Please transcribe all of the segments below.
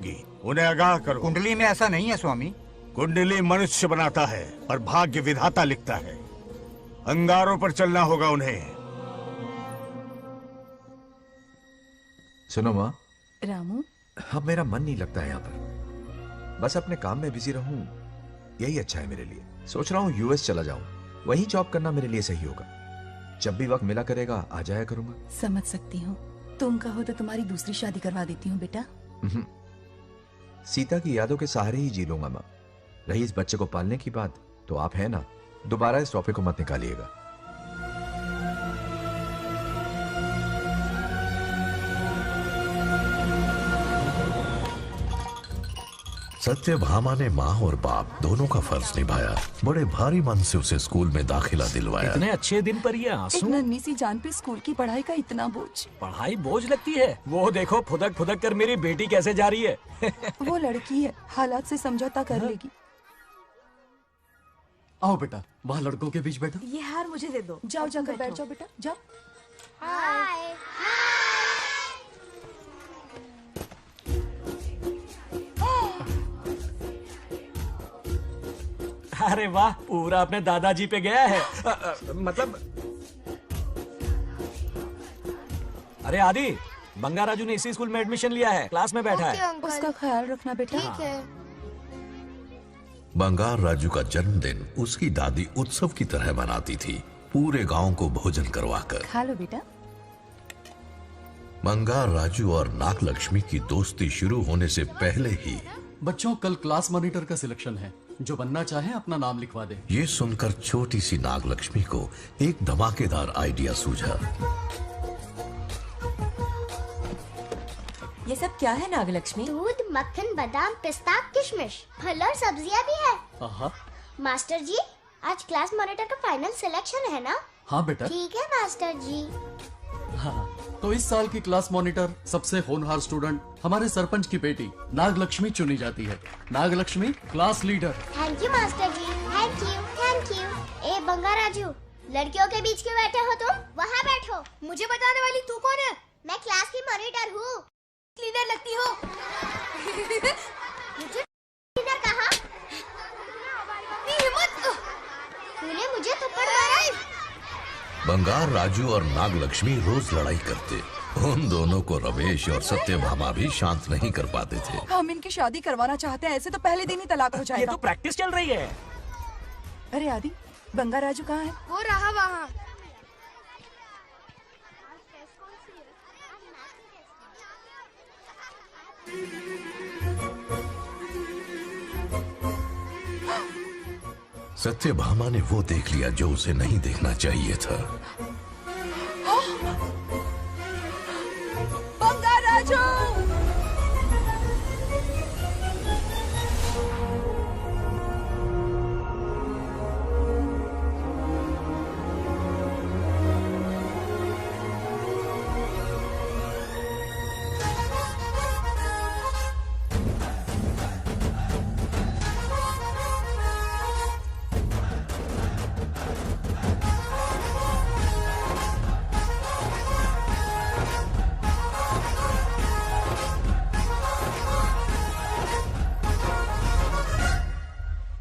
उन्हें आगाह करो। कुंडली में ऐसा नहीं है स्वामी। कुंडली मनुष्य बनाता है और भाग्य विधाता लिखता है। अंगारों पर चलना होगा उन्हें। सुनो माँ, रामू, अब मेरा मन नहीं लगता है यहाँ पर। बस अपने काम में बिजी रहूं, यही अच्छा है मेरे लिए। सोच रहा हूँ यूएस चला जाऊं, वहीं जॉब करना मेरे लिए सही होगा। जब भी वक्त मिला करेगा आ जाया करूंगा। समझ सकती हूँ। तुम कहो तो तुम्हारी दूसरी शादी करवा देती हूँ बेटा। सीता की यादों के सहारे ही जी लूंगा माँ। रही इस बच्चे को पालने की बात, तो आप है ना, दोबारा इस टॉपिक को मत निकालिएगा। सत्यभामा ने माँ और बाप दोनों का फर्ज निभाया। बड़े भारी मन से उसे स्कूल में दाखिला दिलवाया। इतने अच्छे दिन पर ये आंसू। एक नन्ही सी जान पे स्कूल की पढ़ाई का इतना बोझ। पढ़ाई बोझ लगती है? वो देखो फुदक फुदक कर मेरी बेटी कैसे जा रही है। वो लड़की है, हालात से समझौता कर लेगी। आओ बेटा, वहाँ लड़कों के बीच बैठो। ये हार मुझे दे दो। जाओ जाकर बैठ जाओ बेटा, जाओ। हाय। अरे वाह, पूरा अपने दादाजी पे गया है। मतलब अरे आदि, बंगा राजू ने इसी स्कूल में एडमिशन लिया है, क्लास में बैठा है। उसका ख्याल रखना बेटा। ठीक है। बंगार राजू का जन्मदिन उसकी दादी उत्सव की तरह मनाती थी, पूरे गांव को भोजन करवाकर। खा लो बेटा। बंगार राजू और नागलक्ष्मी की दोस्ती शुरू होने से पहले ही बच्चों, कल क्लास मॉनिटर का सिलेक्शन है। जो बनना चाहे अपना नाम लिखवा दे। ये सुनकर छोटी सी नागलक्ष्मी को एक धमाकेदार आइडिया सूझा। ये सब क्या है नागलक्ष्मी? दूध, मक्खन, बादाम, पिस्ता, किशमिश, फल और सब्जियां भी है। आहा। मास्टर जी, आज क्लास मॉनिटर का फाइनल सिलेक्शन है ना? हाँ बेटा। ठीक है मास्टर जी। हाँ, तो इस साल की क्लास मॉनिटर सबसे होनहार स्टूडेंट हमारे सरपंच की बेटी नागलक्ष्मी चुनी जाती है। Nagalakshmi class leader. Thank you master ji, thank you thank you. A Bangaraju, लड़कियों के बीच क्यों बैठे हो तुम? वहाँ बैठो। मुझे बताने वाली तू कौन है? मैं क्लास की मॉनिटर हूँ। लीडर लगती हो। मुझे लीडर कहा? तूने मुझे थप्पड़ मारा। बंगार राजू और नागलक्ष्मी रोज लड़ाई करते। उन दोनों को रमेश और सत्यभामा भी शांत नहीं कर पाते थे। हम इनकी शादी करवाना चाहते हैं, ऐसे तो पहले दिन ही तलाक हो जाएगा। ये तो प्रैक्टिस चल रही है। अरे आदि, बंगा राजू कहाँ है? वो रहा वहाँ। सत्यभामा ने वो देख लिया जो उसे नहीं देखना चाहिए था। बंगा राजू!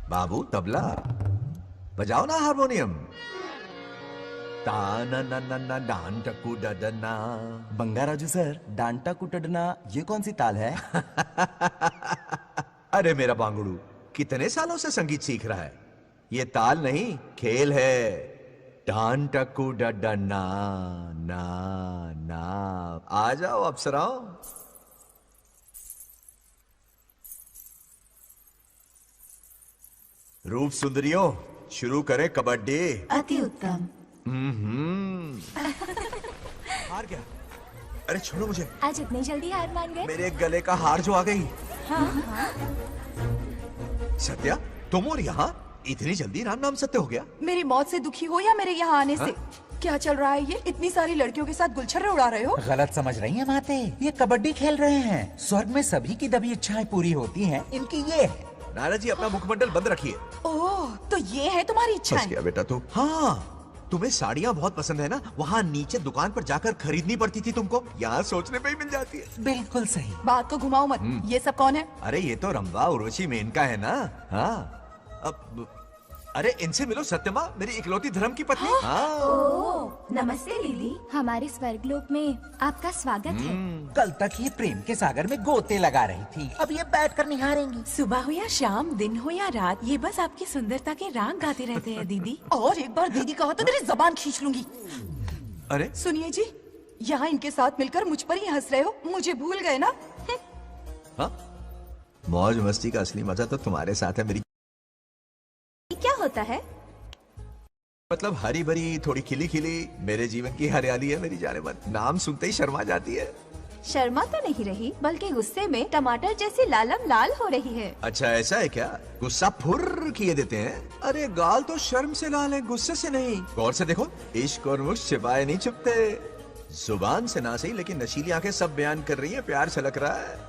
बाबू तबला बजाओ ना, हारमोनियम। ताना ना ना ना डांट कुडना। बंगा राजू सर, डांटा कुटडना ये कौन सी ताल है? अरे मेरा बांगड़ू, कितने सालों से संगीत सीख रहा है? ये ताल नहीं, खेल है। डांट कुडना ना ना। आ जाओ अप्सराओ। रूप सुंदरियों, शुरू करें कबड्डी। अति उत्तम। हार गया। अरे छोड़ो मुझे। आज इतनी जल्दी हार मान गए? मेरे गले का हार जो आ गई। हाँ। सत्या, तुम और यहाँ इतनी जल्दी राम नाम सत्य हो गया? मेरी मौत से दुखी हो या मेरे यहाँ आने से? क्या चल रहा है ये? इतनी सारी लड़कियों के साथ गुलछर्रे उड़ा रहे हो? गलत समझ रही हैं माते। ये कबड्डी खेल रहे हैं। स्वर्ग में सभी की दबी इच्छाएं पूरी होती हैं, इनकी ये है। नारा जी, अपना मुखमंडल बंद रखिए। ओह, तो ये है तुम्हारी फंस इच्छाएं? गया बेटा तू। हाँ, तुम्हें साड़ियाँ बहुत पसंद है ना, वहाँ नीचे दुकान पर जाकर खरीदनी पड़ती थी तुमको, यहाँ सोचने पे ही मिल जाती है। बिल्कुल सही। बात को घुमाओ मत। ये सब कौन है? अरे ये तो रंभा उर्वशी मेनका है ना। हाँ अब अरे इनसे मिलो, सत्यमा मेरी इकलौती धर्म की पत्नी। हाँ नमस्ते दीदी। हमारे स्वर्गलोक में आपका स्वागत है। कल तक ये प्रेम के सागर में गोते लगा रही थी, अब ये बैठकर निहारेंगी। सुबह हो या शाम, दिन हो या रात, ये बस आपकी सुंदरता के राग गाते रहते हैं दीदी। और एक बार दीदी कहा तो तेरी जबान खींच लूंगी। अरे सुनिए जी, यहाँ इनके साथ मिलकर मुझ पर ही हंस रहे हो, मुझे भूल गए ना? हाँ, मौज मस्ती का असली मजा तो तुम्हारे साथ है मेरी। क्या होता है? मतलब हरी भरी थोड़ी खिली खिली मेरे जीवन की हरियाली है मेरी जाने मन। नाम सुनते ही शर्मा जाती है। शर्मा तो नहीं रही, बल्कि गुस्से में टमाटर जैसी लालम लाल हो रही है। अच्छा ऐसा है क्या? गुस्सा फुर्र किए देते हैं। अरे गाल तो शर्म से लाल है, गुस्से से नहीं। गौर से देखो, इश्क और मुश्क छिपाए नहीं छुपते। जुबान से ना सही, लेकिन नशीली आंखें सब बयान कर रही हैं, प्यार छलक रहा है।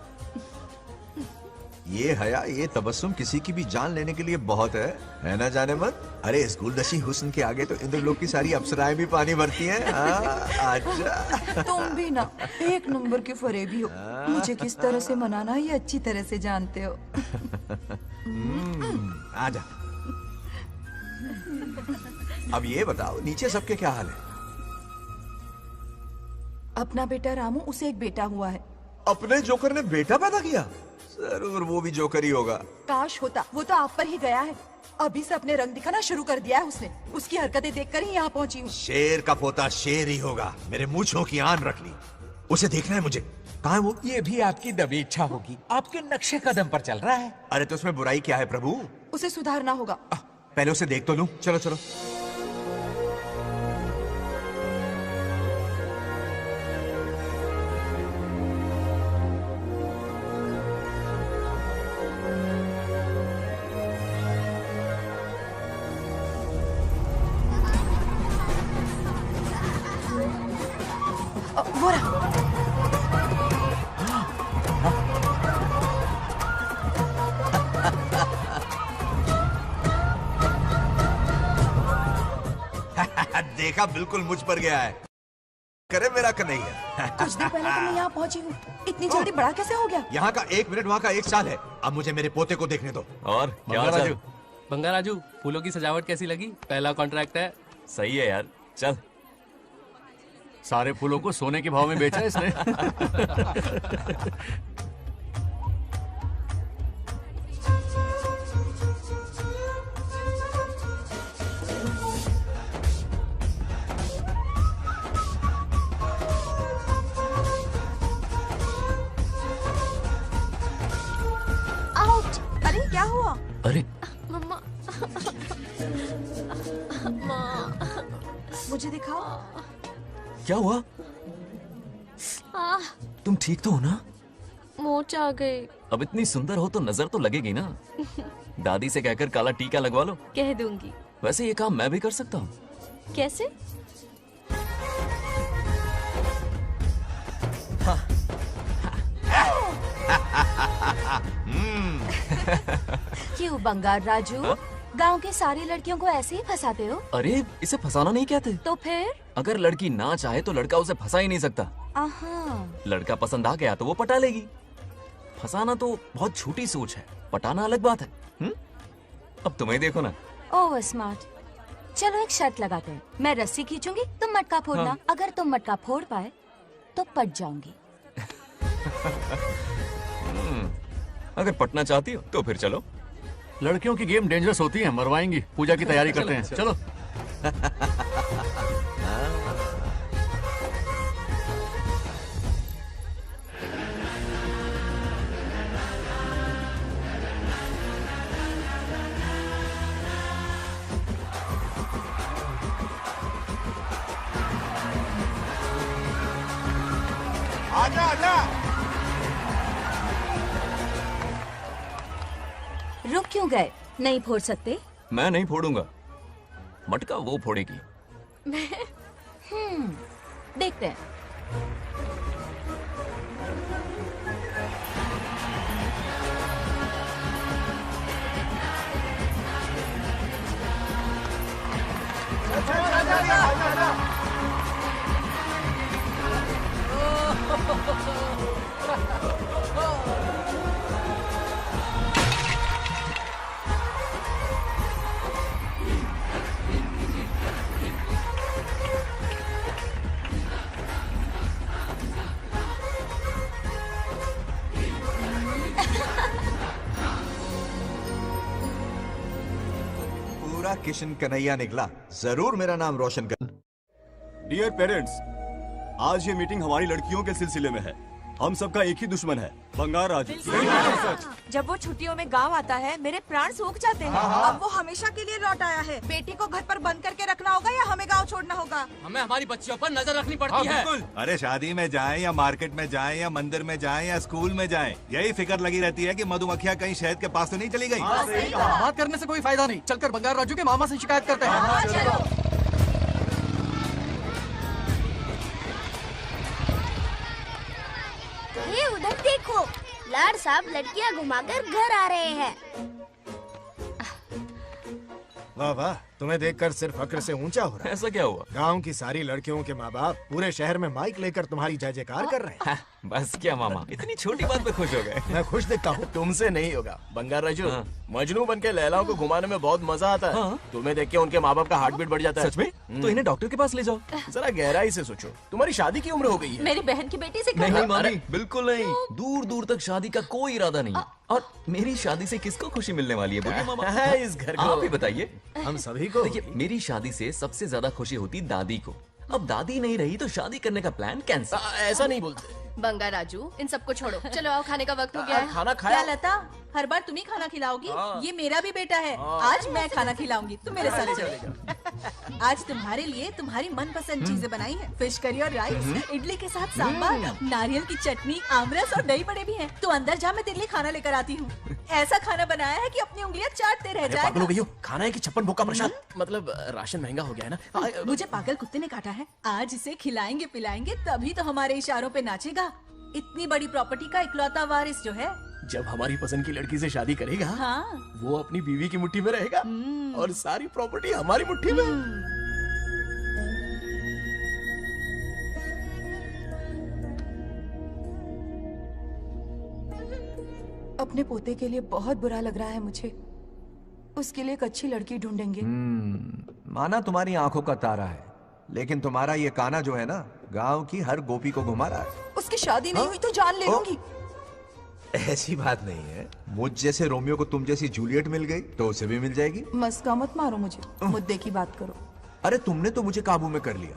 ये हया, ये तबस्सुम किसी की भी जान लेने के लिए बहुत है ना जाने मन? अरे इस गुलदशी हुस्न के आगे तो इंद्रलोक की सारी अप्सराएं भी पानी भरती हैं। आजा। तुम भी ना एक नंबर की फरेबी हो। मुझे किस तरह से मनाना ये अच्छी तरह से जानते हो। आजा। अब ये बताओ, नीचे सबके क्या हाल है? अपना बेटा रामू, उसे एक बेटा हुआ है। अपने जोकर ने बेटा पैदा किया? जरूर वो भी जोकर ही होगा। काश होता, वो तो आप पर ही गया है। अभी से अपने रंग दिखाना शुरू कर दिया है उसने। उसकी हरकतें देखकर ही यहाँ पहुँची हूँ। शेर का पोता शेर ही होगा। मेरे मूंछों की आन रख ली। उसे देखना है मुझे। कहाँ है वो? ये भी आपकी दबी इच्छा होगी, आपके नक्शे कदम पर चल रहा है। अरे तो उसमें बुराई क्या है प्रभु? उसे सुधारना होगा। पहले उसे देख तो लूं। चलो चलो। वो रहा। देखा, बिल्कुल मुझ पर गया है। करे मेरा कन्हैया। कुछ देर पहले तो मैं यहाँ पहुँची हूँ। इतनी जल्दी बड़ा कैसे हो गया? यहाँ का 1 मिनट, वहाँ का 1 साल है। अब मुझे मेरे पोते को देखने दो। और क्या हाल चाल? बंगा राजू, फूलों की सजावट कैसी लगी? पहला कॉन्ट्रैक्ट है। सही है यार, चल। सारे फूलों को सोने के भाव में बेचा है इसने। आउट। अरे क्या हुआ? अरे मम्मा। मुझे दिखाओ। क्या हुआ? तुम ठीक तो हो ना? मोच आ गई। अब इतनी सुंदर हो तो नजर तो लगेगी ना। दादी से कहकर काला टीका लगवा लो। कह दूंगी। वैसे ये काम मैं भी कर सकता हूँ। कैसे? क्यों बंगार राजू, गांव की सारी लड़कियों को ऐसे ही फंसाते हो? अरे इसे फंसाना नहीं कहते। तो फिर? अगर लड़की ना चाहे तो लड़का उसे फंसा ही नहीं सकता। लड़का पसंद आ गया तो वो पटा लेगी। फंसाना तो बहुत छोटी सोच है, पटाना अलग बात है। अब तुम्हें देखो ना। Over smart. चलो एक शर्त लगाते हैं, मैं रस्सी खींचूंगी, तुम मटका फोड़ना। हाँ। अगर तुम मटका फोड़ पाए तो पट जाऊंगी। अगर पटना चाहती हो तो फिर चलो। लड़कियों की गेम डेंजरस होती है, मरवाएंगी। पूजा की तैयारी करते हैं, चलो। आजा आजा। रुक क्यों गए? नहीं फोड़ सकते? मैं नहीं फोड़ूंगा, मटका वो फोड़ेगी। देखते हैं। चल, चल, चल, चल, पूरा किशन कन्हैया निकला, जरूर मेरा नाम रोशन कर। डियर पेरेंट्स, आज ये मीटिंग हमारी लड़कियों के सिलसिले में है। हम सबका एक ही दुश्मन है, बंगार राजू। जब वो छुट्टियों में गांव आता है मेरे प्राण सूख जाते हैं। अब वो हमेशा के लिए लौट आया है। बेटी को घर पर बंद करके रखना होगा या हमें गांव छोड़ना होगा? हमें हमारी बच्चियों पर नजर रखनी पड़ती है। अरे शादी में जाएं या मार्केट में जाएं या मंदिर में जाएं या स्कूल में जाएं, यही फिक्र लगी रहती है कि मधुमक्खियाँ कहीं शहद के पास तो नहीं चली गई। बात करने से कोई फायदा नहीं, चलकर बंगार राजू के मामा से शिकायत करते हैं। ये उधर देखो, लाड साहब लड़कियां घुमाकर घर आ रहे हैं। वाह वाह, तुम्हें देखकर सिर्फ फक्र से ऊंचा हो रहा है। ऐसा क्या हुआ? गांव की सारी लड़कियों के माँ बाप पूरे शहर में माइक लेकर तुम्हारी जय जयकार कर रहे हैं। बस क्या मामा, इतनी छोटी बात पे खुश हो गए? मैं खुश दिखता हूँ। तुमसे नहीं होगा बंगार राजू। हाँ। मजनू बन के लैलाओं को घुमाने में बहुत मजा आता है। हाँ। तुम्हें देख के उनके माँ बाप का हार्ट बीट बढ़ जाता है। सच में? तो इन्हें डॉक्टर के पास ले जाओ। जरा गहराई से सोचो, तुम्हारी शादी की उम्र हो गई है। मेरी बहन की बेटी से नहीं मामी, बिल्कुल नहीं। दूर दूर तक शादी का कोई इरादा नहीं। और मेरी शादी से किसको खुशी मिलने वाली है बोलिए मामा? है इस घर को। आप ही बताइए। हम सभी को। देखिए, मेरी शादी से सबसे ज्यादा खुशी होती दादी को। अब दादी नहीं रही तो शादी करने का प्लान कैंसिल। ऐसा नहीं बोलते। बंगार राजू, इन सबको छोड़ो, चलो आओ, खाने का वक्त हो गया है। खाना क्या खाया? लता, हर बार तुम ही खाना खिलाओगी? हाँ। ये मेरा भी बेटा है। आज मैं खाना खिलाऊंगी, तुम मेरे साथ चलो। आज तुम्हारे लिए तुम्हारी मनपसंद चीजें बनाई हैं। फिश करी और राइस, इडली के साथ सांभर, नारियल की चटनी, आमरस और दही बड़े भी हैं। तू अंदर जा, मैं तेरे लिए खाना लेकर आती हूँ। ऐसा खाना बनाया है कि अपनी उंगलियां चाटते रह पागल हो जाएगा। गई हो? खाना है कि 56 भोग का प्रसाद? मतलब राशन महंगा हो गया है ना। मुझे पागल कुत्ते ने काटा है। आज इसे खिलाएंगे पिलाएंगे तभी तो हमारे इशारों पे नाचेगा। इतनी बड़ी प्रॉपर्टी का इकलौता वारिस जो है। जब हमारी पसंद की लड़की से शादी करेगा, हाँ। वो अपनी बीवी की मुट्ठी में रहेगा और सारी प्रॉपर्टी हमारी मुट्ठी में। अपने पोते के लिए बहुत बुरा लग रहा है मुझे। उसके लिए एक अच्छी लड़की ढूंढेंगे। माना तुम्हारी आंखों का तारा है, लेकिन तुम्हारा ये काना जो है ना, गांव की हर गोपी को घुमा रहा है। उसकी शादी नहीं हुई तो जान ले लूंगी। ऐसी बात नहीं है। मुझ जैसे रोमियो को तुम जैसी जूलियट मिल गई तो उसे भी मिल जाएगी। मस्का मत मारो मुझे, मुद्दे की बात करो। अरे तुमने तो मुझे काबू में कर लिया,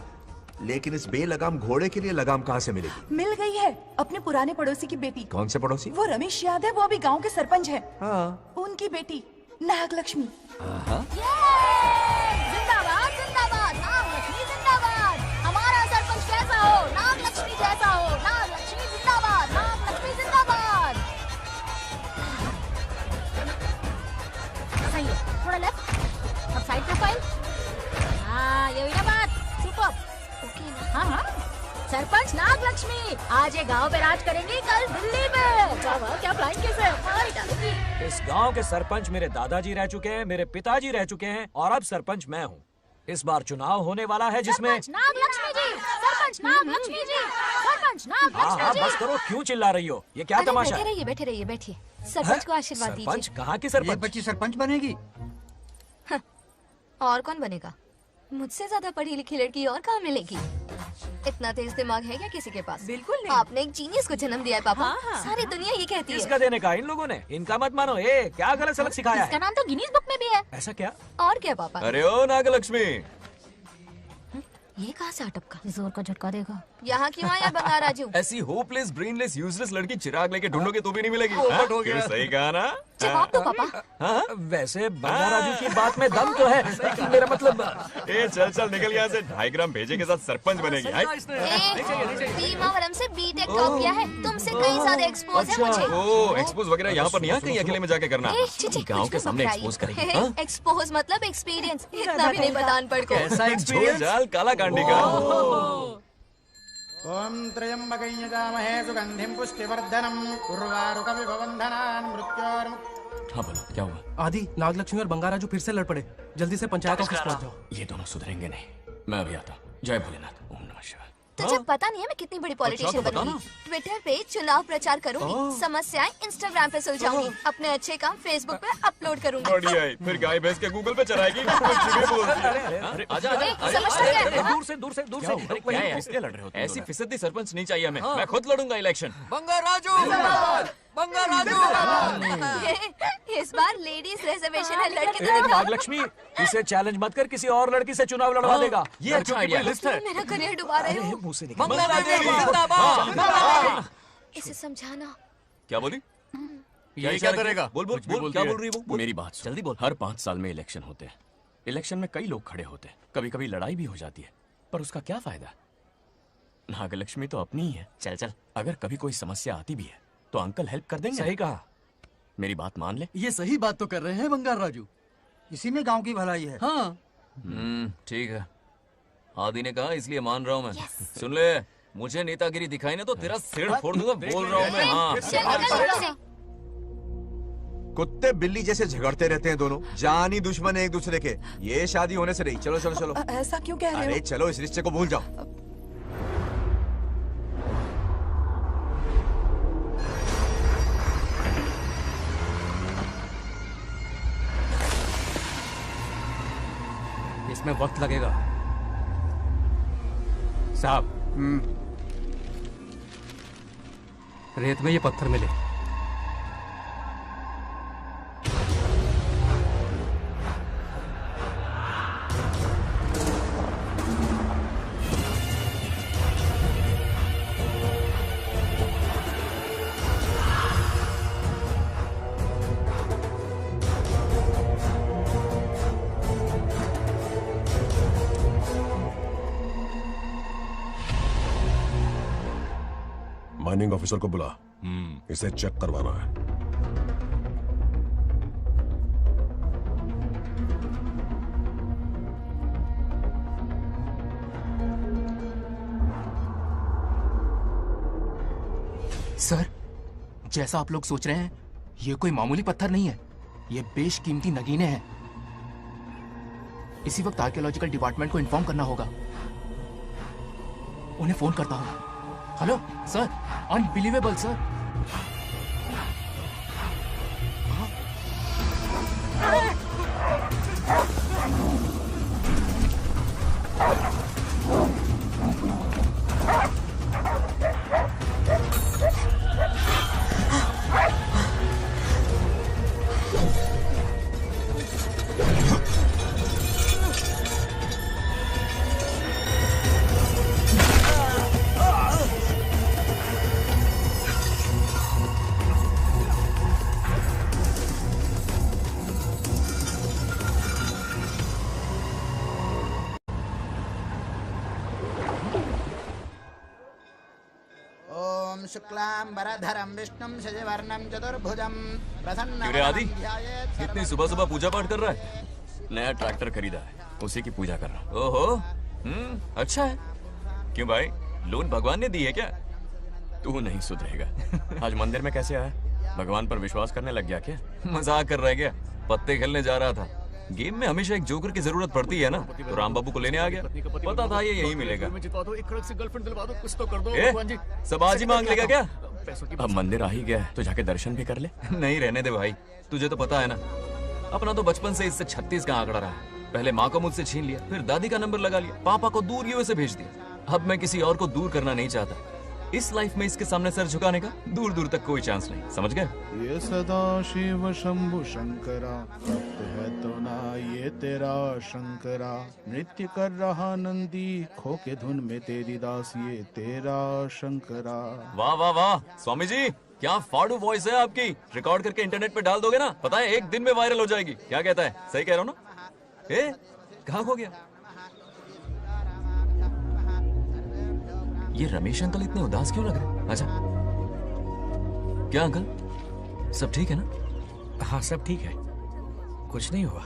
लेकिन इस बेलगाम घोड़े के लिए लगाम कहाँ से मिलेगी? मिल गई है, अपने पुराने पड़ोसी की बेटी। कौन से पड़ोसी? वो रमेश याद है, वो अभी गांव के सरपंच है। हाँ। उनकी बेटी नागलक्ष्मी। जिंदाबाद जिंदाबाद, नागलक्ष्मी जिंदाबाद। हमारा सरपंच कैसा हो? नागलक्ष्मी जैसा हो। नागलक्ष्मी जिंदाबाद, नागलक्ष्मी जिंदाबाद। सही है, थोड़ा लेफ्ट, अब साइड प्रोफाइल। हाँ, ये हुई ना बात। सुपर। ओके ना? हाँ हाँ। सरपंच नागलक्ष्मी आज ये गांव पे राज करेंगी, कल दिल्ली में। क्या फ्लाइंग केस है? मार डालेंगी। इस गांव के सरपंच मेरे दादाजी रह चुके हैं, मेरे पिताजी रह चुके हैं और अब सरपंच मैं हूँ। इस बार चुनाव होने वाला है जिसमें नागलक्ष्मी जी, सरपंच नागलक्ष्मी जी, सरपंच नागलक्ष्मी जी। बस करो, क्यों चिल्ला रही हो? ये क्या तमाशा है? बैठे रहिए बैठिए। सरपंच को आशीर्वाद दीजिए। सरपंच कहाँ की सरपंच? ये बच्ची सरपंच बनेगी। और कौन बनेगा? मुझसे ज्यादा पढ़ी लिखी लड़की और कहाँ मिलेगी? इतना तेज दिमाग है क्या किसी के पास? बिल्कुल नहीं। आपने एक जीनियस को जन्म दिया है पापा। हाँ, हाँ। सारी दुनिया ये कहती किसका है। देने का इन लोगों ने? इनका मत मानो। क्या गलत सलत सिखाया इसका है? नाम तो गिनीज बुक में भी है। ऐसा क्या? और क्या पापा? अरे ओ नागलक्ष्मी, ये कहाँ से अटपका? जोर का झटका देगा। यहाँ क्यों आया बंगार राजू? ऐसी होपलेस ब्रेनलेस यूजलेस लड़की चिराग लेके ढूंढोगे तो भी नहीं मिलेगी। पोपट हाँ? हो गया। क्यों, सही कहा ना? जवाब दो पापा। हाँ? वैसे बंगार राजू की बात में दम तो है, लेकिन मेरा मतलब ए चल चल निकल यहाँ से। 2.5 ग्राम भेजे के साथ सरपंच बनेगी। भीमावरम से बीटेक टॉप किया है, तुमसे कहीं ज्यादा एक्सपोज है मुझे। ओ एक्सपोज वगैरह यहाँ पर नहीं है, कहीं अकेले में जाके करना। ए, छी, गांव कुछ के भी सामने मत एक्सपोज कराइए। करेंगे। हाँ? एक्सपोज मतलब एक्सपीरियंस, इतना भी नहीं पता अनपढ़ को। ऐसा एक्सपीरियंस? जाल काला कांडी का। ओम त्र्यंबकं यजामहे सुगंधिं पुष्टिवर्धनम् उर्वारुकमिव बन्धनान् मृत्योर्मुक्। हाँ बोलो, क्या हुआ? आदि, नागलक्ष्मी और बंगार राजू फिर से लड़ पड़े। जल्दी से पंचायत ऑफिस पहुंच जाओ। ये दोनों सुधरेंगे नहीं। मैं अभी आता हूँ। जय भोलेनाथ। ओम नमः शिवाय। तुझे पता नहीं है मैं कितनी बड़ी पॉलिटिशियन तो बता बनूंगी। ट्विटर पे चुनाव प्रचार करूंगी, समस्याएं इंस्टाग्राम पे सुलझाऊंगी, अपने अच्छे काम फेसबुक पे अपलोड करूंगी। बढ़िया है, फिर गाय भैंस के गूगल पे चराएगी। कुछ भी बोलती है। अरे, आजा आजा आजा। समझता क्या है? दूर से दूर से दूर से। अरे, क्या है? किससे लड़ रहे हो? ऐसी फिसदी सरपंच नहीं चाहिए हमें। मैं खुद लड़ूंगा इलेक्शन। बंगार राजू, बंगार राजू। इस बार लेडीज रिजर्वेशन है, लड़के ए, नागलक्ष्मी, इसे चैलेंज मत कर, किसी और लड़की से चुनाव लड़वा देगा। ये अच्छा आइडिया है। मेरा करियर डुबा रहे हो। मुंह से निकल। इसे समझाना। क्या बोली? ये क्या करेगा? बोल बोल बोल, क्या बोल रही है वो? मेरी बात सुन। जल्दी बोल। हर 5 साल में इलेक्शन होते हैं। इलेक्शन में कई लोग खड़े होते हैं, कभी कभी लड़ाई भी हो जाती है, पर उसका क्या फायदा? नागलक्ष्मी तो अपनी ही है। चल चल, अगर कभी कोई समस्या आती भी है तो अंकल हेल्प कर देंगे। सही कहा। मेरी बात मान ले। ये सही बात तो कर रहे हैं बंगार राजू। इसी में गांव की भलाई है। हाँ ठीक है। आदि ने कहा इसलिए मान रहा हूँ मैं। सुन ले, मुझे नेतागिरी दिखाई ना तो तेरा सिर फोड़ दूंगा, बोल रहा हूँ मैं। हाँ, कुत्ते बिल्ली जैसे झगड़ते रहते हैं दोनों, जानी दुश्मन है एक दूसरे के। ये शादी होने से रही। चलो चलो चलो। ऐसा क्यों कह रहे हो? अरे चलो, इस रिश्ते को भूल जाओ। इसमें वक्त लगेगा साहब। रेत में ये पत्थर मिले। माइनिंग ऑफिसर को बुला, इसे चेक करवाना है। सर, जैसा आप लोग सोच रहे हैं, ये कोई मामूली पत्थर नहीं है, ये बेशकीमती नगीने हैं। इसी वक्त आर्कियोलॉजिकल डिपार्टमेंट को इन्फॉर्म करना होगा। उन्हें फोन करता हूँ। Hello sir, unbelievable sir. शुक्लांबरधरं विष्णुं शशिवर्णं चतुर्भुजं क्यों रे आदि, इतनी सुबह सुबह पूजा पाठ कर रहा है? नया ट्रैक्टर खरीदा है, उसी की पूजा कर रहा हूँ। ओहो, अच्छा है। क्यों भाई, लोन भगवान ने दी है क्या? तू नहीं सुधरेगा। आज मंदिर में कैसे आया? भगवान पर विश्वास करने लग गया क्या? मजाक कर रहा है क्या? पत्ते खेलने जा रहा था। गेम में हमेशा एक जोकर की जरूरत पड़ती है ना, तो राम बाबू को लेने आ गया। पता था ये यही मिलेगा। सब आज ही मांग लेगा क्या? अब मंदिर आ ही गया है तो जाके दर्शन भी कर ले। नहीं, रहने दे भाई, तुझे तो पता है ना, अपना तो बचपन से इससे 36 का आंकड़ा रहा है। पहले माँ को मुझसे छीन लिया, फिर दादी का नंबर लगा लिया, पापा को दूर यूएसए भेज दिया। अब मैं किसी और को दूर करना नहीं चाहता। इस लाइफ में इसके सामने सर झुकाने का दूर दूर तक कोई चांस नहीं, समझ गए? ये सदा शिव शंभु शंकरा, भक्त है तो ना ये तेरा शंकरा। नृत्य कर रहा नंदी, खो के धुन में तेरी दास, ये तेरा शंकरा। वाह वाह वाह, स्वामी जी क्या फाड़ू वॉइस है आपकी। रिकॉर्ड करके इंटरनेट पे डाल दोगे ना, पता है 1 दिन में वायरल हो जाएगी। क्या कहता है? सही कह रहा हूँ ना? ए, कहाँ खो गया ये रमेश अंकल? इतने उदास क्यों लग रहे? अच्छा, क्या अंकल, सब ठीक है ना? हाँ सब ठीक है, कुछ नहीं हुआ।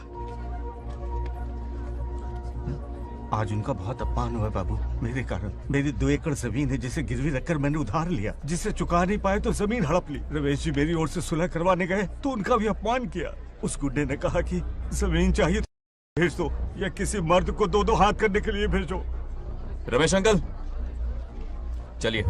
आज उनका बहुत अपमान हुआ बाबू, मेरे कारण। मेरी 2 एकड़ जमीन है जिसे गिरवी रखकर मैंने उधार लिया, जिसे चुका नहीं पाए तो जमीन हड़प ली। रमेश जी मेरी ओर से सुलह करवाने गए तो उनका भी अपमान किया। उस गुड्डे ने कहा कि जमीन चाहिए तो भेज दो, या किसी मर्द को 2-2 हाथ करने के लिए भेजो। रमेश अंकल चलिए।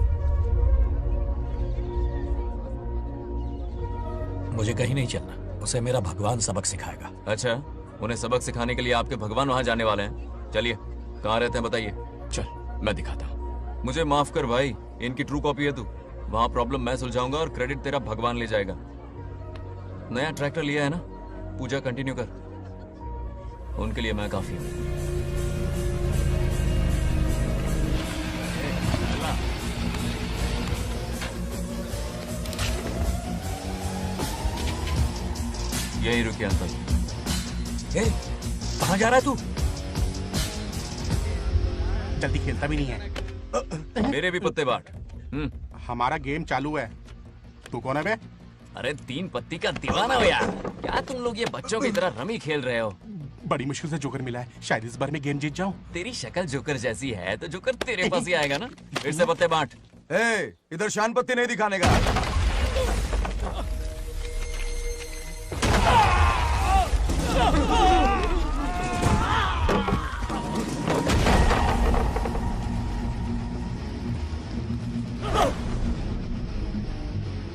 मुझे कहीं नहीं चलना, उसे मेरा भगवान सबक सिखाएगा। अच्छा, उन्हें सबक सिखाने के लिए आपके भगवान वहां जाने वाले हैं? चलिए, कहाँ रहते हैं बताइए। चल मैं दिखाता हूँ। मुझे माफ कर भाई, इनकी ट्रू कॉपी है तू। वहां प्रॉब्लम मैं सुलझाऊंगा और क्रेडिट तेरा भगवान ले जाएगा। नया ट्रैक्टर लिया है ना, पूजा कंटिन्यू कर। उनके लिए मैं काफी हूँ। यही रुके अंकल। कहाँ जा रहा है तू? जल्दी खेलता भी नहीं है। मेरे भी पत्ते बांट। हमारा गेम चालू है। तू कौन है बे? अरे 3 पत्ती का दीवाना हो यार। क्या तुम लोग ये बच्चों की तरह रमी खेल रहे हो? बड़ी मुश्किल से जोकर मिला है, शायद इस बार में गेम जीत जाऊं। तेरी शक्ल जोकर जैसी है तो जोकर तेरे पास ही आएगा ना। फिर से पत्ते बांट। इधर शान पत्ती नहीं दिखाने का।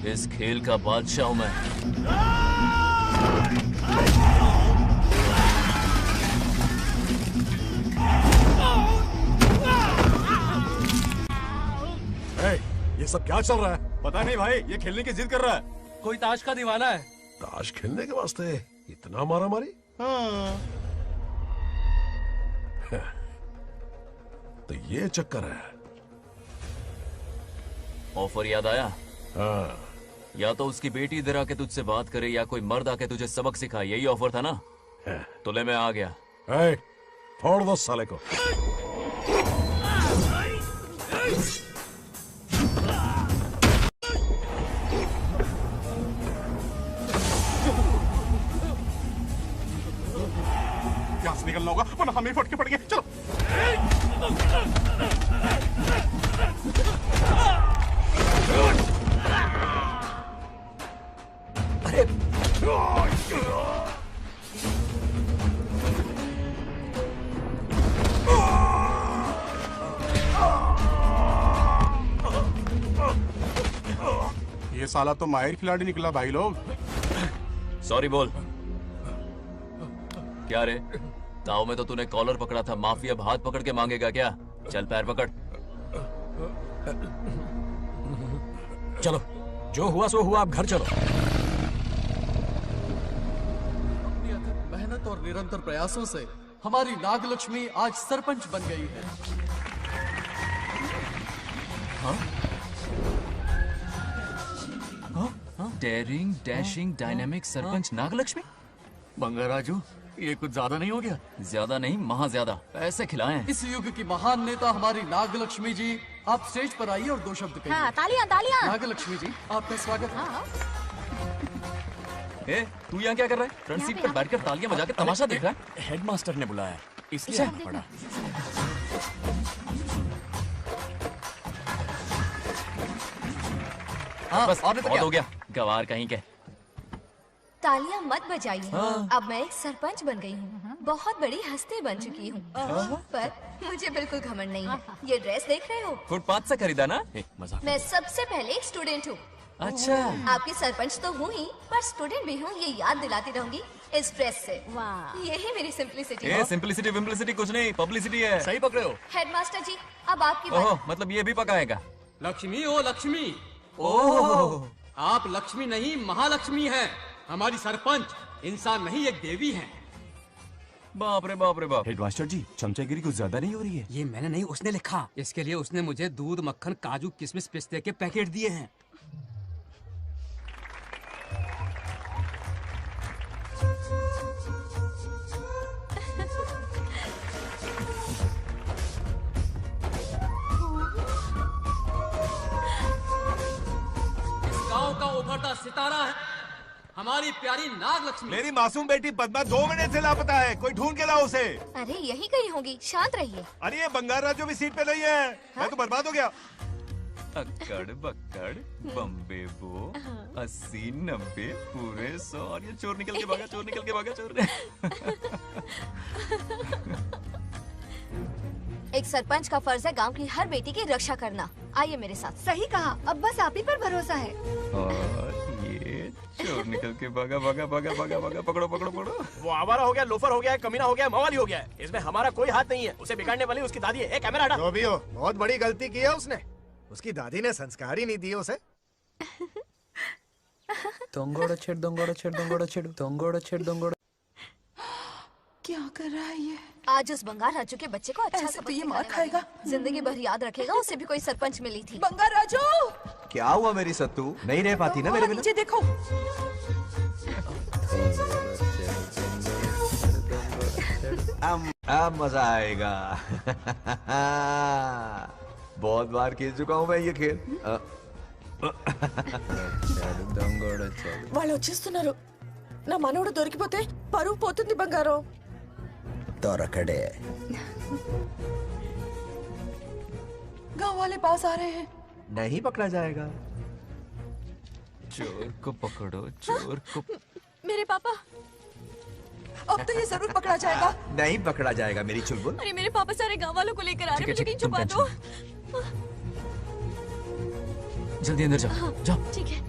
इस खेल का बादशाह हूं मैं। ये सब क्या चल रहा है? पता नहीं भाई, ये खेलने की जिद कर रहा है। कोई ताश का दीवाना है। ताश खेलने के वास्ते इतना मारा मारी? तो ये चक्कर है। ऑफर याद आया? हाँ। या तो उसकी बेटी इधर आके तुझसे बात करे या कोई मर्द आके तुझे सबक सिखाए, यही ऑफर था ना? तो ले मैं आ गया। फोड़ दो साले को। यहाँ से निकलना होगा वरना हमें फटके पड़ गए। चलो। अरे ये साला तो माहिर खिलाड़ी निकला भाई लोग। सॉरी बोल। क्या रे, ताऊ में तो तूने कॉलर पकड़ा था, माफी अब हाथ पकड़ के मांगेगा क्या? चल पैर पकड़। चलो, जो हुआ सो हुआ, अब घर चलो। मेहनत और निरंतर प्रयासों से हमारी नागलक्ष्मी आज सरपंच बन गई है। Daring, dashing, dynamic sarpanch Nagalakshmi. Bangaraju, ये कुछ ज्यादा नहीं हो गया? ज्यादा नहीं, महा ज्यादा। पैसे खिलाएं। इस युग की महान नेता हमारी नागलक्ष्मी जी, आप स्टेज पर आइए और 2 शब्द कहिए। हाँ, तालियां तालियां। नागलक्ष्मी जी, आपका स्वागत है। तू यहाँ क्या कर रहा है? फ्रंट सीट पर बैठकर तालियां बजा के तमाशा देख रहा है? हेडमास्टर ने बुलाया, इसलिए आना पड़ा। बस बहुत हो गया, गवार कहीं के। तालियां मत बजाइए। अब मैं एक सरपंच बन गई हूँ, बहुत बड़ी हस्ती बन चुकी हूँ। पर मुझे बिल्कुल घमंड नहीं है। ये ड्रेस देख रहे हो? फुटपाथ से खरीदा ना? मजाक। मैं सबसे पहले एक स्टूडेंट हूँ। अच्छा। आपकी सरपंच तो हूँ ही, पर स्टूडेंट भी हूँ, ये याद दिलाती रहूंगी इस ड्रेस से। यही मेरी सिंपलिसिटी है। सिंपलिसिटी विम्पलिसिटी कुछ नहीं, पब्लिसिटी है। सही पकड़े हो। हेडमास्टर जी, अब आपकी बारी। मतलब ये भी पकाएगा? लक्ष्मी ओ लक्ष्मी। ओह, आप लक्ष्मी नहीं महालक्ष्मी हैं। हमारी सरपंच इंसान नहीं, एक देवी हैं। बाप रे बाप रे बाप। हेडमास्टर जी, चमचागिरी कुछ ज्यादा नहीं हो रही है? ये मैंने नहीं, उसने लिखा। इसके लिए उसने मुझे दूध, मक्खन, काजू, किशमिश, पिस्ते के पैकेट दिए हैं। गांव का उभरता सितारा है हमारी प्यारी नागलक्ष्मी। मेरी मासूम बेटी पद्मा 2 महीने से लापता है, कोई ढूंढ के लाओ उसे। अरे यही कहीं होगी, शांत रहिए। अरे ये बंगार राजू भी सीट पे नहीं है। मैं तो बर्बाद हो गया। अक्कड़ बक्कड़ बम्बे बो 80 90 पूरे 100 और ये चोर निकल के भागा, चोर निकल के भागा, चोर। एक सरपंच का फर्ज है गांव की हर बेटी की रक्षा करना। आइए मेरे साथ। सही कहा, अब बस आप ही पर भरोसा है। और ये चोर निकल के भागा भागा भागा भागा भागा, पकड़ो पकड़ो पकड़ो। वो आवारा हो गया, लोफर हो गया, कमीना हो गया, मवाली हो गया। इसमें हमारा कोई हाथ नहीं है। उसे बिगाड़ने वाली उसकी दादी है। कैमरा हटा। जो भी हो, बहुत बड़ी गलती की है उसने। उसकी दादी ने संस्कार ही नहीं दिए उसे। क्या कर रहा है ये? आज उस बंगार राजू के बच्चे को अच्छा ऐसे सबक तो ये सिखाने मार वाली खाएगा। हूँ। जिंदगी भर याद रखेगा, उसे भी कोई सरपंच मिली थी। बंगार राजू, क्या हुआ मेरी सत्तू? नहीं रह पाती ना मेरे बिना? नीचे देखो। अब मजा आएगा। बहुत बार खेल चुका हूँ मैं ये खेल। వాళ్ళు వచ్చేస్తున్నారు. నా మనవడు దొరికిపోతే పరువు పోతుంది బంగారం. दौरकड़े गांव वाले पास आ रहे हैं। नहीं पकड़ा जाएगा। चोर को पकड़ो, चोर को। मेरे पापा, अब तो ये जरूर पकड़ा जाएगा। नहीं पकड़ा जाएगा मेरी चुलबुल। अरे मेरे पापा सारे गांव वालों को लेकर आ रहे हैं, मुझे कहीं तुम छुपा दो। जल्दी अंदर जाओ, जाओ। ठीक है।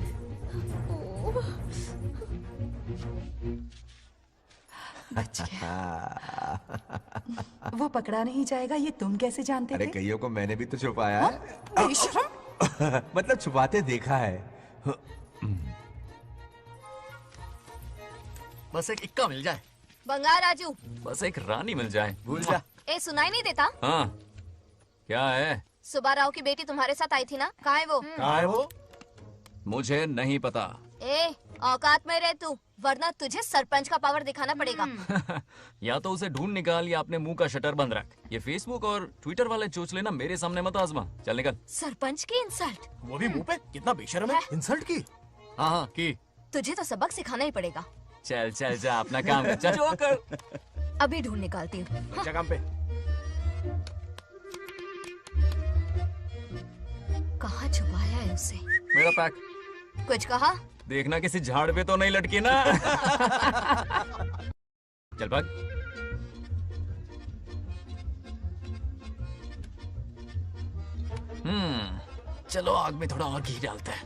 वो पकड़ा नहीं जाएगा, ये तुम कैसे जानते अरे थे? कईयों को मैंने भी तो छुपाया है। बेशरम। मतलब छुपाते देखा है। बस एक इक्का मिल जाए। बंगार राजू, बस एक रानी मिल जाए। भूल जा। ए सुनाई नहीं देता? हाँ, क्या है? सुबह राव की बेटी तुम्हारे साथ आई थी ना, कहाँ है वो? कहाँ है वो? मुझे नहीं पता। ए औकात में रह तू, वरना तुझे सरपंच का पावर दिखाना पड़ेगा। या तो उसे ढूंढ निकाल या अपने मुंह का शटर बंद रख। ये फेसबुक और ट्विटर वाले चोचले ना मेरे सामने मत आजमा। चल निकल। सरपंच की इंसल्ट? वो भी मुंह पे? कितना बेशर्म है। इंसल्ट की? हाँ हाँ की। तुझे तो सबक सिखाना ही पड़ेगा। चल चल जा, अपना काम कर। चल जो कर। अभी ढूंढ निकालती हूँ। अच्छा काम पे। कहाँ छुपाया है उसे? मेरा पैक। कुछ कहा? देखना किसी झाड़ पे तो नहीं लटकी ना। चल भाग। चलो आग में थोड़ा और घी डालते हैं।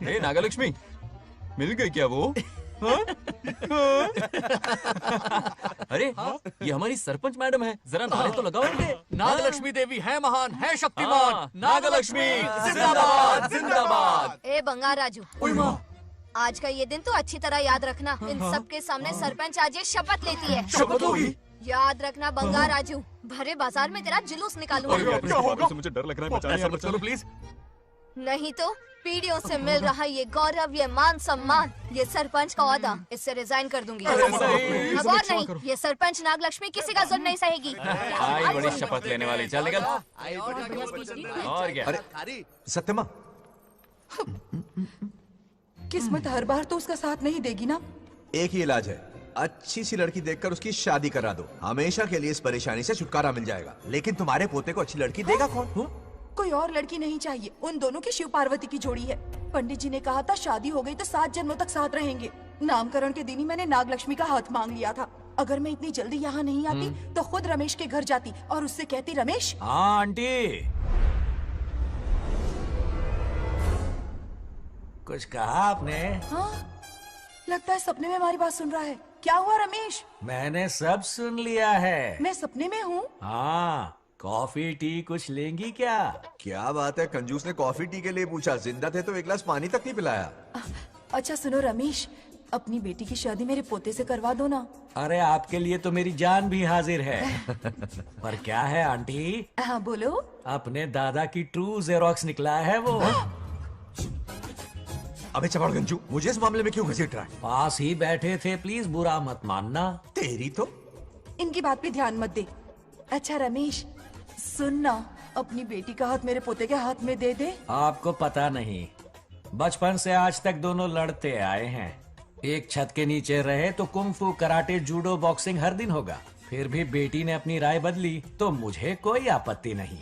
ए नागलक्ष्मी, मिल गई क्या वो? हाँ? हाँ? अरे ये हमारी सरपंच मैडम है, जरा नारे तो लगाओ इनके। नागलक्ष्मी देवी है महान, है शक्तिमान। हाँ, नागलक्ष्मी जिंदाबाद जिंदाबाद। ए बंगार राजू, आज का ये दिन तो अच्छी तरह याद रखना। इन सबके सामने सरपंच आज ये शपथ लेती है। शपथ होगी? याद रखना बंगार राजू, भरे बाजार में तेरा जुलूस निकालूंगा। क्या होगा? मुझे डर लग रहा है, बचाइए चलो प्लीज। नहीं तो पीढ़ियों से मिल रहा ये गौरव, ये मान सम्मान, ये सरपंच का ओहदा, इससे रिजाइन कर दूंगी। अब और नहीं, ये सरपंच नागलक्ष्मी किसी का जुल्म नहीं सहेगी। आई बड़ी शपथ लेने वाली। चल निकल। और क्या? अरे सत्यमा, किस्मत हर बार तो उसका साथ नहीं देगी ना। एक ही इलाज है, अच्छी सी लड़की देखकर उसकी शादी करा दो। हमेशा के लिए इस परेशानी से छुटकारा मिल जाएगा। लेकिन तुम्हारे पोते को अच्छी लड़की देगा कौन? कोई और लड़की नहीं चाहिए, उन दोनों की शिव पार्वती की जोड़ी है। पंडित जी ने कहा था शादी हो गई तो 7 जन्मों तक साथ रहेंगे। नामकरण के दिन ही मैंने नागलक्ष्मी का हाथ मांग लिया था। अगर मैं इतनी जल्दी यहाँ नहीं आती तो खुद रमेश के घर जाती और उससे कहती, रमेश। हाँ आंटी, कुछ कहा आपने? हाँ, लगता है सपने में हमारी बात सुन रहा है। क्या हुआ रमेश? मैंने सब सुन लिया है। मैं सपने में हूँ? हाँ, कॉफी टी कुछ लेंगी क्या? क्या बात है, कंजूस ने कॉफी टी के लिए पूछा। जिंदा थे तो एक गिलास पानी तक नहीं पिलाया। अच्छा सुनो रमेश, अपनी बेटी की शादी मेरे पोते से करवा दो ना। अरे आपके लिए तो मेरी जान भी हाजिर है। पर क्या है आंटी? हाँ बोलो। अपने दादा की ट्रू जेरोक्स निकला है वो। अबे चपड़गंजू, मुझे इस मामले में क्यों घसीट रहा है? पास ही बैठे थे, प्लीज बुरा मत मानना। तेरी तो। इनकी बात पे ध्यान मत दे। अच्छा रमेश सुन ना, अपनी बेटी का हाथ मेरे पोते के हाथ में दे दे। आपको पता नहीं, बचपन से आज तक दोनों लड़ते आए हैं। एक छत के नीचे रहे तो कुंफू, कराटे, जूडो, बॉक्सिंग हर दिन होगा। फिर भी बेटी ने अपनी राय बदली तो मुझे कोई आपत्ति नहीं।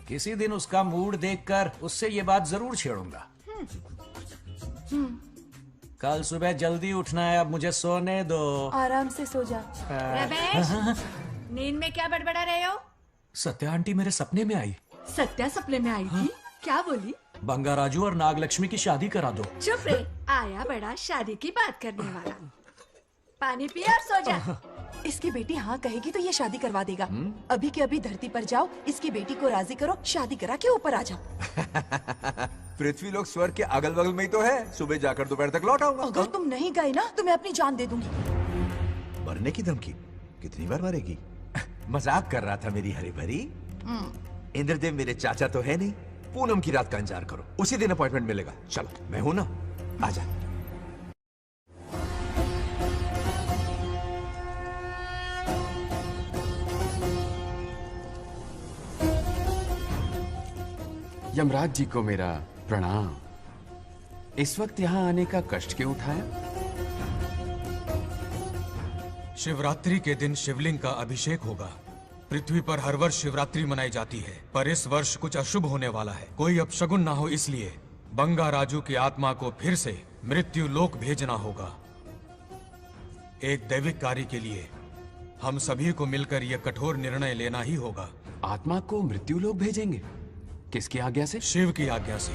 किसी दिन उसका मूड देखकर उससे ये बात जरूर छेड़ूंगा। कल सुबह जल्दी उठना है, अब मुझे सोने दो। आराम से सो जा। रमेश, नींद में क्या बड़बड़ा रहे हो? सत्या आंटी मेरे सपने में आई। सत्या सपने में आई थी? क्या बोली? बंगा राजू और नागलक्ष्मी की शादी करा दो। चुप रे, आया बड़ा शादी की बात करने वाला। पानी पिया और सो जा। इसकी बेटी हाँ कहेगी तो ये शादी करवा देगा। अभी के अभी धरती पर जाओ, इसकी बेटी को राजी करो, शादी करा के ऊपर आ जाओ। पृथ्वी लोग स्वर्ग के अगल बगल में ही तो है। सुबह जाकर दोपहर तक लौट आऊंगा। अगर तुम नहीं गए ना तो मैं अपनी जान दे दूंगी। मरने की धमकी? कितनी बार मरेगी? मजाक कर रहा था मेरी हरी भरी। इंद्रदेव मेरे चाचा तो है नहीं। पूनम की रात का इंतजार करो, उसी दिन अपॉइंटमेंट मिलेगा। चलो, मैं हूं ना, आजा। यमराज जी को मेरा प्रणाम। इस वक्त यहाँ आने का कष्ट क्यों उठाया? शिवरात्रि के दिन शिवलिंग का अभिषेक होगा। पृथ्वी पर हर वर्ष शिवरात्रि मनाई जाती है, पर इस वर्ष कुछ अशुभ होने वाला है। कोई अपशगुन ना हो, इसलिए बंगा राजू की आत्मा को फिर से मृत्यु लोक भेजना होगा। एक दैविक कार्य के लिए हम सभी को मिलकर यह कठोर निर्णय लेना ही होगा। आत्मा को मृत्यु लोक भेजेंगे? किसकी आज्ञा से? शिव की आज्ञा से।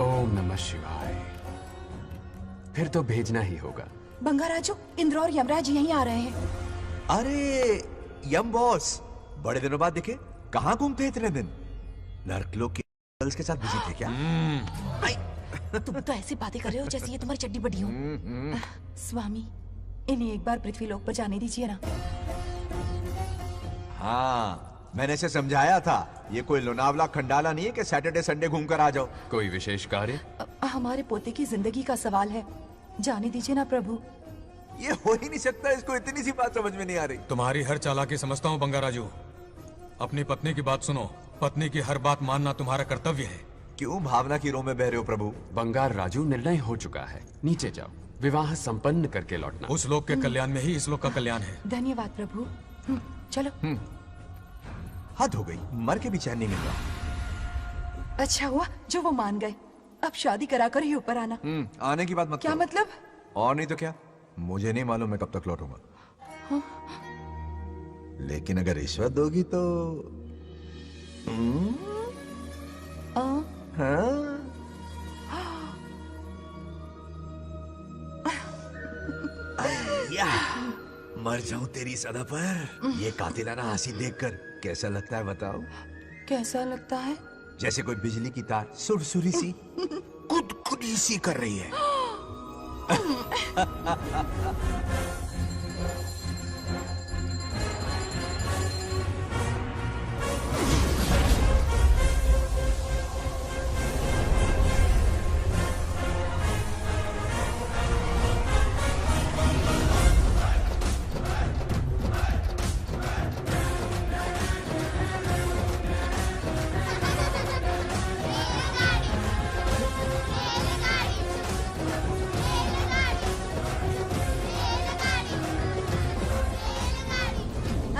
ओम नमः शिवाय। फिर तो भेजना ही होगा। बंगाराजू, इंद्र और यमराज यहीं आ रहे हैं। अरे यम बॉस, बड़े दिनों बाद दिखे। कहाँ घूमते इतने दिन? नर्कलोक के गर्ल्स के साथ बिजी थे क्या? तुम तो ऐसी बातें कर रहे हो जैसे ये तुम्हारी चड्डी बड़ी हो। स्वामी, इन्हें एक बार पृथ्वी लोक पर जाने दीजिए ना। हाँ, मैंने इसे समझाया था। ये कोई लोनावला खंडाला नहीं है कि सैटरडे संडे घूम कर आ जाओ। कोई विशेष कार्य? हमारे पोते की जिंदगी का सवाल है, जाने दीजिए ना प्रभु। ये हो ही नहीं सकता। इसको इतनी सी बात समझ में नहीं आ रही। तुम्हारी हर चालाकी समझता हूँ बंगाराजू। अपनी पत्नी की बात सुनो। पत्नी की हर बात मानना तुम्हारा कर्तव्य है। क्यों भावना की रो में बह रहे हो प्रभु? बंगार राजू, निर्णय हो चुका है। नीचे जाओ, विवाह संपन्न करके लौटना। उस लोक के कल्याण में ही इस लोक का कल्याण है। धन्यवाद प्रभु। चलो। हद हो गई, मर के भी चैन नहीं मिल रहा। अच्छा हुआ जो वो मान गए। अब शादी कराकर ही ऊपर आना। आने की बात मत क्या करो। मतलब? और नहीं तो क्या, मुझे नहीं मालूम मैं कब तक लौटूंगा। हाँ? लेकिन अगर रिश्वत दोगी तो हाँ? या, मर जाऊं तेरी सदा पर। ये कातिलाना हंसी देखकर कैसा लगता है बताओ? कैसा लगता है? जैसे कोई बिजली की तार सुरसुरी सी गुदगुदी सी कर रही है।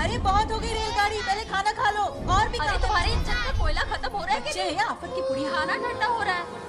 अरे बहुत हो गई रेलगाड़ी, पहले खाना खा लो। और भी अरे तुम्हारे इंजन में कोयला खत्म हो रहा है कि नहीं? आफत की पुड़ी। खाना ठंडा हो रहा है।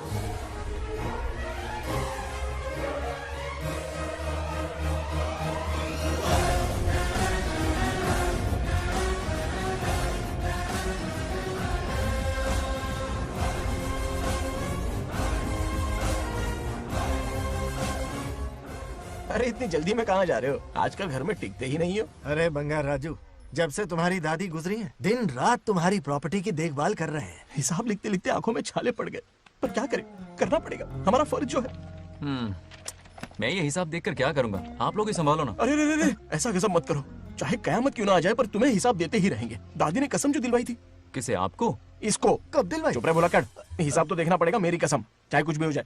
अरे इतनी जल्दी में कहाँ जा रहे हो? आजकल घर में टिकते ही नहीं हो। अरे बंगार राजू, जब से तुम्हारी दादी गुजरी है, दिन रात तुम्हारी प्रॉपर्टी की देखभाल कर रहे हैं। हिसाब लिखते लिखते आंखों में छाले पड़ गए, पर क्या करें, करना पड़ेगा, हमारा फर्ज जो है। मैं ये हिसाब देखकर क्या करूंगा? आप लोग ही संभालो ना। अरे रे रे, ऐसा कसम मत करो। चाहे कयामत क्यों ना आ जाए, पर तुम्हें हिसाब देते ही रहेंगे। दादी ने कसम जो दिलवाई थी। किसे? आपको? इसको। कब दिलवाई? चुप रहे बोला कर। हिसाब तो देखना पड़ेगा, मेरी कसम, चाहे कुछ भी हो जाए।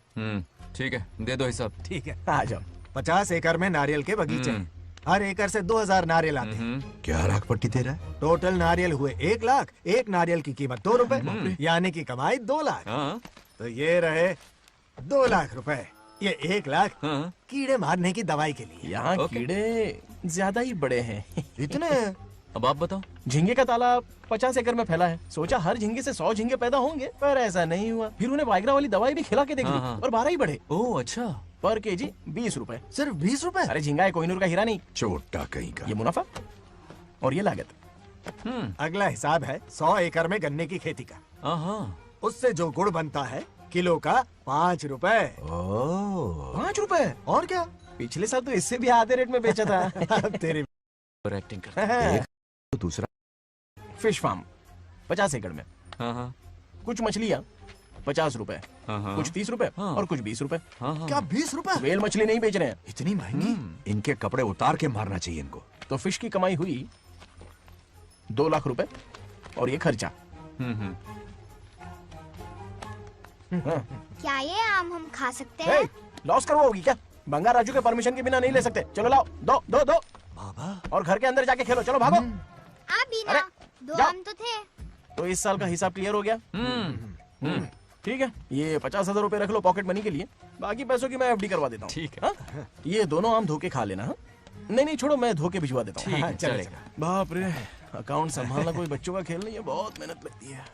ठीक है, दे दो हिसाब। ठीक है, आ जाओ। 50 एकड़ में नारियल के बगीचे हैं। हर एकड़ से 2000 नारियल आते हैं। क्या लाख पट्टी दे रहा है? टोटल नारियल हुए 1 लाख। एक नारियल की कीमत 2 रुपए, यानी कि कमाई 2 लाख। तो ये रहे 2 लाख रुपए। ये 1 लाख कीड़े मारने की दवाई के लिए। यहाँ कीड़े ज्यादा ही बड़े हैं। इतने? अब आप बताओ। झींगे का तालाब 50 एकड़ में फैला है। सोचा हर झींगे से 100 झींगे पैदा होंगे, पर ऐसा नहीं हुआ। फिर उन्हें वाइग्रा वाली दवाई भी खिला के देख ली और 12 ही बढ़े। ओह अच्छा। पर केजी 20 रुपए। सिर्फ 20 रुपए? अरे झींगा है, कोहिनूर का हीरा नहीं। छोटा कहीं का। ये मुनाफा और ये लागत। अगला हिसाब है 100 एकड़ में गन्ने की खेती का। उससे जो गुड़ बनता है किलो का 5 रुपए। 5 रुपए? और क्या? पिछले साल तो इससे भी आधे रेट में बेचा था। अब तेरी एक्टिंग कर। तो दूसरा फिश फार्म 50 एकड़ में। हाँ। कुछ मछलियाँ 50 रुपए, कुछ 30 रुपए और कुछ 20 रुपए। क्या 20 रुपए? वेल मछली नहीं बेच रहे हैं। इतनी महंगी? इनके कपड़े उतार के मारना चाहिए इनको। तो फिश की कमाई हुई 2 लाख रुपए और ये खर्चा। क्या ये आम हम खा सकते हैं? लॉस करवाओगी क्या? बंगा राजू के परमिशन के बिना नहीं ले सकते। चलो लाओ, दो दो दो बाबा। और घर के अंदर जाके खेलो। चलो भागो। अभी ना, 2 आम तो थे। तो इस साल का हिसाब क्लियर हो गया? ठीक है, ये 50,000 रुपए रख लो पॉकेट मनी के लिए। बाकी पैसों की मैं एफडी करवा देता हूँ। ठीक है। ये दोनों आम धोके खा लेना। नहीं छोड़ो, मैं धोके भिजवा देता हूँ। ठीक है, चलेगा। बाप रे, अकाउंट संभालना कोई बच्चों का खेल नहीं है, बहुत मेहनत लगती है।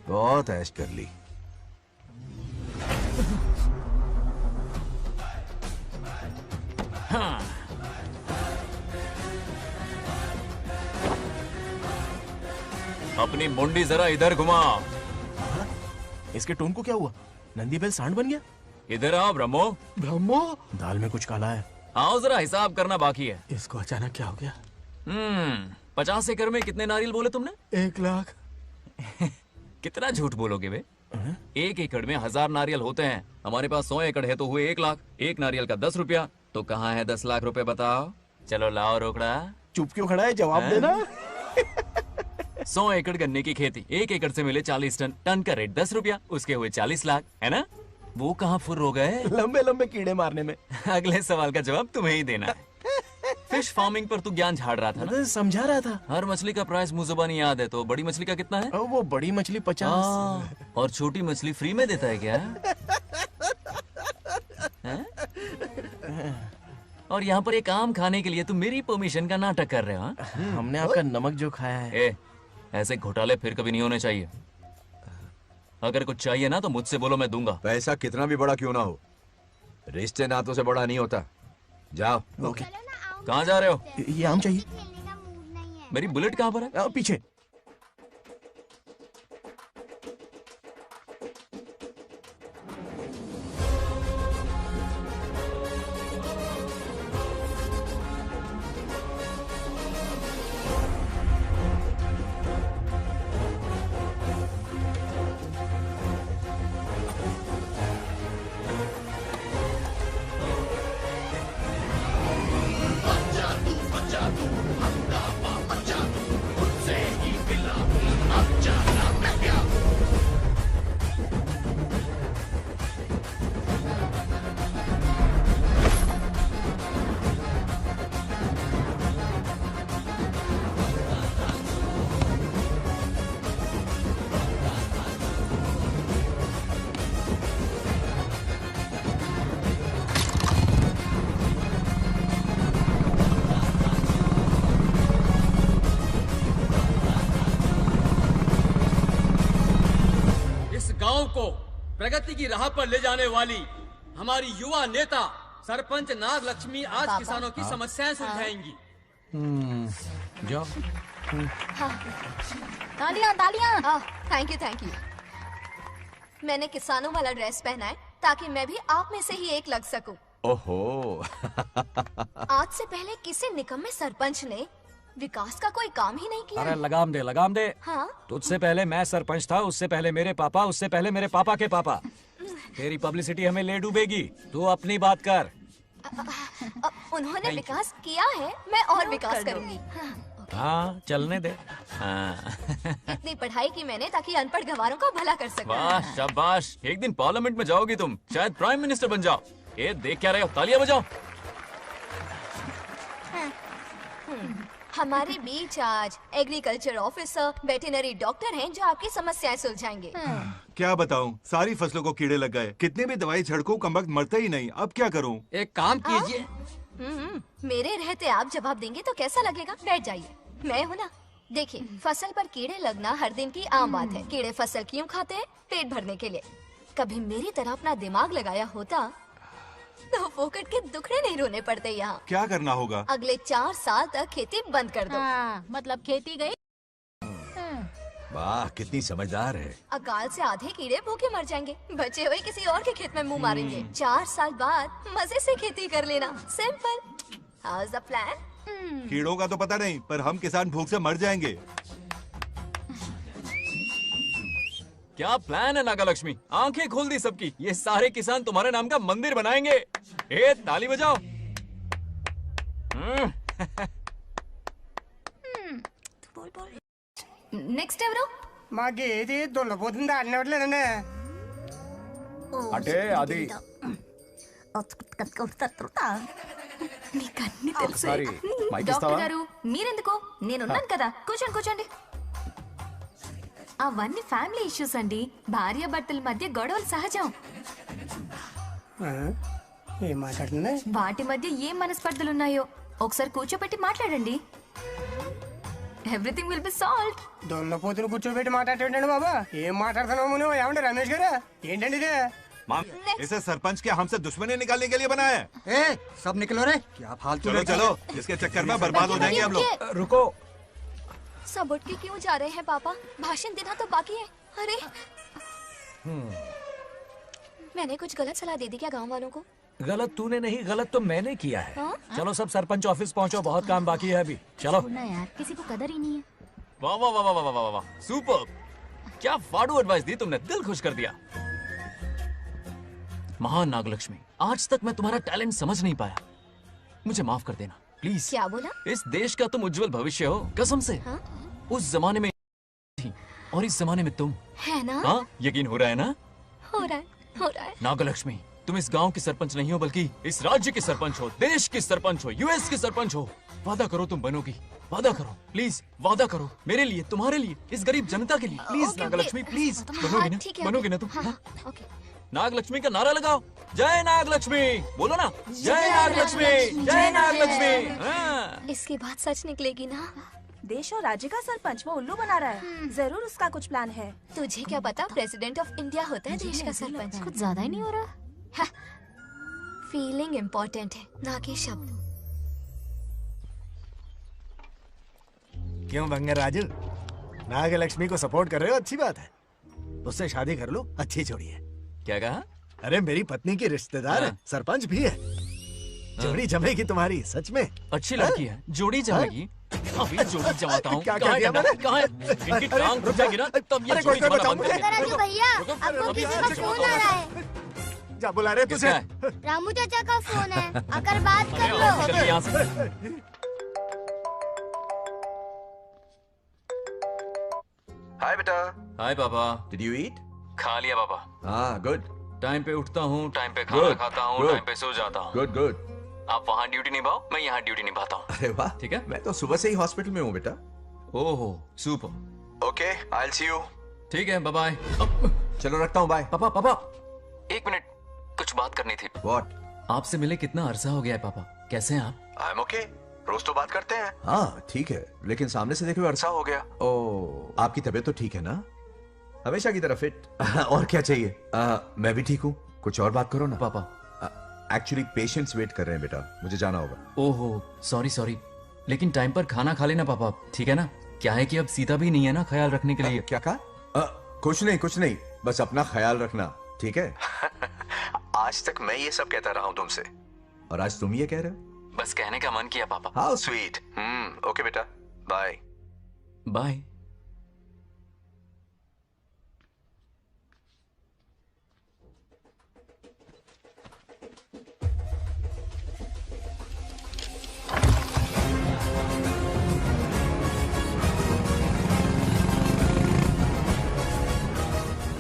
बहुत ऐश कर ली। हाँ। अपनी मुंडी जरा इधर घुमा। इसके टोन को क्या हुआ? नंदी बैल सांड बन गया? इधर आओ ब्रह्मो। ब्रह्मो? दाल में कुछ काला है। आओ जरा हिसाब करना बाकी है। इसको अचानक क्या हो गया? 50 एकड़ में कितने नारियल बोले तुमने? 1 लाख। कितना झूठ बोलोगे बे? 1 एकड़ में 1000 नारियल होते हैं। हमारे पास 100 एकड़ है तो हुए 1 लाख। एक नारियल का 10 रुपया। तो कहाँ है 10 लाख रुपए बताओ? चलो लाओ रोकड़ा। चुप क्यों खड़ा है? जवाब देना। 100 एकड़ गन्ने की खेती, 1 एकड़ से मिले 40 टन। टन का रेट 10 रुपया, उसके हुए 40 लाख, है ना? वो कहाँ फुर हो गए? लंबे लंबे कीड़े मारने में। अगले सवाल का जवाब तुम्हें ही देना है। फिश फार्मिंग पर तू ज्ञान झाड़ रहा था ना? समझा रहा था। हर मछली का प्राइस मुझे जुबानी याद है, तो बड़ी मछली का कितना है? वो बड़ी मछली 50। और छोटी मछली फ्री में देता है क्या? और यहाँ पर एक आम खाने के लिए तुम मेरी परमिशन का नाटक कर रहे हो? हमने आपका नमक जो खाया है। ऐसे घोटाले फिर कभी नहीं होने चाहिए। अगर कुछ चाहिए ना तो मुझसे बोलो, मैं दूंगा। पैसा कितना भी बड़ा क्यों ना हो, रिश्ते नातों से बड़ा नहीं होता। जाओ। ओके। कहाँ जा रहे हो? ये आम चाहिए। मेरी बुलेट कहाँ पर है? पीछे। गांव को प्रगति की राह पर ले जाने वाली हमारी युवा नेता सरपंच नाग लक्ष्मी आज किसानों की समस्याएं सुलझाएंगी। जाओ। तालियां तालियां। Thank you. मैंने किसानों वाला ड्रेस पहना है ताकि मैं भी आप में से ही एक लग सकूं। ओहो। आज से पहले किसी निकम्मे सरपंच ने विकास का कोई काम ही नहीं किया। अरे लगाम दे लगाम दे। हाँ? तुझसे पहले मैं सरपंच था, उससे पहले मेरे पापा, उससे पहले मेरे पापा के पापा। तेरी पब्लिसिटी हमें ले डूबेगी, तू अपनी बात कर। उन्होंने विकास किया है, मैं और विकास करूंगी। हाँ चलने दे। इतनी पढ़ाई की मैंने ताकि अनपढ़ गंवारों का भला कर सकूं। वाह शाबाश, एक दिन पार्लियामेंट में जाओगी तुम, शायद प्राइम मिनिस्टर बन जाओ। ये देख क्या रहे हो, तालियां बजाओ। हमारे बीच आज एग्रीकल्चर ऑफिसर, वेटरनरी डॉक्टर हैं जो आपकी समस्याएं सुलझाएंगे। क्या बताऊं, सारी फसलों को कीड़े लग गए। कितने भी दवाई छिड़को, कमबख्त मरते ही नहीं। अब क्या करूं? एक काम कीजिए। मेरे रहते आप जवाब देंगे तो कैसा लगेगा? बैठ जाइए, मैं हूँ ना। देखिए, फसल पर कीड़े लगना हर दिन की आम बात है। कीड़े फसल क्यों खाते हैं? पेट भरने के लिए। कभी मेरी तरह अपना दिमाग लगाया होता तो फोकट के दुखड़े नहीं रोने पड़ते यहाँ। क्या करना होगा? अगले 4 साल तक खेती बंद कर दो। मतलब खेती गई। वाह कितनी समझदार है। अकाल से आधे कीड़े भूखे मर जाएंगे, बचे हुए किसी और के खेत में मुंह मारेंगे। 4 साल बाद मजे से खेती कर लेना, simple. How is the plan? कीड़ों का तो पता नहीं, पर हम किसान भूख से मर जाएंगे। क्या प्लान है नागालक्ष्मी? आंखें खोल दी सबकी। ये सारे किसान तुम्हारे नाम का मंदिर बनाएंगे। ए ताली बजाओ। నెక్స్ట్ ఎవరు? మాకు ఏది దున్నపోతుంది ఆడినట్లేదండి. అంటే అది నీకన్నీ తెలుసు. సారీ, మైక్ డాక్టర్ ఇస్తావా? గారు మీరెందుకు? నేనున్నాను కదా, కూర్చోండి కూర్చోండి. అవన్నీ ఫ్యామిలీ ఇష్యూస్ అండి. భార్య భర్తల మధ్య గొడవలు సహజం. ఏం మాట్లాడుతుంది? వాటి మధ్య ఏం మనస్పర్ధలున్నాయో ఒకసారి కూర్చోబెట్టి మాట్లాడండి. Everything will be solved. దున్నపోతులు కూర్చోబెట్టి మాట్లాడేటండి బాబా. ఏం మాట్లాడుతున్నావు నువ్వు? ఏమండి రమేష్ గారు? ఏంటండి ఇది? इसे सरपंच के हमसे दुश्मनी निकालने के लिए बनाया है। ए, सब निकलो रे। क्या फालतू? चलो चलो, इसके चक्कर में बर्बाद हो जाएंगे हम लोग। रुको। सब उठ के क्यों जा रहे हैं पापा? भाषण देना तो बाकी है। अरे मैंने कुछ गलत सलाह दे दी क्या गांव वालों को? गलत तूने नहीं, गलत तो मैंने किया है। हाँ? चलो सब सरपंच ऑफिस पहुंचो, बहुत काम बाकी है अभी। चलो ना यार, किसी को कदर ही नहीं है। वाह वाह वाह वाह वाह वाह वाह, सुपर। क्या फाड़ू एडवाइस दी तुमने, दिल खुश कर दिया। महान नागलक्ष्मी, आज तक मैं तुम्हारा टैलेंट समझ नहीं पाया। मुझे माफ कर देना प्लीज। क्या बोला? इस देश का तुम उज्जवल भविष्य हो, कसम से। हाँ? उस जमाने में थी और इस जमाने में तुम। है ना? हाँ, यकीन हो रहा है ना? हो रहा है। नागलक्ष्मी, तुम इस गांव की सरपंच नहीं हो, बल्कि इस राज्य की सरपंच हो, देश की सरपंच हो, यूएस की सरपंच हो। वादा करो तुम बनोगी, वादा करो प्लीज, वादा करो मेरे लिए, तुम्हारे लिए, इस गरीब जनता के लिए। प्लीज नागलक्ष्मी, प्लीज बनोगी ना? ठीक है, बनोगी ना तुम? हाँ, ओके। नागलक्ष्मी का नारा लगाओ। जय नागलक्ष्मी बोलो ना। जय नागलक्ष्मी, जय नागलक्ष्मी। हाँ। इसकी बात सच निकलेगी ना? देश और राज्य का सरपंच वो उल्लू बना रहा है। जरूर उसका कुछ प्लान है। तुझे क्या पता, प्रेसिडेंट ऑफ इंडिया होता है देश का सरपंच। कुछ ज्यादा ही नहीं हो रहा? फीलिंग इम्पोर्टेंट है, ना कि शब्द। क्यों बंगर राजू, नागलक्ष्मी को सपोर्ट कर रहे हो? अच्छी बात है, उससे शादी कर लो। अच्छी जोड़ी है। क्या कहा? अरे मेरी पत्नी की रिश्तेदार है, सरपंच भी है। जोड़ी जमेगी तुम्हारी, सच में। अच्छी लड़की है, जोड़ी जमेगी। अभी जोड़ी जमाता हूँ। क्या कर दिया मैंने? कहाँ है? इनकी टांग टूट जाएगी ना, तब ये जोड़ी जमाना बंद कर देंगे। भैया, आपको किसी का फोन आ रहा है। जा बुला रहे तुझे। रामू चाचा का फोन है, आकर बात कर लो। चल यहाँ से। हाय बेटा। हाय पापा। Did you eat? खा लिया पापा। हाँ गुड। टाइम पे उठता हूँ, टाइम पे खाना खाता हूँ, टाइम पे सो जाता हूँ। Good good. आप वहाँ ड्यूटी निभाओ, मैं यहाँ ड्यूटी निभाता हूँ। अरे वाह, ठीक है। मैं तो सुबह से ही हॉस्पिटल में हूँ बेटा। ओहो super. Okay, I will see you. ठीक है, बाय बाय। चलो रखता हूँ, बाय। पापा पापा, एक मिनट, कुछ बात करनी थी। व्हाट? आपसे मिले कितना अरसा हो गया है पापा, कैसे हैं आप? आई एम ओके, रोज तो बात करते हैं। हाँ ठीक है, लेकिन सामने से देखे हुए अरसा हो गया। ओ, आपकी तबीयत तो ठीक है ना? हमेशा की तरह फिट। और क्या चाहिए? मैं भी ठीक हूँ। कुछ और बात करो ना पापा। एक्चुअली पेशेंट्स वेट कर रहे हैं बेटा, मुझे जाना होगा। ओहो सॉरी सॉरी, लेकिन टाइम पर खाना खा लेना पापा, ठीक है ना? क्या है कि अब सीता भी नहीं है ना ख्याल रखने के लिए। क्या कहा? कुछ नहीं, बस अपना ख्याल रखना, ठीक है? आज तक मैं ये सब कहता रहा हूँ तुमसे, और आज तुम ये कह रहे हो। बस कहने का मन किया पापा। How sweet. ओके बेटा, बाय बाय।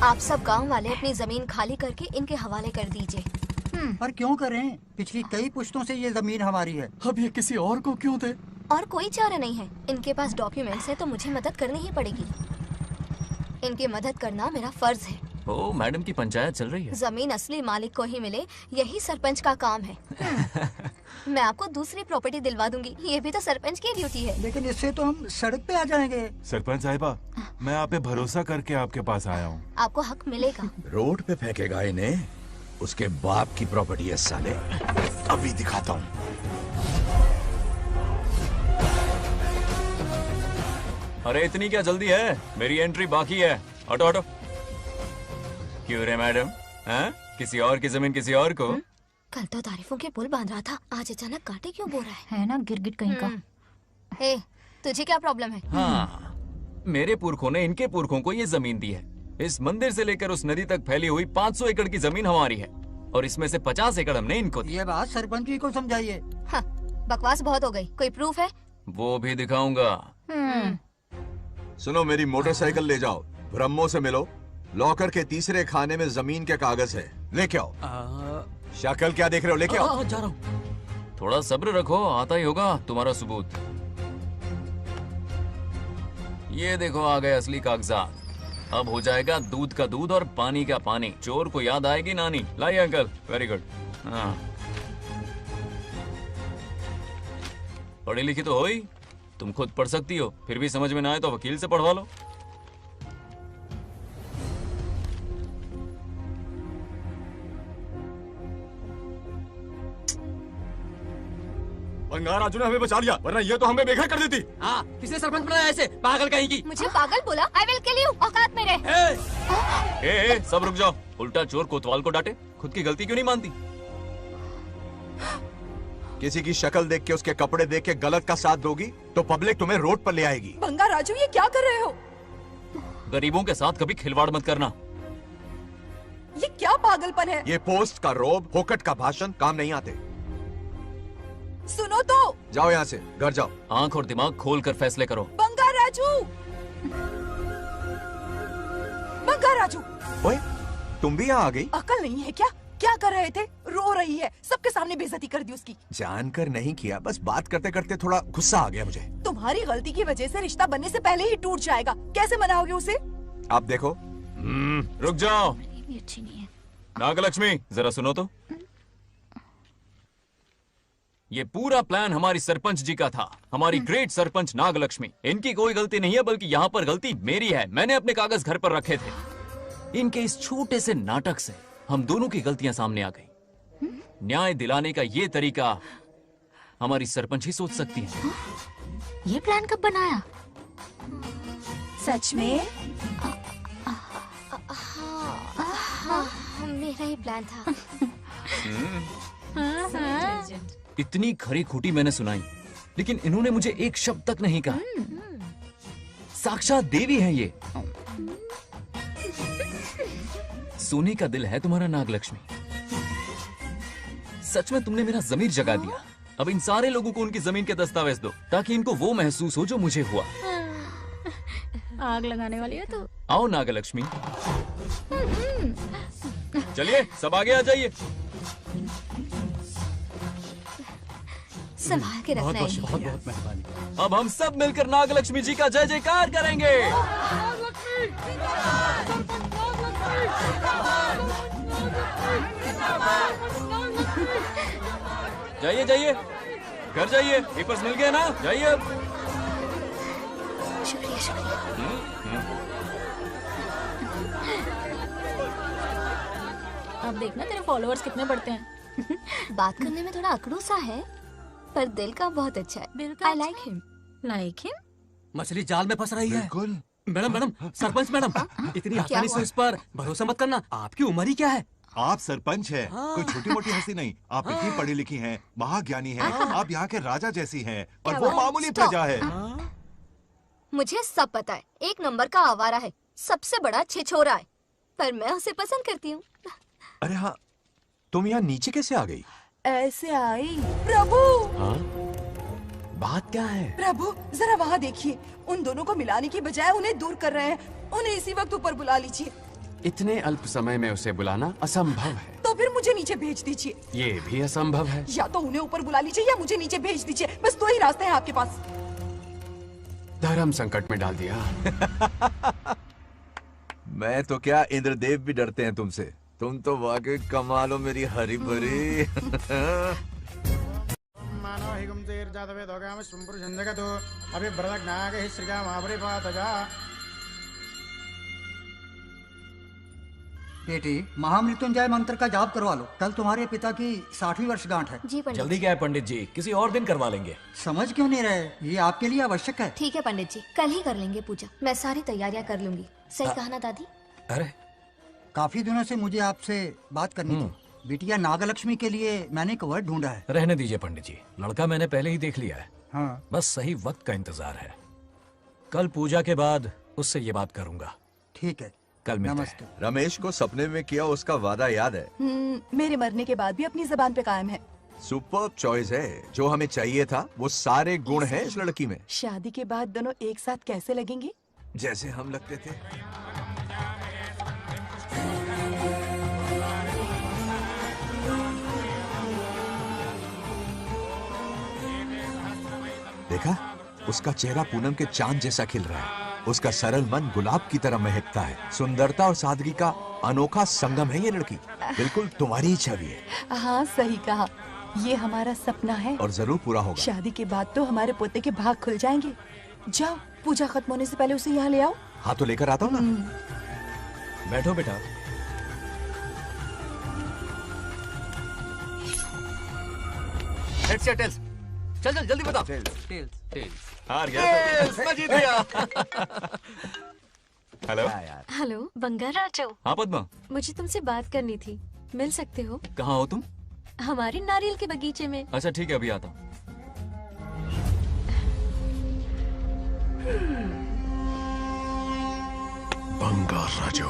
आप सब गांव वाले अपनी जमीन खाली करके इनके हवाले कर दीजिए। पर क्यों करें? पिछली कई पुश्तों से ये जमीन हमारी है। अब ये किसी और को क्यों दे? और कोई चारा नहीं है। इनके पास डॉक्यूमेंट्स है तो मुझे मदद करनी ही पड़ेगी। इनकी मदद करना मेरा फर्ज है। ओ मैडम की पंचायत चल रही है। जमीन असली मालिक को ही मिले, यही सरपंच का काम है। मैं आपको दूसरी प्रॉपर्टी दिलवा दूंगी, ये भी तो सरपंच की ड्यूटी है। लेकिन इससे तो हम सड़क पे आ जाएंगे। सरपंच साहिबा, मैं आप पे भरोसा करके आपके पास आया हूँ। आपको हक मिलेगा। रोड पे फेंकेगा इन्हें, उसके बाप की प्रॉपर्टी है साले। अभी दिखाता हूँ। अरे इतनी क्या जल्दी है, मेरी एंट्री बाकी है। हटो हटो। क्यों रे मैडम, हैं? किसी और की जमीन किसी और को? कल तो तारीफों के पुल बांध रहा था, आज अचानक कांटे क्यों बो रहा है ना गिरगिट कहीं का। हे, तुझे क्या प्रॉब्लम है? हाँ, मेरे पुरखों ने इनके पुरखों को ये जमीन दी है। इस मंदिर से लेकर उस नदी तक फैली हुई 500 एकड़ की जमीन हमारी है और इसमें से 50 एकड़ हमने इनको दी। ये बात सरपंच जी को समझाइए। हाँ, बकवास बहुत हो गई। कोई प्रूफ है? वो भी दिखाऊंगा। सुनो, मेरी मोटरसाइकिल ले जाओ, ब्रह्मो से मिलो, लॉकर के तीसरे खाने में जमीन के कागज है, लेके आओ। शक्ल क्या देख रहे हो, लेके आओ। जा रहा हूँ। थोड़ा सब्र रखो, आता ही होगा तुम्हारा सबूत। ये देखो आ गए असली कागजात। अब हो जाएगा दूध का दूध और पानी का पानी। चोर को याद आएगी नानी। लाइए अंकल, वेरी गुड। हाँ, पढ़ी लिखी तो हो ही, तुम खुद पढ़ सकती हो, फिर भी समझ में ना आए तो वकील से पढ़वा लो। बंगाराजू ने हमें बचा लिया, वरना ये तो हमें बेघर कर देती। हाँ, किसने सरपंच बनाया ऐसे पागल कहीं की? मुझे पागल बोला? आई विल किल यू, औकात में रह। ए, सब रुक जाओ। उल्टा चोर कोतवाल को डांटे, खुद की गलती क्यों नहीं मानती? किसी की शक्ल देख के, उसके कपड़े देख के गलत का साथ दोगी तो पब्लिक तुम्हें रोड पर ले आएगी। बंगा राजू, ये क्या कर रहे हो? गरीबों के साथ कभी खिलवाड़ मत करना। ये क्या पागलपन है? ये पोस्ट का रोब, फोकट का भाषण काम नहीं आते। सुनो तो। जाओ यहाँ से, घर जाओ। आंख और दिमाग खोल कर फैसले करो। बंगा राजू, बंगा राजू। ओए, तुम भी यहाँ आ गई? अकल नहीं है क्या? क्या कर रहे थे? रो रही है, सबके सामने बेइज्जती कर दी उसकी। जानकर नहीं किया, बस बात करते करते थोड़ा गुस्सा आ गया मुझे। तुम्हारी गलती की वजह से रिश्ता बनने से पहले ही टूट जाएगा। कैसे मनाओगे उसे? आप देखो। रुक जाओ। भी अच्छी नहीं है। नागलक्ष्मी, जरा सुनो तो। ये पूरा प्लान हमारी सरपंच जी का था, हमारी ग्रेट सरपंच नागलक्ष्मी। इनकी कोई गलती नहीं है, बल्कि यहाँ पर गलती मेरी है। मैंने अपने कागज घर पर रखे थे। इनके इस छोटे से नाटक से हम दोनों की गलतियां सामने आ गई। न्याय दिलाने का ये तरीका हमारी सरपंच ही सोच सकती है। ये प्लान कब बनाया? सच में? हाँ, मेरा ही प्लान था। इतनी खरी खोटी मैंने सुनाई, लेकिन इन्होंने मुझे एक शब्द तक नहीं कहा। साक्षात देवी है ये। सोने का दिल है तुम्हारा नागलक्ष्मी। सच में तुमने मेरा जमीर जगा दिया। अब इन सारे लोगों को उनकी जमीन के दस्तावेज दो, ताकि इनको वो महसूस हो जो मुझे हुआ। आग लगाने वाली है तो। आओ नागलक्ष्मी, चलिए सब आगे आ जाइए। संभाल के रखना है। बहुत बहुत मेहरबानी। अब हम सब मिलकर नागलक्ष्मी जी का जय जयकार करेंगे। जाइए जाइए, घर जाइए। पेपर्स मिल गए ना? जाइए अब। शुक्रिया शुक्रिया। अब देखना तेरे फॉलोअर्स कितने बढ़ते हैं। बात करने में थोड़ा अकड़ू सा है, पर दिल का बहुत अच्छा है। I like him. Like him? मछली जाल में फंस रही है। बिल्कुल। मैडम मैडम, सरपंच मैडम, इतनी आसानी से उस पर भरोसा मत करना। आपकी उम्र ही क्या है? आप सरपंच है, कोई छोटी मोटी हस्ती नहीं। आप इतनी पढ़ी लिखी हैं, महाज्ञानी हैं, आप यहाँ के राजा जैसी हैं, और वो मामूली प्रजा है। मुझे सब पता है, एक नंबर का आवारा है, सबसे बड़ा छिछोरा है, पर मैं उसे पसंद करती हूँ। अरे हाँ, तुम यहाँ नीचे कैसे आ गई? ऐसे आई। प्रभु, हाँ? बात क्या है? प्रभु जरा वहाँ देखिए, उन दोनों को मिलाने की बजाय उन्हें दूर कर रहे हैं। उन्हें इसी वक्त ऊपर बुला लीजिए। इतने अल्प समय में उसे बुलाना असंभव है। तो फिर मुझे नीचे भेज दीजिए। ये भी असंभव है। या तो उन्हें ऊपर बुला लीजिए या मुझे नीचे भेज दीजिए। बस दो ही रास्ते हैं आपके पास। धर्म संकट में डाल दिया। मैं तो क्या, इंद्रदेव भी डरते हैं तुमसे। तुम तो वाकई कमाल हो मेरी हरी भरी। मानव हिगम तेर जातवे दोगाम सुंपुर जंजगतो अभी ब्रदक नागे श्रीगा महाबरी पातजा। बेटी महामृत्युंजय मंत्र का जाप करवा लो, कल तुम्हारे पिता की 60वीं वर्षगांठ है। जी पंडित। जल्दी क्या है पंडित जी, किसी और दिन करवा लेंगे। समझ क्यों नहीं रहे, ये आपके लिए आवश्यक है। ठीक है पंडित जी, कल ही कर लेंगे पूजा। मैं सारी तैयारियां कर लूंगी। सही कहा ना दादी? अरे काफी दिनों से मुझे आपसे बात करनी थी। बिटिया नागलक्ष्मी के लिए मैंने एक वर्ड ढूंढा है। रहने दीजिए पंडित जी, लड़का मैंने पहले ही देख लिया है। हाँ। बस सही वक्त का इंतजार है। कल पूजा के बाद उससे ये बात करूंगा। ठीक है, कल मिलते नमस्ते। रमेश को सपने में किया उसका वादा याद है? मेरे मरने के बाद भी अपनी जबान पे कायम है। सुपर्ब चॉइस है। जो हमें चाहिए था वो सारे गुण हैं इस लड़की में। शादी के बाद दोनों एक साथ कैसे लगेंगे? जैसे हम लगते थे। देखा, उसका चेहरा पूनम के चांद जैसा खिल रहा है। उसका सरल मन गुलाब की तरह महकता है। सुंदरता और सादगी का अनोखा संगम है ये लड़की। बिल्कुल तुम्हारी ही छवि है। हाँ सही कहा, ये हमारा सपना है और जरूर पूरा होगा। शादी के बाद तो हमारे पोते के भाग खुल जाएंगे। जाओ, पूजा खत्म होने से पहले उसे यहाँ ले आओ। हाँ तो लेकर आता हूँ ना। बैठो बेटा। हेड्स या टेल्स? चल चल जल्दी बता। टेल्स। हार गया तो। मैं जीत गया। हेलो। हेलो बंगार राजू। हाँ पद्मा। मुझे तुमसे बात करनी थी, मिल सकते हो? कहाँ हो तुम? हमारे नारियल के बगीचे में। अच्छा ठीक है, अभी आता हूँ। बंगार राजू।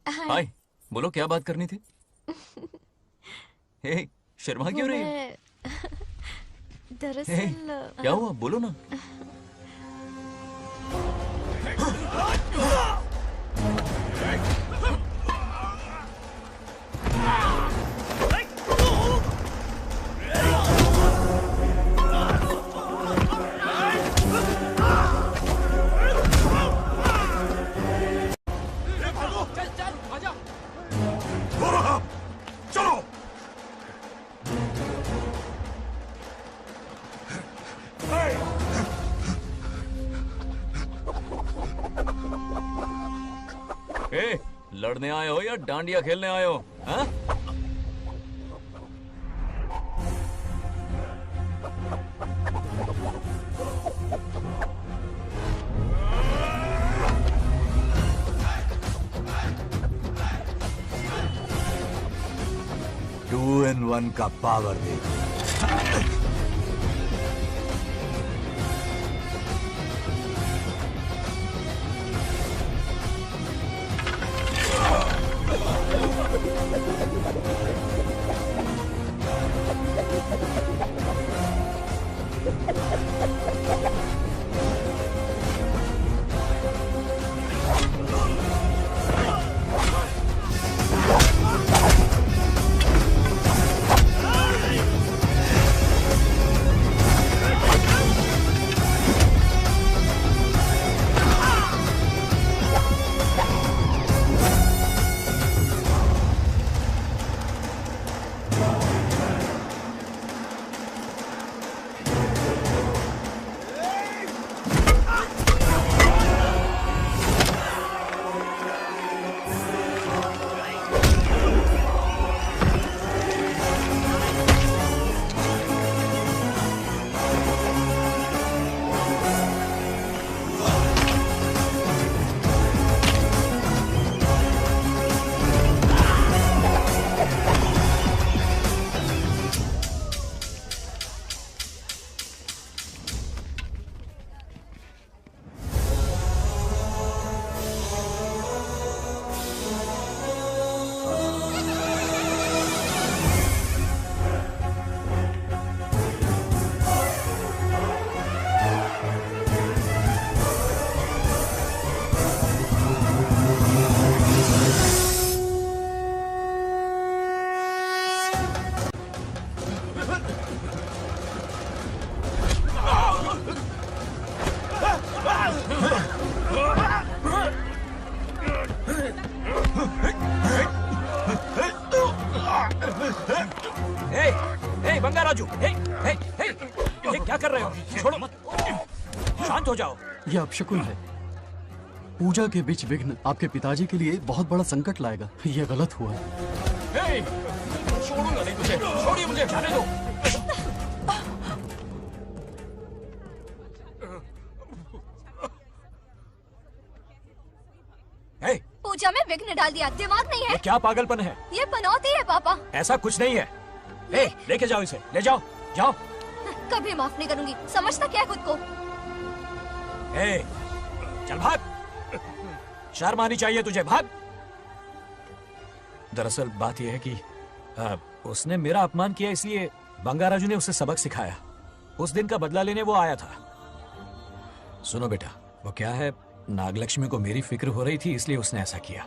हाय, बोलो क्या बात करनी थी? हे, शर्मा क्यों रही है? दरअसल क्या हुआ, बोलो ना। ए, लड़ने आए हो या डांडिया खेलने आए हो? हाँ? टू इन वन का पावर देखो। हो जाओ। ये अपशकुन है। पूजा के बीच विघ्न आपके पिताजी के लिए बहुत बड़ा संकट लाएगा। ये गलत हुआ। हे, छोड़ूंगा नहीं तुझे, छोड़िए मुझे, जाने दो। हे, पूजा में विघ्न डाल दिया, दिमाग नहीं है। ये क्या पागलपन है? ये बनौती है पापा। ऐसा कुछ नहीं है। हे, लेके जाओ इसे, ले जाओ, जाओ। कभी माफ नहीं करूंगी, समझता क्या है खुद को? हे, चल भाग। शर्म आनी चाहिए तुझे, भाग। दरअसल बात यह है कि उसने मेरा अपमान किया, इसलिए बंगाराजू ने उसे सबक सिखाया। उस दिन का बदला लेने वो आया था। सुनो बेटा, वो क्या है, नागलक्ष्मी को मेरी फिक्र हो रही थी, इसलिए उसने ऐसा किया।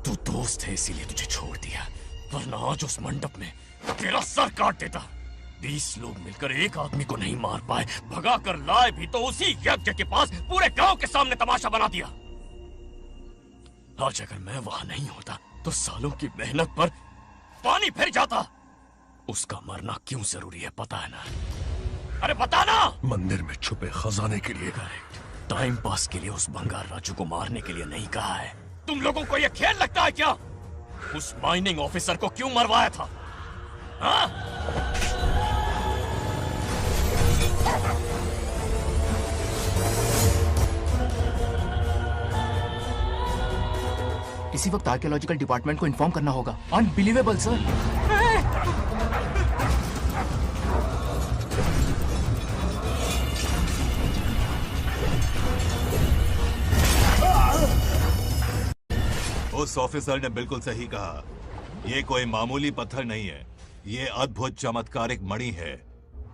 तू दोस्त है इसीलिए तुझे छोड़ दिया, वरना आज उस मंडप में तेरा सर काट देता। 20 लोग मिलकर एक आदमी को नहीं मार पाए, भगा कर लाए भी तो उसी यज्ञ के पास पूरे गांव के सामने तमाशा बना दिया। आज अगर मैं वहां नहीं होता तो सालों की मेहनत पर पानी फिर जाता। उसका मरना क्यों जरूरी है पता है ना? अरे बता ना। मंदिर में छुपे खजाने के लिए। टाइम पास के लिए उस बंगार राजू को मारने के लिए नहीं कहा है। तुम लोगों को यह खेल लगता है क्या? उस माइनिंग ऑफिसर को क्यों मरवाया था? हाँ? इसी वक्त आर्कियोलॉजिकल डिपार्टमेंट को इन्फॉर्म करना होगा। Unbelievable sir. उस ऑफिसर ने बिल्कुल सही कहा। ये कोई मामूली पत्थर नहीं है, ये अद्भुत चमत्कारिक मणि है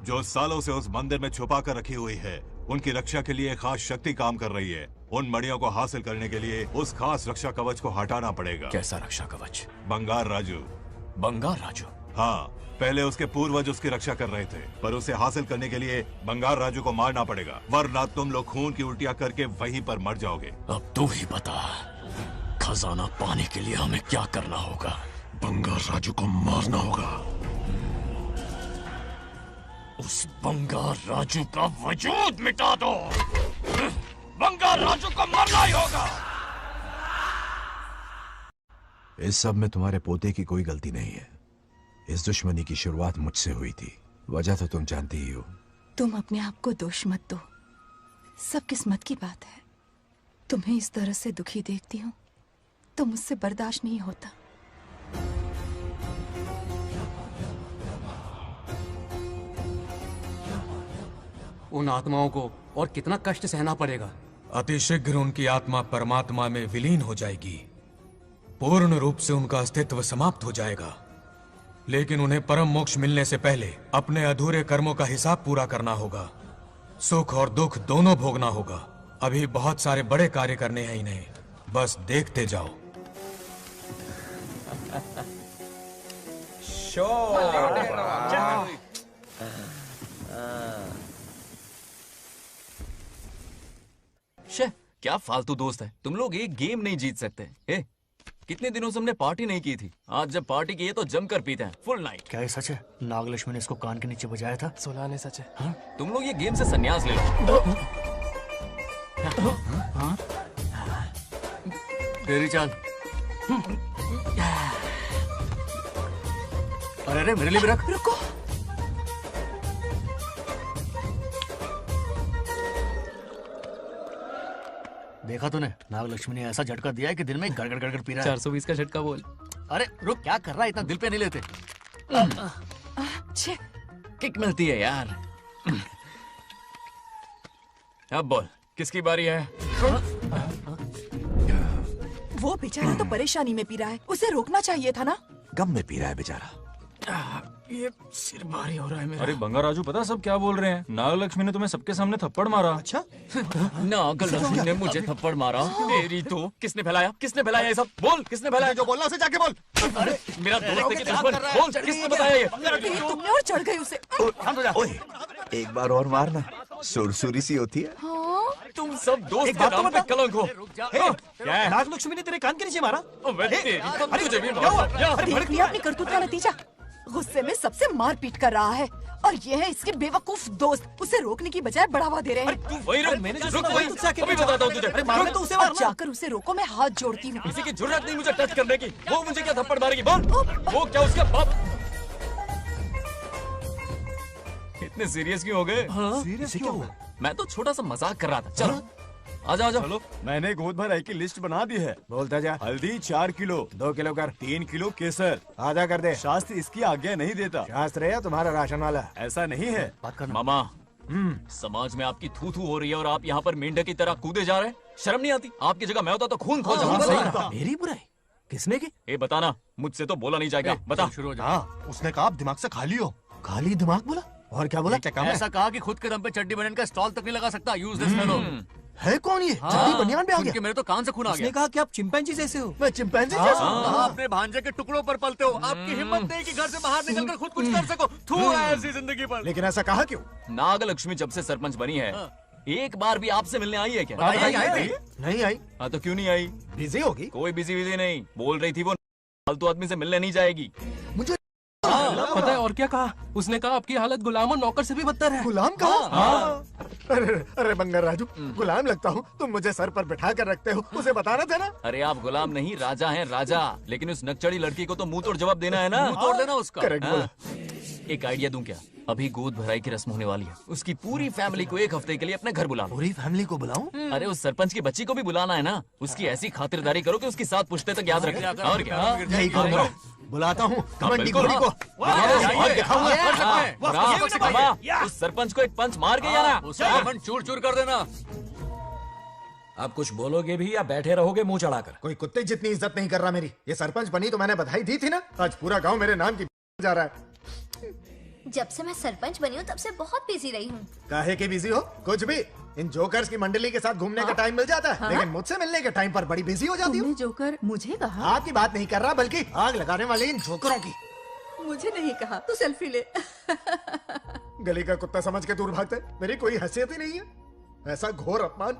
जो सालों से उस मंदिर में छुपा कर रखी हुई है। उनकी रक्षा के लिए खास शक्ति काम कर रही है। उन मणियों को हासिल करने के लिए उस खास रक्षा कवच को हटाना पड़ेगा। कैसा रक्षा कवच? बंगार राजू। बंगार राजू? हाँ, पहले उसके पूर्वज उसकी रक्षा कर रहे थे, पर उसे हासिल करने के लिए बंगार राजू को मारना पड़ेगा, वरना तुम लोग खून की उल्टियां करके वहीं पर मर जाओगे। अब तू ही बता, खजाना पाने के लिए हमें क्या करना होगा? बंगार राजू को मारना होगा। उस बंगार राजू का वजूद मिटा दो। बंगार राजू को मारना ही होगा। इस सब में तुम्हारे पोते की कोई गलती नहीं है। इस दुश्मनी की शुरुआत मुझसे हुई थी, वजह तो तुम जानती ही हो। तुम अपने आप को दोष मत दो, सब किस्मत की बात है। तुम्हें इस तरह से दुखी देखती हूँ तो मुझसे बर्दाश्त नहीं होता। उन आत्माओं को और कितना कष्ट सहना पड़ेगा। अतिशीघ्र उनकी आत्मा परमात्मा में विलीन हो जाएगी, पूर्ण रूप से उनका अस्तित्व समाप्त हो जाएगा। लेकिन उन्हें परम मोक्ष मिलने से पहले अपने अधूरे कर्मों का हिसाब पूरा करना होगा। सुख और दुख दोनों भोगना होगा। अभी बहुत सारे बड़े कार्य करने हैं इन्हें, बस देखते जाओ। शे, क्या फालतू दोस्त है। तुम लोग एक गेम नहीं जीत सकते। कितने दिनों से हमने पार्टी नहीं की थी, आज जब पार्टी की है तो जमकर पीते हैं, फुल नाइट। क्या ये सच है? नागलक्ष्मी ने इसको कान के नीचे बजाया था। सोलह ने सच है। हाँ? तुम लोग ये गेम से संन्यास ले लो। हाँ? तेरी चाल। अरे अरे मेरे लिए भी रख। रुको, देखा तूने? नागलक्ष्मी ने ऐसा झटका दिया है कि दिन में गड़गड़ गड़गड़ पी रहा है। 420 का झटका बोल। अरे रुक, क्या कर रहा है? इतना दिल पे नहीं लेते। किक मिलती है यार। अब बोल, किसकी बारी है? वो बेचारा तो परेशानी में पी रहा है, उसे रोकना चाहिए था ना। गम में पी रहा है बेचारा। ये सिर भारी हो रहा है मेरा। अरे बंगार राजू, पता सब क्या बोल रहे हैं? नागलक्ष्मी ने तुम्हें सबके सामने थप्पड़ मारा। अच्छा? नागलक्ष्मी ने मुझे थप्पड़ मारा? तेरी तो किसने फैलाया? किसने फैलाया ये सब? बोल, किसने फैलाया? जो बोलना उसे जाके बोल। अरे मेरा दोस्त है दुश्मन, बोल किसने बताया ये? तुमने और चढ़ गई उसे। ओए, एक बार और मारना, सुरसुरी सी होती है। हाँ? तुम सब दोस्त एक के बात तो नाम पे बता। कलंक हो। क्या है? नागलक्ष्मी ने तेरे कान के नीचे मारा। अरे तुझे भी क्या हुआ? देख लिया अपनी करतूत का नतीजा। गुस्से में सबसे मारपीट कर रहा है और ये है इसके बेवकूफ दोस्त, उसे रोकने की बजाय बढ़ावा दे रहे हैं। वही रुक, मैंने जो रुक सुना वही, वही तुझसे आके अभी पूछा। बताता हूँ तुझे। अरे मारना तो उसे मारना। अब जाकर उसे रोको, मैं हाथ जोड़ती हूँ। किसी की जुर्रत नहीं मुझे टच करने की। वो मुझे क्या थप्पड़ मारेगी बोल? वो क्या उसका बाप? इतने सीरियस क्यों हो गए? सीरियस क्या हुआ? मैं तो छोटा सा मजाक कर रहा था। चलो आ जाओ, चलो मैंने गोद भराई की लिस्ट बना दी है। बोलता जा। हल्दी 4 किलो, 2 किलो कर। 3 किलो केसर। आधा कर दे। शास्त्र इसकी आज्ञा नहीं देता। शास्त्र है या तुम्हारा राशन वाला? ऐसा नहीं है। मामा, समाज में आपकी थू थू हो रही है और आप यहाँ पर मेंढक की तरह कूदे जा रहे हैं। शर्म नहीं आती? आपकी जगह मैं होता तो खून खौल जाता। मेरी बुराई किसने की? ए बताना, मुझसे तो बोला नहीं जाएगा। बता। हाँ, उसने कहा आप दिमाग से खाली हो। खाली दिमाग बोला? और क्या बोला? ऐसा कहा कि खुद के दम पे चड्डी बनियान का स्टॉल तक नहीं लगा सकता। Useless fellow. है कौन ये? चड्डी बनियान पे आ गया? मेरे तो कान से खून आ उसने गया। कहा कि आप चिंपैंजी जैसे हो। मैं चिंपैंजी जैसा हूँ? कहा अपने भांजे के टुकड़ों पर पलते हो। आपकी हिम्मत नहीं कि घर से बाहर निकलकर खुद कुछ कर सको। थू है ऐसी जिंदगी पर। लेकिन ऐसा कहा क्यों? नागलक्ष्मी जब से सरपंच बनी है, एक बार भी आपसे मिलने आई है क्या? नहीं आई। हाँ तो क्यों नहीं आई? बिजी होगी। कोई बिजी बिजी नहीं, बोल रही थी वो फालतू आदमी से मिलने नहीं जाएगी। मुझे पता है और क्या कहा? उसने कहा आपकी हालत गुलाम और नौकर से भी बदतर है। गुलाम कहा? अरे बंगर राजू, गुलाम लगता हूँ? तुम मुझे सर पर बिठा कर रखते हो, उसे बताना था ना। अरे आप गुलाम नहीं, राजा हैं राजा। लेकिन उस नकचड़ी लड़की को तो मुंह तोड़ जवाब देना है ना। मुंह तोड़ देना उसका। करेक्ट बोला। एक आइडिया दूं क्या? अभी गोद भराई की रस्म होने वाली है, उसकी पूरी फैमिली को 1 हफ्ते के लिए अपने घर बुला लो। पूरी फैमिली को बुलाऊं? अरे उस सरपंच की बच्ची को भी बुलाना है ना। उसकी ऐसी खातिरदारी करो कि उसकी 7 पुश्ते तक याद रखे। और क्या? यही करूंगा। बुलाता हूँ कबड्डी बिल्कुल। घोड़ी को। उस सरपंच को एक पंच मार के जाना। उसका मन चूर चूर कर देना। आप कुछ बोलोगे भी या बैठे रहोगे मुंह चढ़ाकर? कोई कुत्ते जितनी इज्जत नहीं कर रहा मेरी। ये सरपंच बनी तो मैंने बधाई दी थी ना। आज पूरा गांव मेरे नाम की जा रहा है। जब से मैं सरपंच बनी हूँ तब से बहुत बिजी रही हूँ। काहे के बिजी हो? कुछ भी। इन जोकर्स की मंडली के साथ घूमने का टाइम मिल जाता है, लेकिन मुझसे मिलने के टाइम पर बड़ी बिजी हो जाती हूँ। जोकर मुझे कहा? आपकी बात नहीं कर रहा, बल्कि आग लगाने वाले इन जोकरों की। मुझे नहीं कहा। तू सेल्फी ले। गली का कुत्ता समझ के दूर भागते, मेरी कोई हैसियत ही नहीं है। ऐसा घोर अपमान,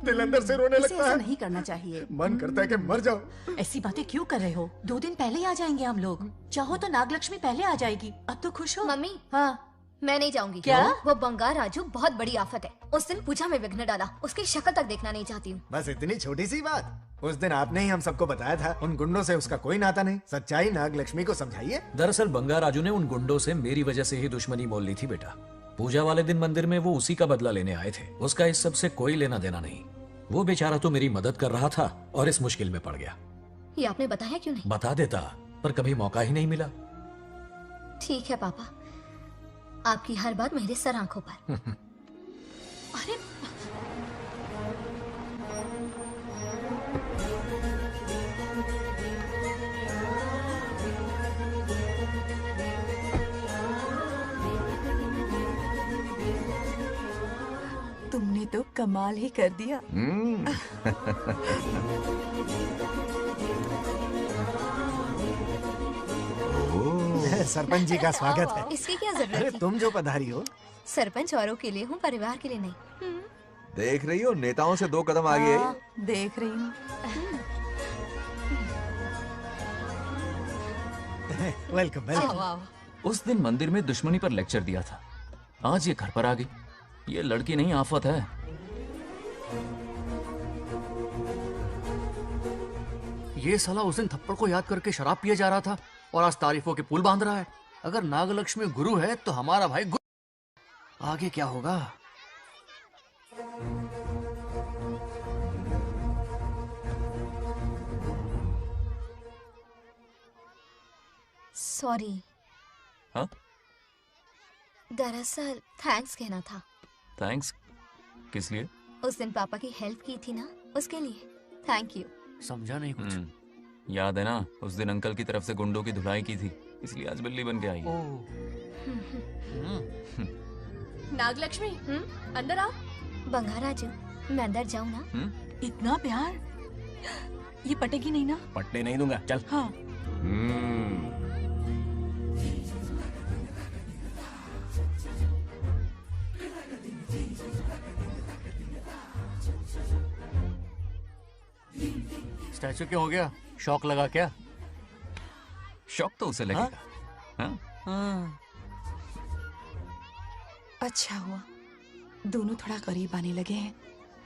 दिल अंदर से रोने लगता ऐसा है। नहीं करना चाहिए। मन करता है कि मर जाओ। ऐसी बातें क्यों कर रहे हो? 2 दिन पहले ही आ जाएंगे हम लोग। चाहो तो नागलक्ष्मी पहले आ जाएगी। अब तो खुश हो? मम्मी, हाँ मैं नहीं जाऊंगी। क्या? वो बंगार राजू बहुत बड़ी आफत है। उस दिन पूजा में विघ्न डाला, उसकी शक्ल तक देखना नहीं चाहती हूँ। बस इतनी छोटी सी बात। उस दिन आपने ही हम सबको बताया था, उन गुंडों से उसका कोई नाता नहीं। सच्चाई नागलक्ष्मी को समझाइए। दरअसल बंगा राजू ने उन गुंडों से मेरी वजह से ही दुश्मनी मोल ली थी बेटा। पूजा वाले दिन मंदिर में वो उसी का बदला लेने आए थे। उसका इस सब से कोई लेना देना नहीं। वो बेचारा तो मेरी मदद कर रहा था और इस मुश्किल में पड़ गया। ये आपने बताया क्यों नहीं? बता देता, पर कभी मौका ही नहीं मिला। ठीक है पापा, आपकी हर बात मेरे सर आंखों पर। अरे तुमने तो कमाल ही कर दिया। सरपंच जी का स्वागत है। इसकी क्या जरूरत अरे है? तुम जो पधारी हो। सरपंच औरों के लिए हूँ, परिवार के लिए नहीं। देख रही हो, नेताओं से 2 कदम आगे है। देख रही हूँ। Welcome welcome. उस दिन मंदिर में दुश्मनी पर लेक्चर दिया था, आज ये घर पर आ गई। ये लड़की नहीं आफत है। ये साला उस दिन थप्पड़ को याद करके शराब पिए जा रहा था और आज तारीफों के पुल बांध रहा है। अगर नागलक्ष्मी गुरु है तो हमारा भाई गुरु। आगे क्या होगा? सॉरी। हाँ? दरअसल थैंक्स कहना था। थैंक्स किस लिए? उस दिन पापा की हेल्प की थी ना, उसके लिए थैंक यू। समझा नहीं कुछ। याद है ना, उस दिन अंकल की तरफ से गुंडों की धुलाई की थी, इसलिए आज बिल्ली बन के आई। नागलक्ष्मी, अंदर आओ। बंगार राजू, मैं अंदर जाऊँ ना? इतना प्यार, ये पटेगी नहीं ना? पटने नहीं दूंगा, चल। हाँ। स्टैचू क्यों हो गया? शौक लगा क्या? शौक तो उसे लगेगा। हाँ? अच्छा हुआ दोनों थोड़ा करीब आने लगे हैं।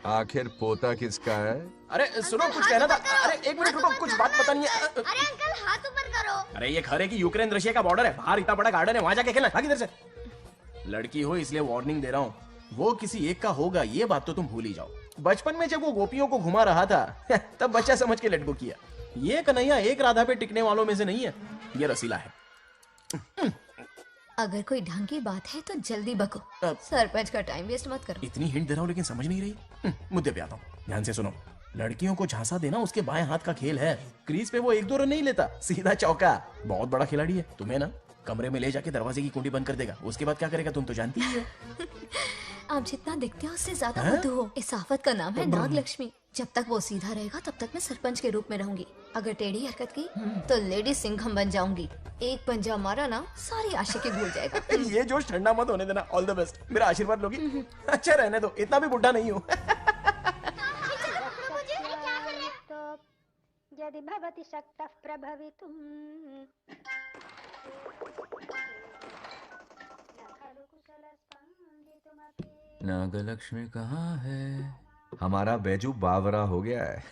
आखिर पोता किसका है? अरे सुनो, कुछ कहना था। अरे एक मिनट रुको, कुछ बात पता नहीं है। अरे अंकल हाथ ऊपर करो। अरे ये घर है कि यूक्रेन रशिया का बॉर्डर है? बाहर इतना बड़ा गार्डन है, वहां जाके खेलना। भाग इधर से। लड़की हो इसलिए वार्निंग दे रहा हूँ, वो किसी एक का होगा ये बात तो तुम भूल ही जाओ। बचपन में जब वो गोपियों को घुमा रहा था तब बच्चा समझ के लटको किया। ये कन्हैया एक राधा पे टिकने वालों में से नहीं है, ये रसीला है। अगर कोई ढंग की बात है तो जल्दी बको, सरपंच का टाइम वेस्ट मत करो। इतनी हिंट दे रहा हूँ लेकिन समझ नहीं रही। मुद्दे पे आता हूँ, ध्यान से सुनो। लड़कियों को झांसा देना उसके बाएं हाथ का खेल है। क्रीज पे वो 1-2 रन नहीं लेता, सीधा चौका। बहुत बड़ा खिलाड़ी है। तुम्हें ना कमरे में ले जाके दरवाजे की कुंडी बंद कर देगा, उसके बाद क्या करेगा तुम तो जानती ही हो। आप जितना दिखते हो उससे ज्यादा बुद्धू हो। इस आफत का नाम है नागलक्ष्मी। जब तक वो सीधा रहेगा तब तक मैं सरपंच के रूप में रहूंगी। अगर टेढ़ी हरकत की तो लेडी सिंघम बन जाऊंगी। एक पंजा मारा ना सारी आशिकी भूल जाएगा। ये जोश ठंडा मत होने देना। All the best. मेरा आशीर्वाद लोगी? अच्छा रहने दो, इतना भी बुढ़ा नहीं हूँ। यदि भवति शक्तः प्रभवितुम्। नागलक्ष्मी कहाँ है? हमारा बैजू बावरा हो गया है।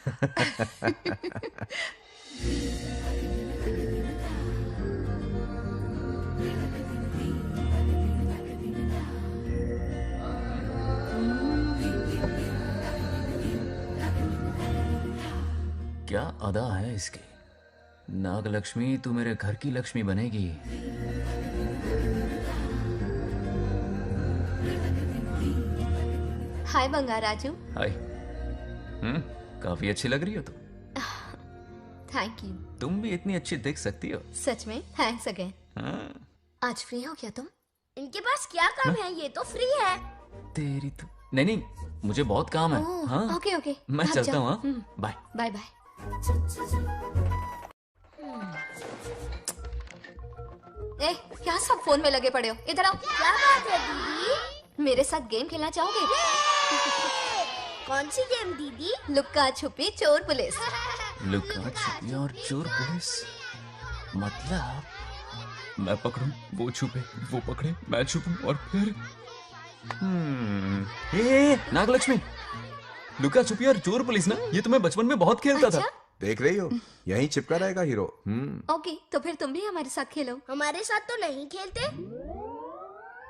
क्या अदा है इसकी। नागलक्ष्मी तू मेरे घर की लक्ष्मी बनेगी। हाय बंगाराजू। हाय। काफी अच्छी लग रही हो तुम। Thank you. तुम भी इतनी अच्छी दिख सकती हो। सच में थैंक्स अगेन। हाँ। आज फ्री हो क्या तुम? इनके पास क्या काम है? ये तो फ्री है। तेरी तो नहीं, मुझे बहुत काम है। हाँ? ओके ओके, मैं चलता हूँ। Bye bye bye. ए, क्या सब फोन में लगे पड़े हो? इधर आओ। क्या बात है दीदी? मेरे साथ गेम खेलना चाहोगे? कौन सी गेम दीदी? लुक्का छुपी चोर पुलिस। लुक्का छुपी और चोर पुलिस मतलब मैं पकड़ूं, वो छुपे, वो पकड़े, मैं छुपूं और फिर नागलक्ष्मी, लुक्का छुपी और चोर पुलिस ना, ये तो मैं बचपन में बहुत खेलता था। देख रही हो, यहीं चिपका रहेगा हीरो। ओके, तो फिर तुम भी हमारे साथ खेलो। हमारे साथ तो नहीं खेलते।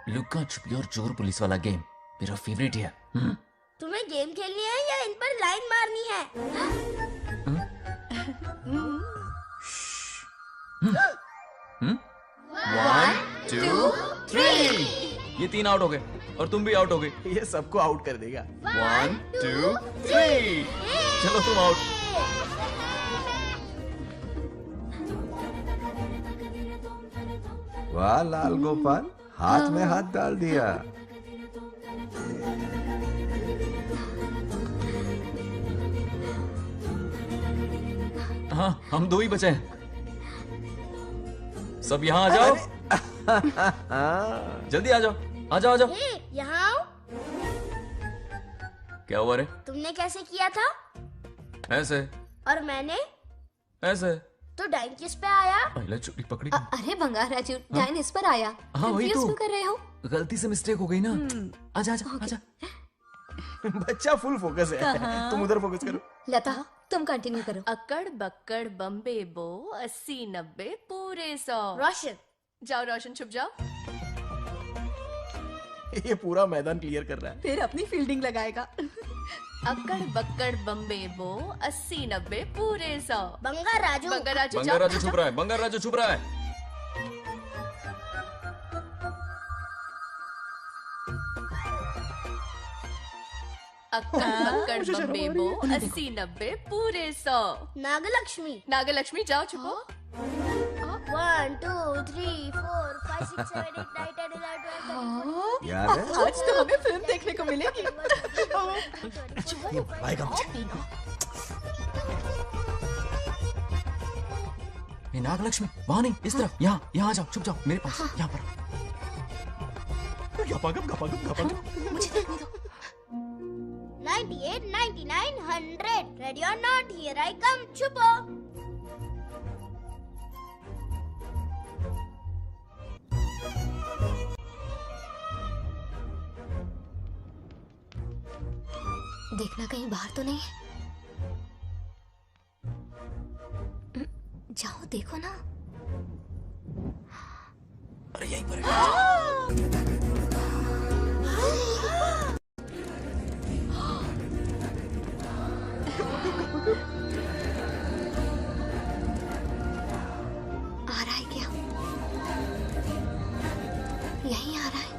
लुक्का छुपी और चोर पुलिस वाला गेम मेरा फेवरेट है। तुम्हें गेम खेलनी है या इन पर लाइन मारनी है? 1 2 3 ये 3 आउट हो गए और तुम भी आउट हो गए। ये सबको आउट कर देगा। 1 2 3 चलो तुम आउट। वाह लाल गोपाल, हाथ में हाथ डाल दिया। हाँ, हम 2 ही बचे हैं। सब यहाँ आ जाओ। जल्दी आ जाओ, आ जाओ, आ जाओ। यहाँ आओ। क्या हुआ रे? तुमने कैसे किया था? ऐसे। और मैंने? ऐसे। तो डाइन किस पे आया? पहले चोरी पकड़ी। अरे बंगाराजू, डाइन इस पर आया। हाँ वही तो। क्यों कर रहे हो? गलती से मिस्टेक हो गई ना। आजा आजा आजा। बच्चा फुल फोकस है। तुम उधर फोकस करो। लता, तुम कंटिन्यू करो। अक्कड़ बक्कड़ बम्बे बो 80 90 पूरे 100। रोशन जाओ, रोशन छुप जाओ। ये पूरा मैदान क्लियर कर रहा है। फिर अपनी फील्डिंग लगाएगा। अक्कड़ बक्कड़ बम्बे बो 80 90 पूरे 100। बंगाराजू, बंगाराजू बंगाराजू छुप रहा है, बंगाराजू छुप रहा है। अक्कड़ बक्कड़ बम्बे बो 80 90 पूरे 100। नागलक्ष्मी, नागलक्ष्मी जाओ छुपो। 1 2 3 4 5 6 7 8 9 10 11 12 याद है? आज तो हमें फिल्म देखने को मिलेगी। ये नागलक्ष्मी वहाँ नहीं, इस तरफ, यहाँ यहाँ आ जाओ, छुप जाओ मेरे पास, यहाँ पर। मुझे देखने दो। 98, 99, 100. Ready or not, here I come. छुपो. देखना कहीं बाहर तो नहीं है। जाओ देखो ना। अरे यहीं पर आ रहा है क्या? यहीं आ रहा है।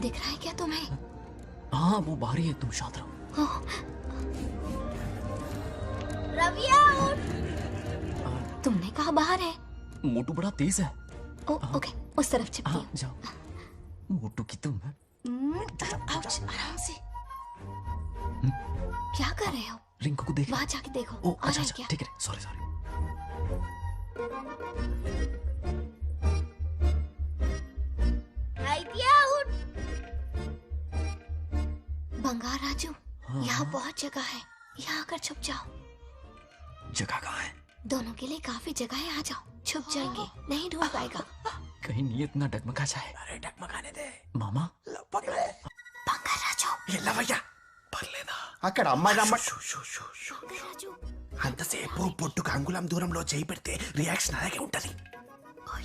दिख रहा है क्या तुम्हें? हाँ वो बाहर ही है, तुम शांत रहो। रवि आउट. तुमने कहा बाहर है? मोटू बड़ा तेज है। ओके उस तरफ चिपकी हूँ। जाओ। मोटू की तुम है। आउच, आराम से। क्या कर रहे हो? रिंकू को देख। वहाँ जाके देखो। ओ आ अच्छा रहा है अच्छा क्या? ठीक है, सॉरी सॉरी। आउट. बंगार राजू, यहाँ बहुत जगह है, यहाँ आकर छुप जाओ। जगह कहाँ है? दोनों के लिए काफी जगह है, आ जाओ, छुप जाएंगे, नहीं ढूंढ पाएगा। कहीं नीयत ना डगमगा जाए। अरे डगमगाने दे मामा। बंगार राजू, ये लवయ్య పర్లేదా అక్కడ అమ్మాయి అంతసేపు పొట్టుకు అంగుళం దూరంలో చేయి పెడితే రియాక్షన్ అలాగే ఉంటది.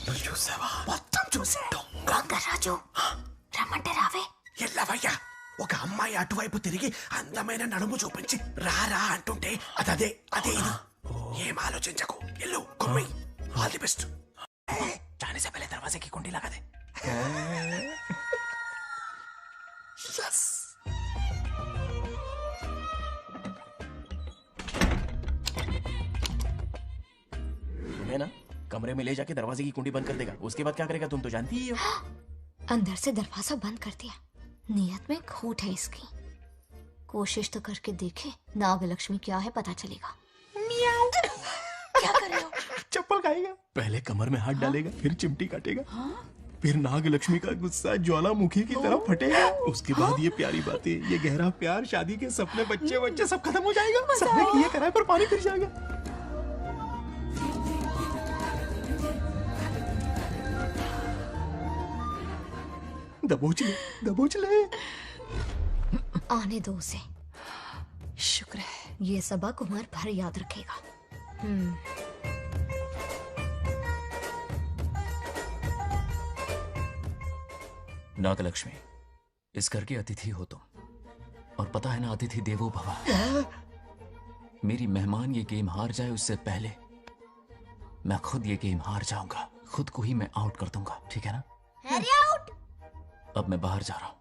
నువ్వు చూసావా? మొత్తం చూసా. బొంగర్ రాజు రమ్మంటే రావే. ఎల్లవయ్య ఒక అమ్మాయి అటువైపు తిరిగి అందమైన నడుము చూపించి రారా అంటుంటే అదే అదే ఇది. ఏం ఆలోచించకు, ఎల్లు కొమ్మి. All the best. जाने से पहले दरवाजे की कुंडी लगा दे. यस. तुम्हें ना कमरे में ले जाके दरवाजे की कुंडी बंद कर देगा. उसके बाद क्या करेगा तुम तो जानती ही हो. अंदर से दरवाजा बंद कर दिया. नियत में खोट है इसकी. कोशिश तो करके देखे, नागलक्ष्मी क्या है पता चलेगा. क्या कर रहे हो? चप्पल खाएगा. पहले कमर में हाथ डालेगा, फिर चिमटी काटेगा, फिर नागलक्ष्मी का गुस्सा ज्वालामुखी की तरफ फटेगा. उसके बाद ये प्यारी बातें, ये गहरा प्यार, शादी के सपने, बच्चे बच्चे सब खत्म हो जाएगा. सबने किए कराए पर पानी फिर जाएगा. दबोच ले, दबोच ले. आने दो उसे. शुक्र है, ये सबक उम्र भर याद रखेगा. नागलक्ष्मी, इस घर की अतिथि हो तुम, और पता है ना अतिथि देवो भव. मेरी मेहमान ये गेम हार जाए उससे पहले मैं खुद ये गेम हार जाऊंगा. खुद को ही मैं आउट कर दूंगा, ठीक है ना? Harry out. अब मैं बाहर जा रहा हूं.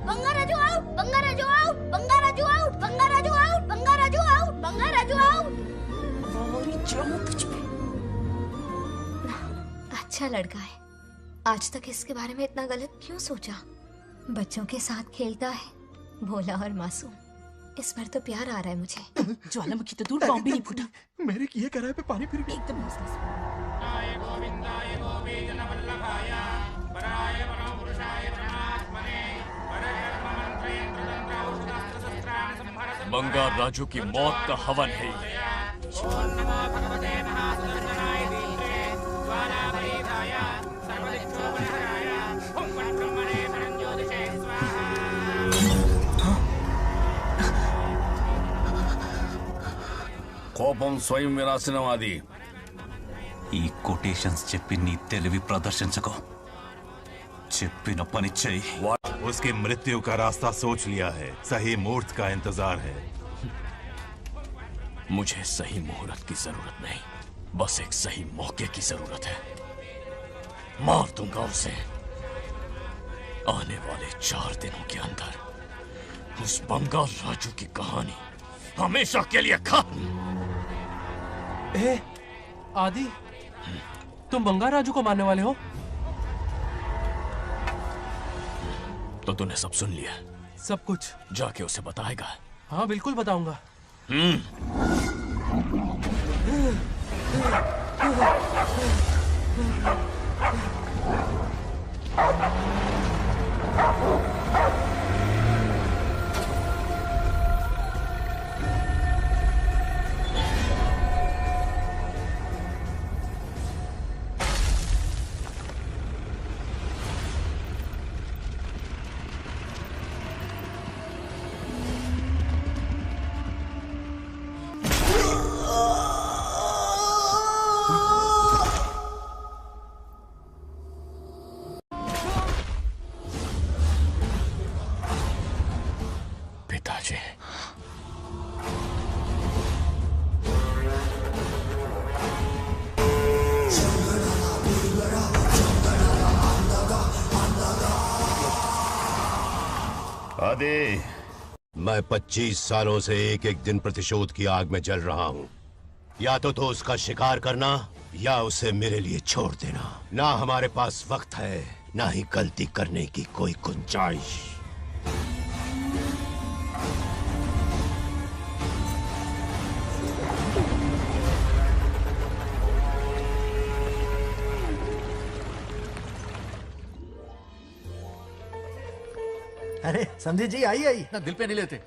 Bangaraju out. Bangaraju out. Bangaraju out. Bangaraju out. Bangaraju out. Bangaraju out. अच्छा लड़का है. आज तक इसके बारे में इतना गलत क्यों सोचा? बच्चों के साथ खेलता है, भोला और मासूम. इस पर तो प्यार आ रहा है मुझे. ज्वालामुखी तो दूर, बॉम्ब भी नहीं फूटा. मेरे किए कराए पे पानी फिर एकदम बंगार राजू की मौत का हवन है ये. కోపం స్వయం వినాశనవాది. ఈ కొటేషన్స్ చెప్పి నీ తెలివి ప్రదర్శించుకో. చెప్పిన పని చెయ్యి. उसकी मृत्यु का रास्ता सोच लिया है. सही मुहूर्त का इंतजार है. मुझे सही मुहूर्त की जरूरत नहीं, बस एक सही मौके की जरूरत है. मार दूंगा उसे. आने वाले 4 दिनों के अंदर उस बंगाल राजू की कहानी हमेशा के लिए खत्म. ए, आदि, तुम बंगार राजू को मारने वाले हो? तो तूने सब सुन लिया? सब कुछ. जाके उसे बताएगा? हाँ बिल्कुल बताऊंगा. पिताजी। आदि, मैं 25 सालों से एक एक दिन प्रतिशोध की आग में जल रहा हूँ। या तो उसका शिकार करना या उसे मेरे लिए छोड़ देना। ना हमारे पास वक्त है, ना ही गलती करने की कोई गुंजाइश। अरे समझी जी, आई आई। ना दिल पे नहीं लेते।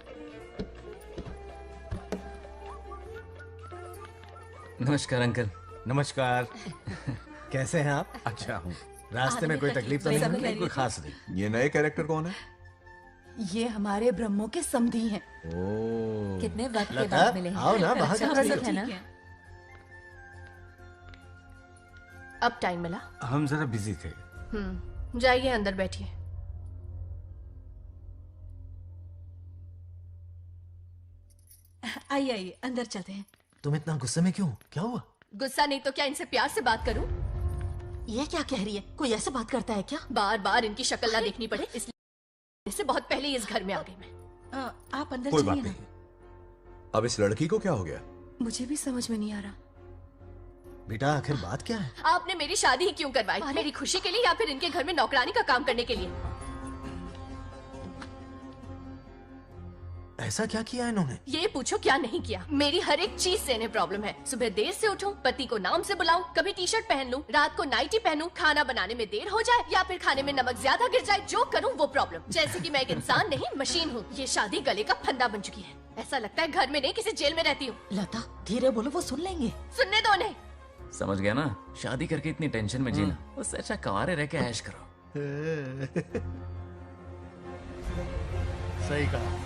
नमस्कार अंकल। नमस्कार। कैसे हैं आप? अच्छा हूँ। रास्ते में कोई तकलीफ तो नहीं हुई? कोई खास नहीं। ये नए कैरेक्टर कौन है? ये हमारे ब्रह्मों के समधी हैं। ओह, कितने वक्त के लता, बाद मिले हैं। आओ ना, बाहर अच्छा, खड़ी हो। सब है ना? अब टाइम मिला? हम जरा बिजी थे। जाइए अंदर बैठिए। आइए आइए, अंदर चलते हैं। तुम इतना गुस्से में क्यों? क्या हुआ? गुस्सा नहीं तो क्या इनसे प्यार से बात करूं? ये क्या कह रही है? कोई ऐसे बात करता है क्या? बार बार इनकी शक्ल ना देखनी पड़े इसलिए से बहुत पहले ही इस घर में आ गई मैं। आप अंदर कोई बात चलिए ना। नहीं। अब इस लड़की को क्या हो गया? मुझे भी समझ में नहीं आ रहा। बेटा आखिर बात क्या है? आपने मेरी शादी ही क्यों करवाई? मेरी खुशी के लिए या फिर इनके घर में नौकरानी का काम करने के लिए? ऐसा क्या किया इन्होंने? ये पूछो क्या नहीं किया। मेरी हर एक चीज से इन्हें प्रॉब्लम है। सुबह देर से उठूं, पति को नाम से बुलाऊं, कभी टी शर्ट पहन लूं, रात को नाइटी पहनूं, खाना बनाने में देर हो जाए या फिर खाने में नमक ज्यादा गिर जाए, जो करूं वो प्रॉब्लम। जैसे कि मैं एक इंसान नहीं मशीन हूँ। ये शादी गले का फंदा बन चुकी है। ऐसा लगता है घर में नहीं किसी जेल में रहती हूँ। लता धीरे बोलो, वो सुन लेंगे। सुनने दो उन्हें। समझ गया ना? शादी करके इतनी टेंशन में जीना, उससे अच्छा कुंवारे रह के ऐश करो। सही कहा।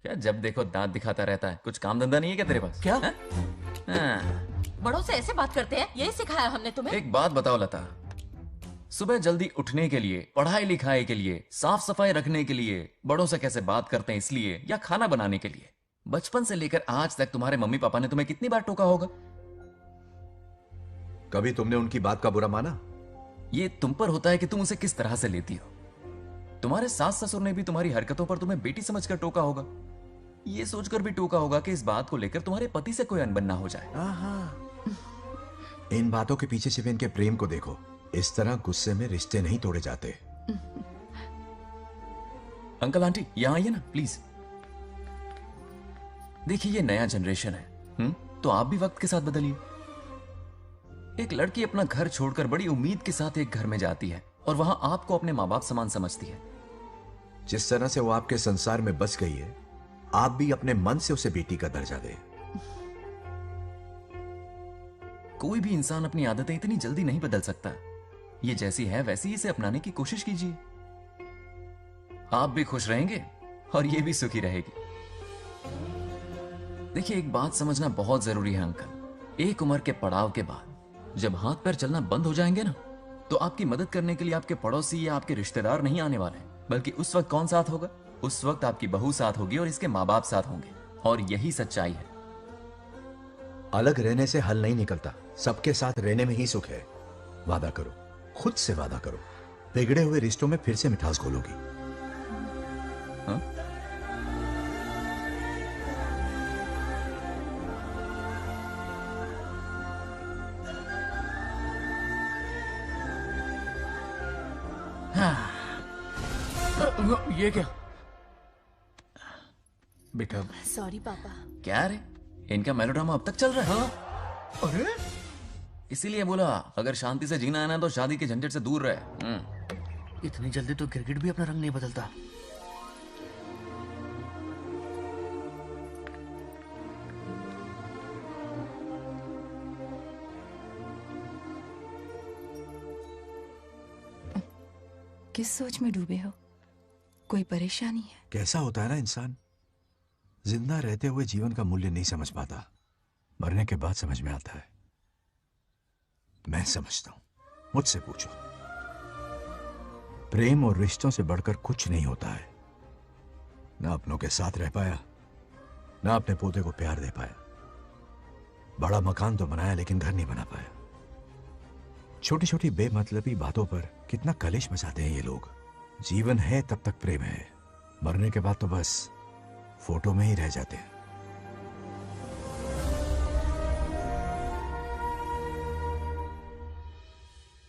क्या जब देखो दांत दिखाता रहता है? कुछ काम धंधा नहीं है क्या तेरे पास? क्या? हाँ। बड़ों से ऐसे बात करते हैं? यही सिखाया हमने तुम्हें? एक बात बताओ लता, सुबह जल्दी उठने के लिए, पढ़ाई लिखाई के लिए, साफ सफाई रखने के लिए बड़ों से कैसे बात करते हैं इसलिए, या खाना बनाने के लिए? बचपन से लेकर आज तक तुम्हारे मम्मी पापा ने तुम्हें कितनी बार टोका होगा? कभी तुमने उनकी बात का बुरा माना? ये तुम पर होता है कि तुम उसे किस तरह से लेती हो। तुम्हारे सास ससुर ने भी तुम्हारी हरकतों पर तुम्हें बेटी समझकर टोका होगा। ये सोचकर भी टोका होगा कि इस बात को लेकर तुम्हारे पति से कोई अनबन ना हो जाए। इन बातों के पीछे सिर्फ इनके प्रेम को देखो। इस तरह गुस्से में रिश्ते नहीं तोड़े जाते। अंकल आंटी यहां आइए ना प्लीज। देखिए ये नया जनरेशन है, तो आप भी वक्त के साथ बदलिए। एक लड़की अपना घर छोड़कर बड़ी उम्मीद के साथ एक घर में जाती है और वहां आपको अपने माँ बाप समान समझती है। जिस तरह से वो आपके संसार में बस गई है, आप भी अपने मन से उसे बेटी का दर्जा दें। कोई भी इंसान अपनी आदतें इतनी जल्दी नहीं बदल सकता। ये जैसी है वैसी ही इसे अपनाने की कोशिश कीजिए। आप भी खुश रहेंगे और ये भी सुखी रहेगी। देखिए एक बात समझना बहुत जरूरी है अंकल। एक उम्र के पड़ाव के बाद जब हाथ पैर चलना बंद हो जाएंगे ना, तो आपकी मदद करने के लिए आपके पड़ोसी या आपके रिश्तेदार नहीं आने वाले, बल्कि उस वक्त कौन साथ होगा? उस वक्त आपकी बहू साथ होगी और इसके माँ बाप साथ होंगे। और यही सच्चाई है। अलग रहने से हल नहीं निकलता, सबके साथ रहने में ही सुख है। वादा करो, खुद से वादा करो, बिगड़े हुए रिश्तों में फिर से मिठास घोलोगी। ये क्या? बेटा सॉरी पापा। क्या रे, इनका मेलोड्रामा अब तक चल रहा है? अरे इसीलिए बोला अगर शांति से जीना है ना तो शादी के झंझट से दूर रहे। इतनी जल्दी तो गिरगिट भी अपना रंग नहीं बदलता। किस सोच में डूबे हो? कोई परेशानी है? कैसा होता है ना इंसान, जिंदा रहते हुए जीवन का मूल्य नहीं समझ पाता, मरने के बाद समझ में आता है। मैं समझता हूं, मुझसे पूछो। प्रेम और रिश्तों से बढ़कर कुछ नहीं होता है। ना अपनों के साथ रह पाया, ना अपने पोते को प्यार दे पाया। बड़ा मकान तो बनाया लेकिन घर नहीं बना पाया। छोटी छोटी बेमतलबी बातों पर कितना कलेश मचाते हैं ये लोग। जीवन है तब तक प्रेम है, मरने के बाद तो बस फोटो में ही रह जाते हैं।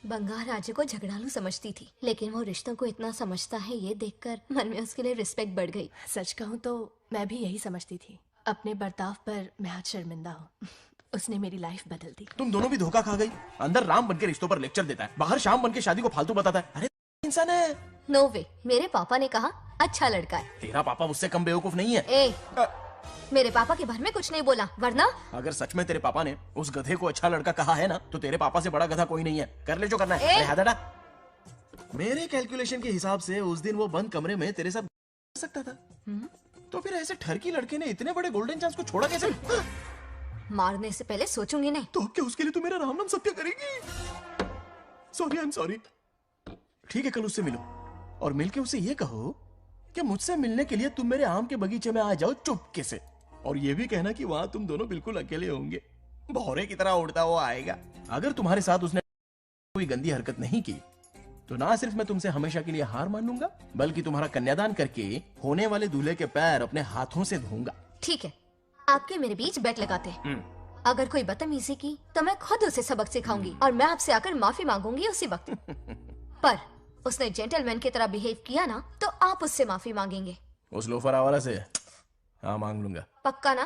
बंगार राजू को झगड़ालू समझती थी, लेकिन वो रिश्तों को इतना समझता है ये देखकर मन में उसके लिए रिस्पेक्ट बढ़ गई। सच कहूँ तो मैं भी यही समझती थी। अपने बर्ताव पर मैं आज शर्मिंदा हूँ। उसने मेरी लाइफ बदल दी। तुम दोनों भी धोखा खा गई। अंदर राम बनके रिश्तों पर लेक्चर देता है, बाहर शाम बनके शादी को फालतू बताता है। अरे इंसान है। नो वे, मेरे पापा ने कहा अच्छा लड़का है। तेरा पापा मुझसे कम बेवकूफ नहीं है। ए, मेरे पापा के बारे में कुछ नहीं बोला, वरना अगर सच में तेरे पापा ने उस गधे को अच्छा लड़का कहा है ना, तो तेरे पापा से बड़ा गधा कोई नहीं है। कर ले जो करना है। अरे हाथ हटा। मेरे कैलकुलेशन के हिसाब से उस दिन वो बंद कमरे में तेरे साथ कर सकता था। तो फिर ऐसे ठरकी लड़के ने इतने बड़े गोल्डन चांस को छोड़ा कैसे? मारने से पहले सोचूंगी नहीं। तो क्या उसके लिए तू मेरा राम नाम सत्य करेगी? Sorry, I am sorry. ठीक है, कल उससे मिलो और मिलके उसे ये कहो कि मुझसे मिलने के लिए तुम मेरे आम के बगीचे में आ जाओ चुपके से। और ये भी कहना कि वहां तुम दोनों बिल्कुल अकेले होंगे। भौरे की तरह उड़ता हुआ आएगा। अगर तुम्हारे साथ उसने कोई गंदी हरकत नहीं की तो ना सिर्फ मैं तुमसे हमेशा के लिए हार मान लूंगा, बल्कि तुम्हारा कन्यादान करके होने वाले दूल्हे के पैर अपने हाथों से धोऊंगा। ठीक है, आपके मेरे बीच बेट लगाते हैं। अगर कोई बदतमीजी की तो मैं खुद उसे सबक सिखाऊंगी और मैं आपसे आकर माफी मांगूंगी उसी वक्त। पर उसने जेंटलमैन की तरह बिहेव किया ना, तो आप उससे माफी मांगेंगे। उस लोफर आवारा से हाँ मांग लूंगा। पक्का ना?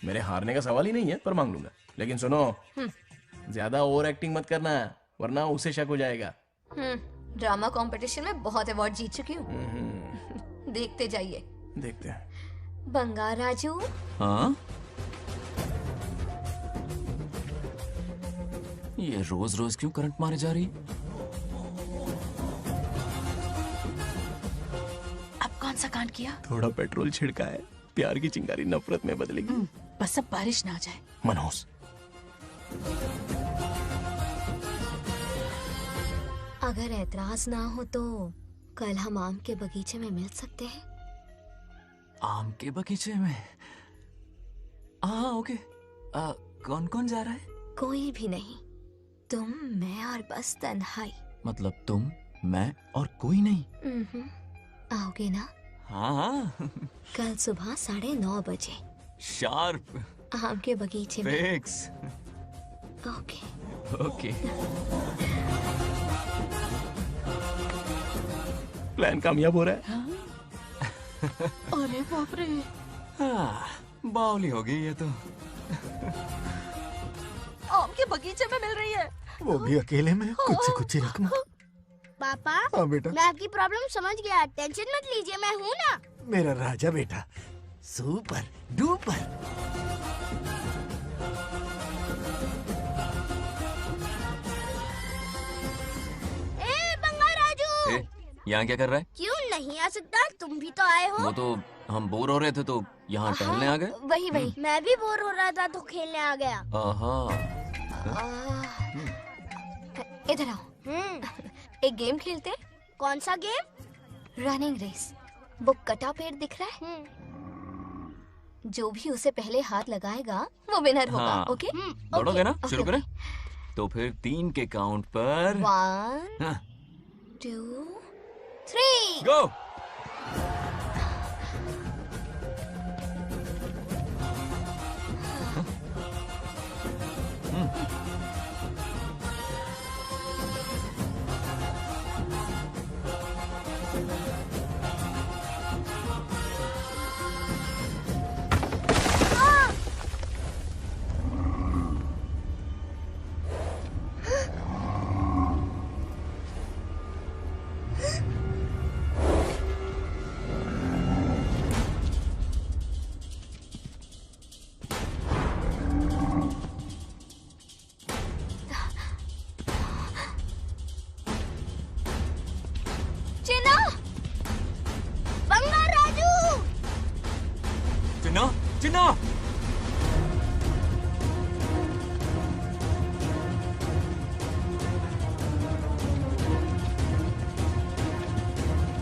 मेरे हारने का सवाल ही नहीं है, पर मांग लूंगा। लेकिन सुनो, ज्यादा ओवर एक्टिंग मत करना, वरना उसे शक हो जाएगा। ड्रामा कंपटीशन में बहुत अवार्ड जीत चुकी हूँ। देखते जाइए। देखते हैं। बंगार राजू। हाँ? ये रोज रोज क्यों करंट मारे जा रही? अब कौन सा कांड किया? थोड़ा पेट्रोल छिड़का है। प्यार की चिंगारी नफरत में बदलेगी। बस अब बारिश ना आ जाए। मनोज, अगर ऐतराज ना हो तो कल हम आम के बगीचे में मिल सकते हैं। आम के बगीचे में? हाँ ओके। कौन कौन जा रहा है? कोई भी नहीं, तुम, मैं और बस तन्हाई। मतलब तुम, मैं और कोई नहीं? आओगे ना? हाँ। कल सुबह 9:30 बजे शार्प। आम के बगीचे में। फिक्स। ओके। ओके। प्लान कामयाब हो रहा है। अरे बाप रे। हाँ, बावली हो गई ये तो। आम के बगीचे में मिल रही है। वो भी अकेले में, कुछ से कुछ रकम। पापा, हाँ बेटा। मैं आपकी प्रॉब्लम समझ गया, टेंशन मत लीजिए, मैं हूँ ना। मेरा राजा बेटा, सुपर डुपर। ए बंगार राजू, यहाँ क्या कर रहा है? क्यों नहीं आ सकता? तुम भी तो आए हो। वो तो हम बोर हो रहे थे तो यहाँ टहलने आ गए। वही वही। मैं भी बोर हो रहा था तो खेलने आ गया। इधर आओ। एक गेम खेलते हैं। कौन सा गेम? Running race. वो कटा पेड़ दिख रहा है? जो भी उसे पहले हाथ लगाएगा वो विनर होगा। हाँ। ओके? दौड़ोगे ना? शुरू करें? तो फिर 3 के काउंट पर 1 2 3 गो।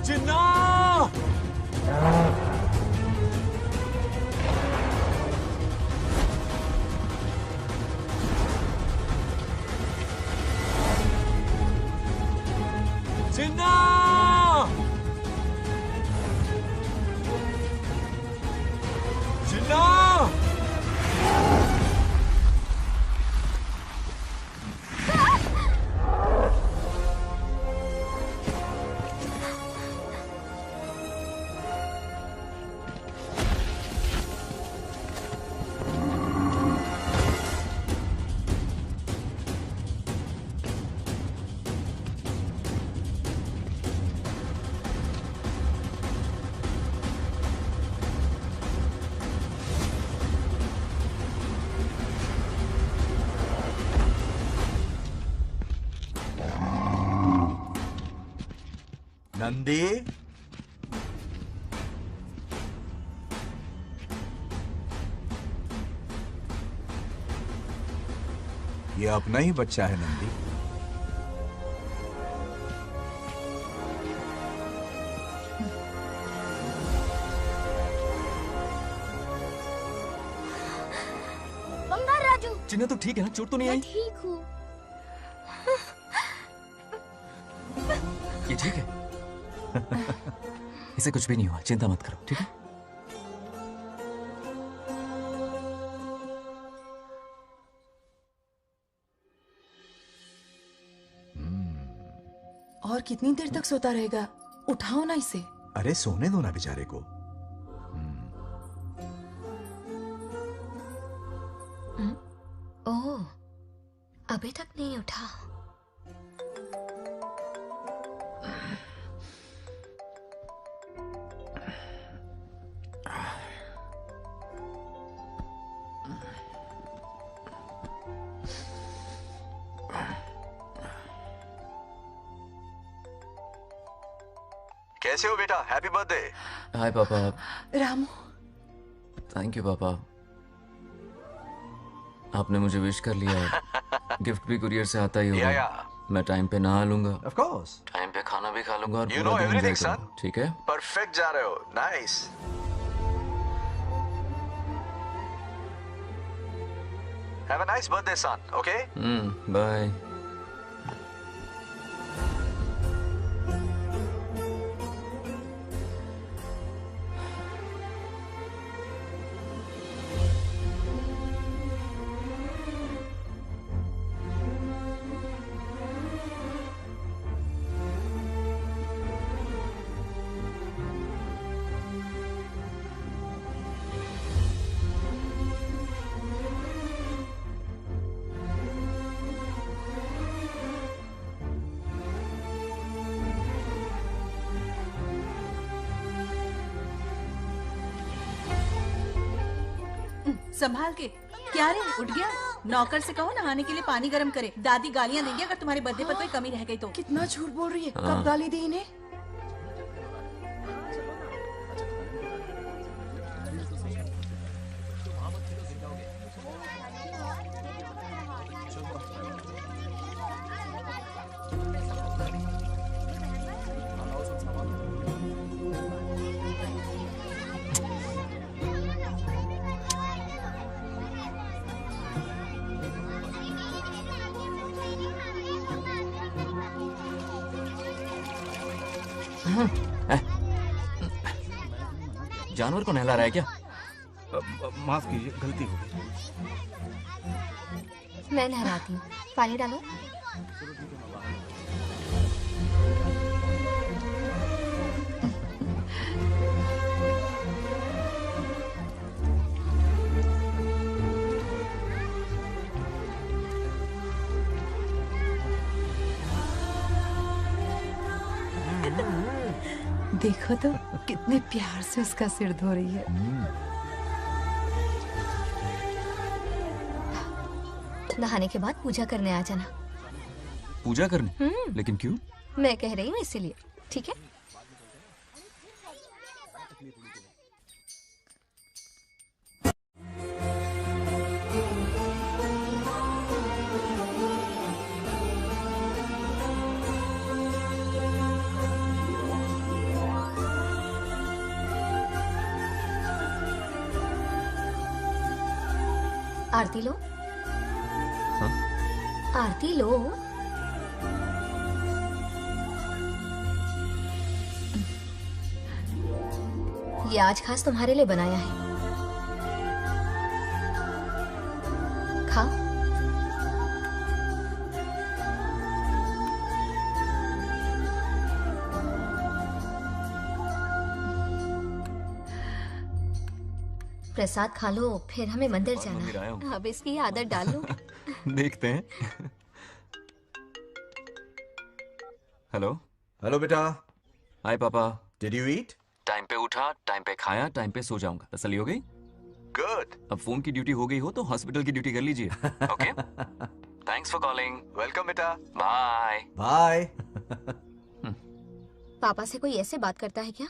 जिन्ना! जिन्ना! जिन्ना! नंदी, ये अपना ही बच्चा है नंदी। बंगार राजू। जिन्ना तो ठीक है ना? चोट तो नहीं आई? ठीक हूँ। ये ठीक है? इसे कुछ भी नहीं हुआ, चिंता मत करो, ठीक है? और कितनी देर तक सोता रहेगा? उठाओ ना इसे। अरे सोने दो ना बेचारे को। ओह, अभी तक नहीं उठा। कैसे हो बेटा? Happy birthday. हाय पापा। रामू। थैंक यू पापा, आपने मुझे विश कर लिया। गिफ्ट भी कुरियर से आता ही होगा। मैं टाइम पे नहा लूंगा, ऑफ कोर्स। टाइम पे खाना भी खा लूंगा और You पूरा know दिन everything, एंजॉय son. करूंगा, ठीक है? परफेक्ट जा रहे हो। Nice. Have a nice birthday son, okay? Bye. संभाल के। क्या रे, उठ गया? नौकर से कहो नहाने के लिए पानी गर्म करे। दादी गालियां देंगे अगर तुम्हारे बर्थडे पर कोई कमी रह गई तो। कितना झूठ बोल रही है। कब गाली दी इन्हें? जानवर को नहला रहा है क्या? माफ कीजिए, गलती हो गई। मैं नहलाती हूँ, पानी डालो। देखो तो कितने प्यार से उसका सिर धो रही है। नहाने के बाद पूजा करने आ जाना। पूजा करने? लेकिन क्यों? मैं कह रही हूँ इसीलिए, ठीक है? आरती लो। आरती लो। ये आज खास तुम्हारे लिए बनाया है, खाओ। प्रसाद खा लो, फिर हमें मंदिर जाना है। अब इसकी आदत डाल लो। देखते हैं। हेलो। हेलो बेटा। हाय पापा। Did you eat? टाइम पे उठा, टाइम पे खाया, टाइम पे सो जाऊंगा। तसल्ली हो गई? गुड। अब फोन की ड्यूटी हो गई हो तो हॉस्पिटल की ड्यूटी कर लीजिए। Okay. Thanks for calling. Welcome बेटा। Bye bye. पापा से कोई ऐसे बात करता है क्या?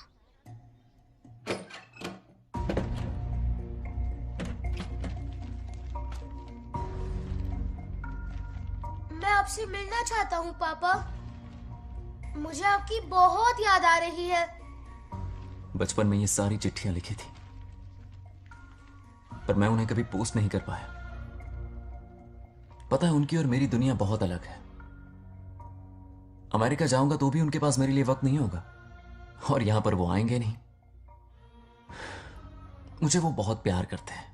मैं आपसे मिलना चाहता हूँ पापा। मुझे आपकी बहुत याद आ रही है। बचपन में ये सारी चिट्ठियां लिखी थी, पर मैं उन्हें कभी पोस्ट नहीं कर पाया। पता है, उनकी और मेरी दुनिया बहुत अलग है। अमेरिका जाऊंगा तो भी उनके पास मेरे लिए वक्त नहीं होगा, और यहां पर वो आएंगे नहीं। मुझे वो बहुत प्यार करते हैं,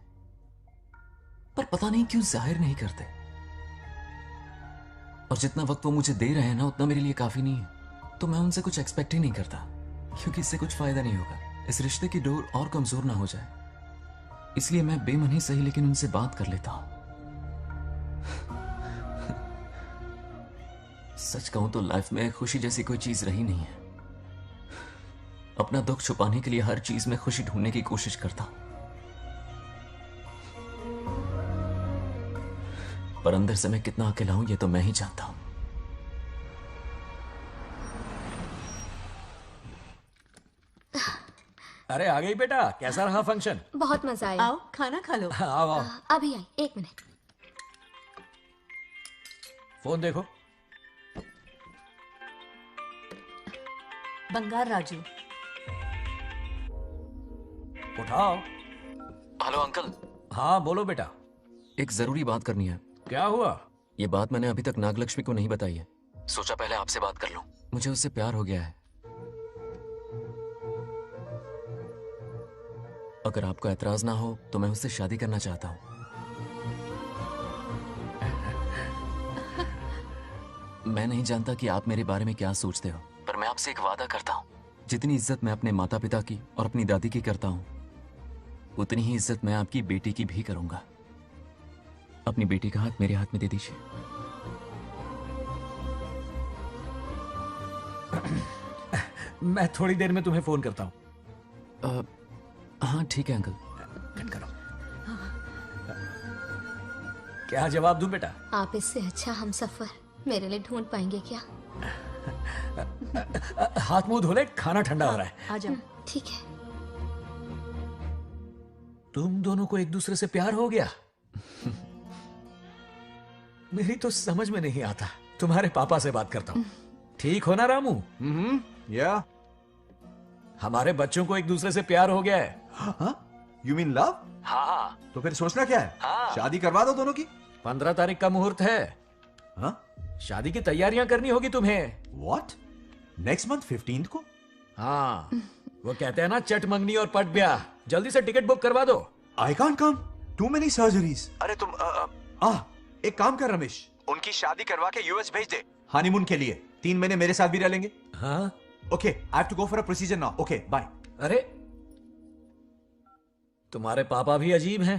पर पता नहीं क्यों जाहिर नहीं करते। और जितना वक्त वो मुझे दे रहे हैं ना, उतना मेरे लिए काफी नहीं है। तो मैं उनसे कुछ एक्सपेक्ट ही नहीं करता, क्योंकि इससे कुछ फायदा नहीं होगा। इस रिश्ते की डोर और कमजोर ना हो जाए, इसलिए मैं बेमन ही सही लेकिन उनसे बात कर लेता हूं। सच कहूं तो लाइफ में खुशी जैसी कोई चीज रही नहीं है। अपना दुख छुपाने के लिए हर चीज में खुशी ढूंढने की कोशिश करता हूं, पर अंदर से मैं कितना अकेला हूं ये तो मैं ही जानता हूं। अरे आ गई बेटा, कैसा रहा फंक्शन? बहुत मजा आया। आओ खाना खा लो। आओ आओ। अभी आई, 1 मिनट। फोन देखो। बंगार राजू। उठाओ। Hello uncle. हाँ बोलो बेटा। एक जरूरी बात करनी है। क्या हुआ? ये बात मैंने अभी तक नागलक्ष्मी को नहीं बताई है। सोचा पहले आपसे बात कर लूं। मुझे उससे प्यार हो गया है। अगर आपको ऐतराज ना हो तो मैं उससे शादी करना चाहता हूं। मैं नहीं जानता कि आप मेरे बारे में क्या सोचते हो, पर मैं आपसे एक वादा करता हूं। जितनी इज्जत मैं अपने माता पिता की और अपनी दादी की करता हूं, उतनी ही इज्जत मैं आपकी बेटी की भी करूंगा। अपनी बेटी का हाथ मेरे हाथ में दे दीजिए। मैं थोड़ी देर में तुम्हें फोन करता हूं। हाँ ठीक है अंकल। कट करो। क्या जवाब दूं बेटा? आप इससे अच्छा हम सफर मेरे लिए ढूंढ पाएंगे क्या? हाथ मुंह धो ले, खाना ठंडा हो रहा है। आ जाओ। ठीक है। तुम दोनों को एक दूसरे से प्यार हो गया? मेरी तो समझ में नहीं आता। तुम्हारे पापा से बात करता हूँ। ठीक हो ना रामू? या हमारे बच्चों को एक दूसरे से प्यार हो गया है। You mean love? हाँ। तो फिर सोचना क्या है? शादी करवा दो दोनों की। 15 तारीख का मुहूर्त है। हाँ? शादी की तैयारियां करनी होगी तुम्हें। What? नेक्स्ट मंथ 15 को? हाँ, वो कहते हैं ना चट मंगनी और पट ब्याह। जल्दी से टिकट बुक करवा दो। I can't come. Too many surgeries. अरे तुम एक काम कर रमेश, उनकी शादी करवा के यूएस भेज दे हनीमून के लिए। 3 महीने मेरे साथ भी रह लेंगे। हाँ? Okay, I have to go for a procedure now. Okay, bye. अरे तुम्हारे पापा भी अजीब हैं।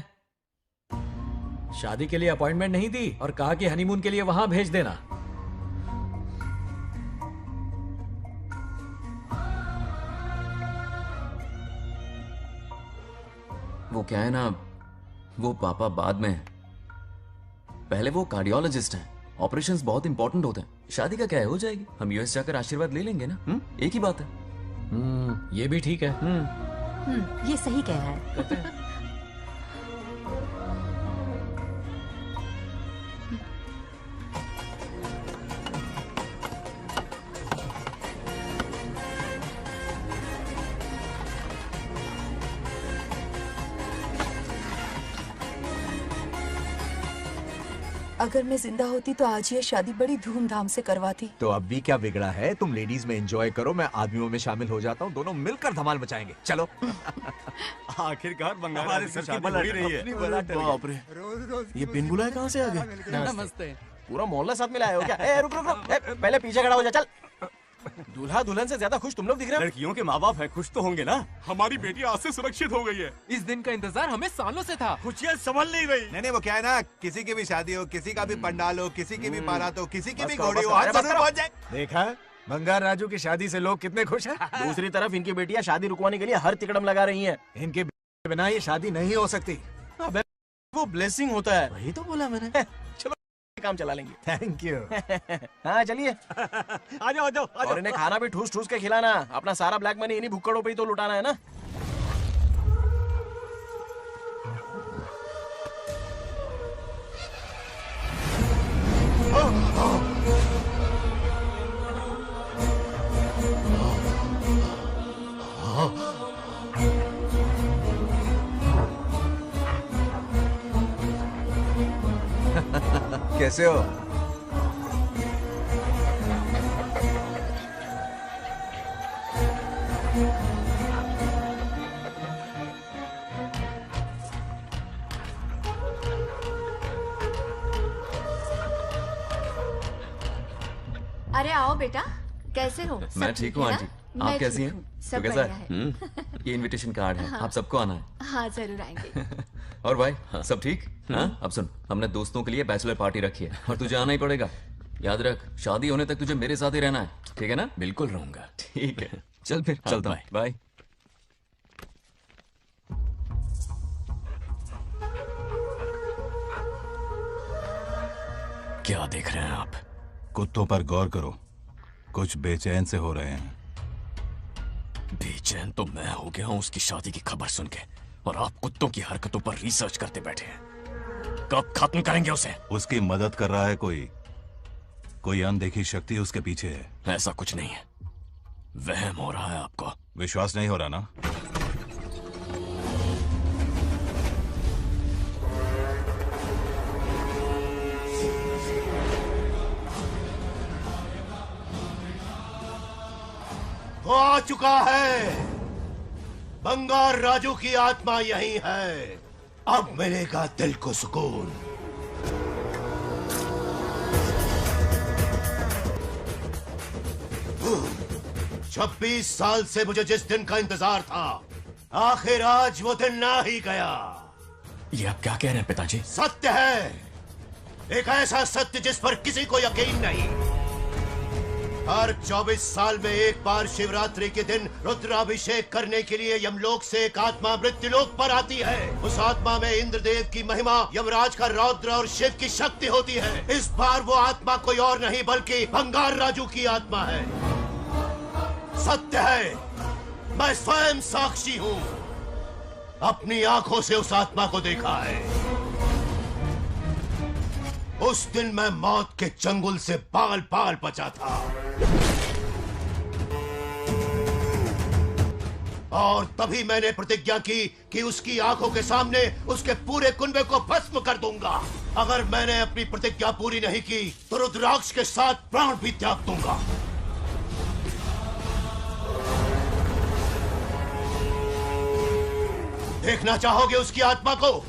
शादी के लिए अपॉइंटमेंट नहीं दी और कहा कि हनीमून के लिए वहां भेज देना। वो क्या है ना, वो पापा बाद में है। पहले वो कार्डियोलॉजिस्ट हैं। ऑपरेशंस बहुत इंपॉर्टेंट होते हैं। शादी का क्या है, हो जाएगी। हम यूएस जाकर आशीर्वाद ले लेंगे ना। एक ही बात है। ये भी ठीक है। ये सही कह रहा है। अगर मैं जिंदा होती तो आज ये शादी बड़ी धूमधाम से करवाती। तो अब भी क्या बिगड़ा है? तुम लेडीज में एंजॉय करो, मैं आदमियों में शामिल हो जाता हूँ, दोनों मिलकर धमाल मचाएंगे। चलो। आखिरकार बंगाल हमारे की सर की शादी बलट हो ही रही है। अपनी बलट। बाप रे, ये बिन बुलाए कहाँ से आ गए? नमस्ते। पूरा मोहल्ला साथ में लाए हो क्या? ए, रुक रुक रुक, ए, पहले पीछे खड़ा हो जा, चल। दूल्हा दुल्हन से ज्यादा खुश तुम लोग दिख रहे हो। लड़कियों के माँ बाप है, खुश तो होंगे ना। हमारी बेटी आज से सुरक्षित हो गई है। इस दिन का इंतजार हमें सालों से था। खुशियाँ संभल नहीं रही। नहीं वो क्या है ना, किसी की भी शादी हो, किसी का भी पंडाल हो, किसी की भी बारात हो, किसी की भी करो, घोड़ी बस हो, करो, आज अरे बस जरूर करो। पहुंच जाए। देखा, बंगार राजू की शादी से लोग कितने खुश हैं। दूसरी तरफ इनकी बेटियां शादी रुकवाने के लिए हर तिकड़म लगा रही हैं। इनके बिना ये शादी नहीं हो सकती। अबे वो ब्लेसिंग होता है। वही तो बोला मैंने। चलो काम चला लेंगे। Thank you. हाँ चलिए। आ जाओ आ जाओ। और इन्हें खाना भी ठूस ठूस के खिलाना। अपना सारा ब्लैक मनी इन्हीं भुक्कड़ों पे ही तो लुटाना है ना। कैसे हो? अरे आओ बेटा, कैसे हो? मैं सब ठीक हूँ है आंटी। ना? आप मैं कैसी ठीक हैं? हूँ, तो सब कैसा बढ़िया है। ये इनविटेशन कार्ड है, हाँ। आप सबको आना है। हाँ जरूर आएंगे। और भाई सब ठीक? हाँ अब सुन, हमने दोस्तों के लिए बैचलर पार्टी रखी है और तुझे आना ही पड़ेगा। याद रख, शादी होने तक तुझे मेरे साथ ही रहना है, ठीक है ना? बिल्कुल रहूंगा। ठीक है, चल फिर हाँ, चलता हूँ। बाय। क्या देख रहे हैं आप? कुत्तों पर गौर करो, कुछ बेचैन से हो रहे हैं। बेचैन तो मैं हो गया हूं उसकी शादी की खबर सुन के, और आप कुत्तों की हरकतों पर रिसर्च करते बैठे हैं। कब खत्म करेंगे उसे? उसकी मदद कर रहा है कोई अनदेखी शक्ति उसके पीछे है। ऐसा कुछ नहीं है, वहम हो रहा है आपको। विश्वास नहीं हो रहा ना? वो आ चुका है। बंगार राजू की आत्मा यही है। अब मिलेगा दिल को सुकून। छब्बीस साल से मुझे जिस दिन का इंतजार था, आखिर आज वो दिन ना ही गया। ये आप क्या कह रहे हैं पिताजी? सत्य है, एक ऐसा सत्य जिस पर किसी को यकीन नहीं। हर 24 साल में एक बार शिवरात्रि के दिन रुद्राभिषेक करने के लिए यमलोक से एक आत्मा मृत्युलोक पर आती है। उस आत्मा में इंद्रदेव की महिमा, यमराज का रौद्र और शिव की शक्ति होती है। इस बार वो आत्मा कोई और नहीं बल्कि बंगार राजू की आत्मा है। सत्य है, मैं स्वयं साक्षी हूँ, अपनी आंखों से उस आत्मा को देखा है। उस दिन मैं मौत के चंगुल से बाल बाल बचा था, और तभी मैंने प्रतिज्ञा की कि उसकी आंखों के सामने उसके पूरे कुनबे को भस्म कर दूंगा। अगर मैंने अपनी प्रतिज्ञा पूरी नहीं की तो रुद्राक्ष के साथ प्राण भी त्याग दूंगा। देखना चाहोगे उसकी आत्मा को?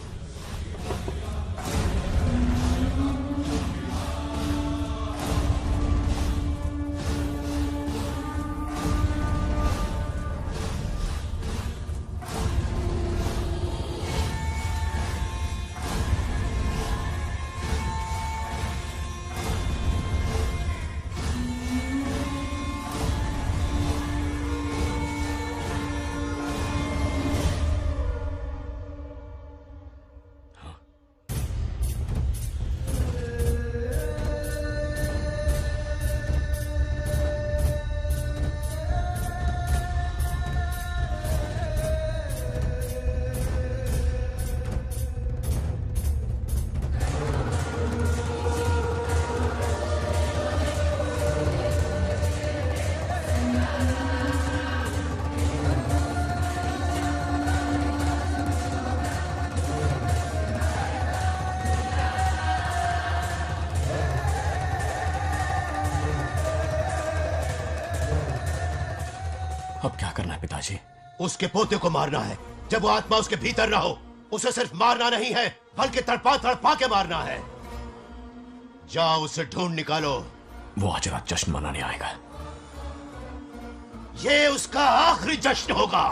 अब क्या करना है पिताजी? उसके पोते को मारना है। जब वो आत्मा उसके भीतर ना हो, उसे सिर्फ मारना नहीं है, बल्कि तड़पा तड़पा के मारना है। जाओ उसे ढूंढ निकालो। वो आज रात जश्न मनाने आएगा। ये उसका आखिरी जश्न होगा।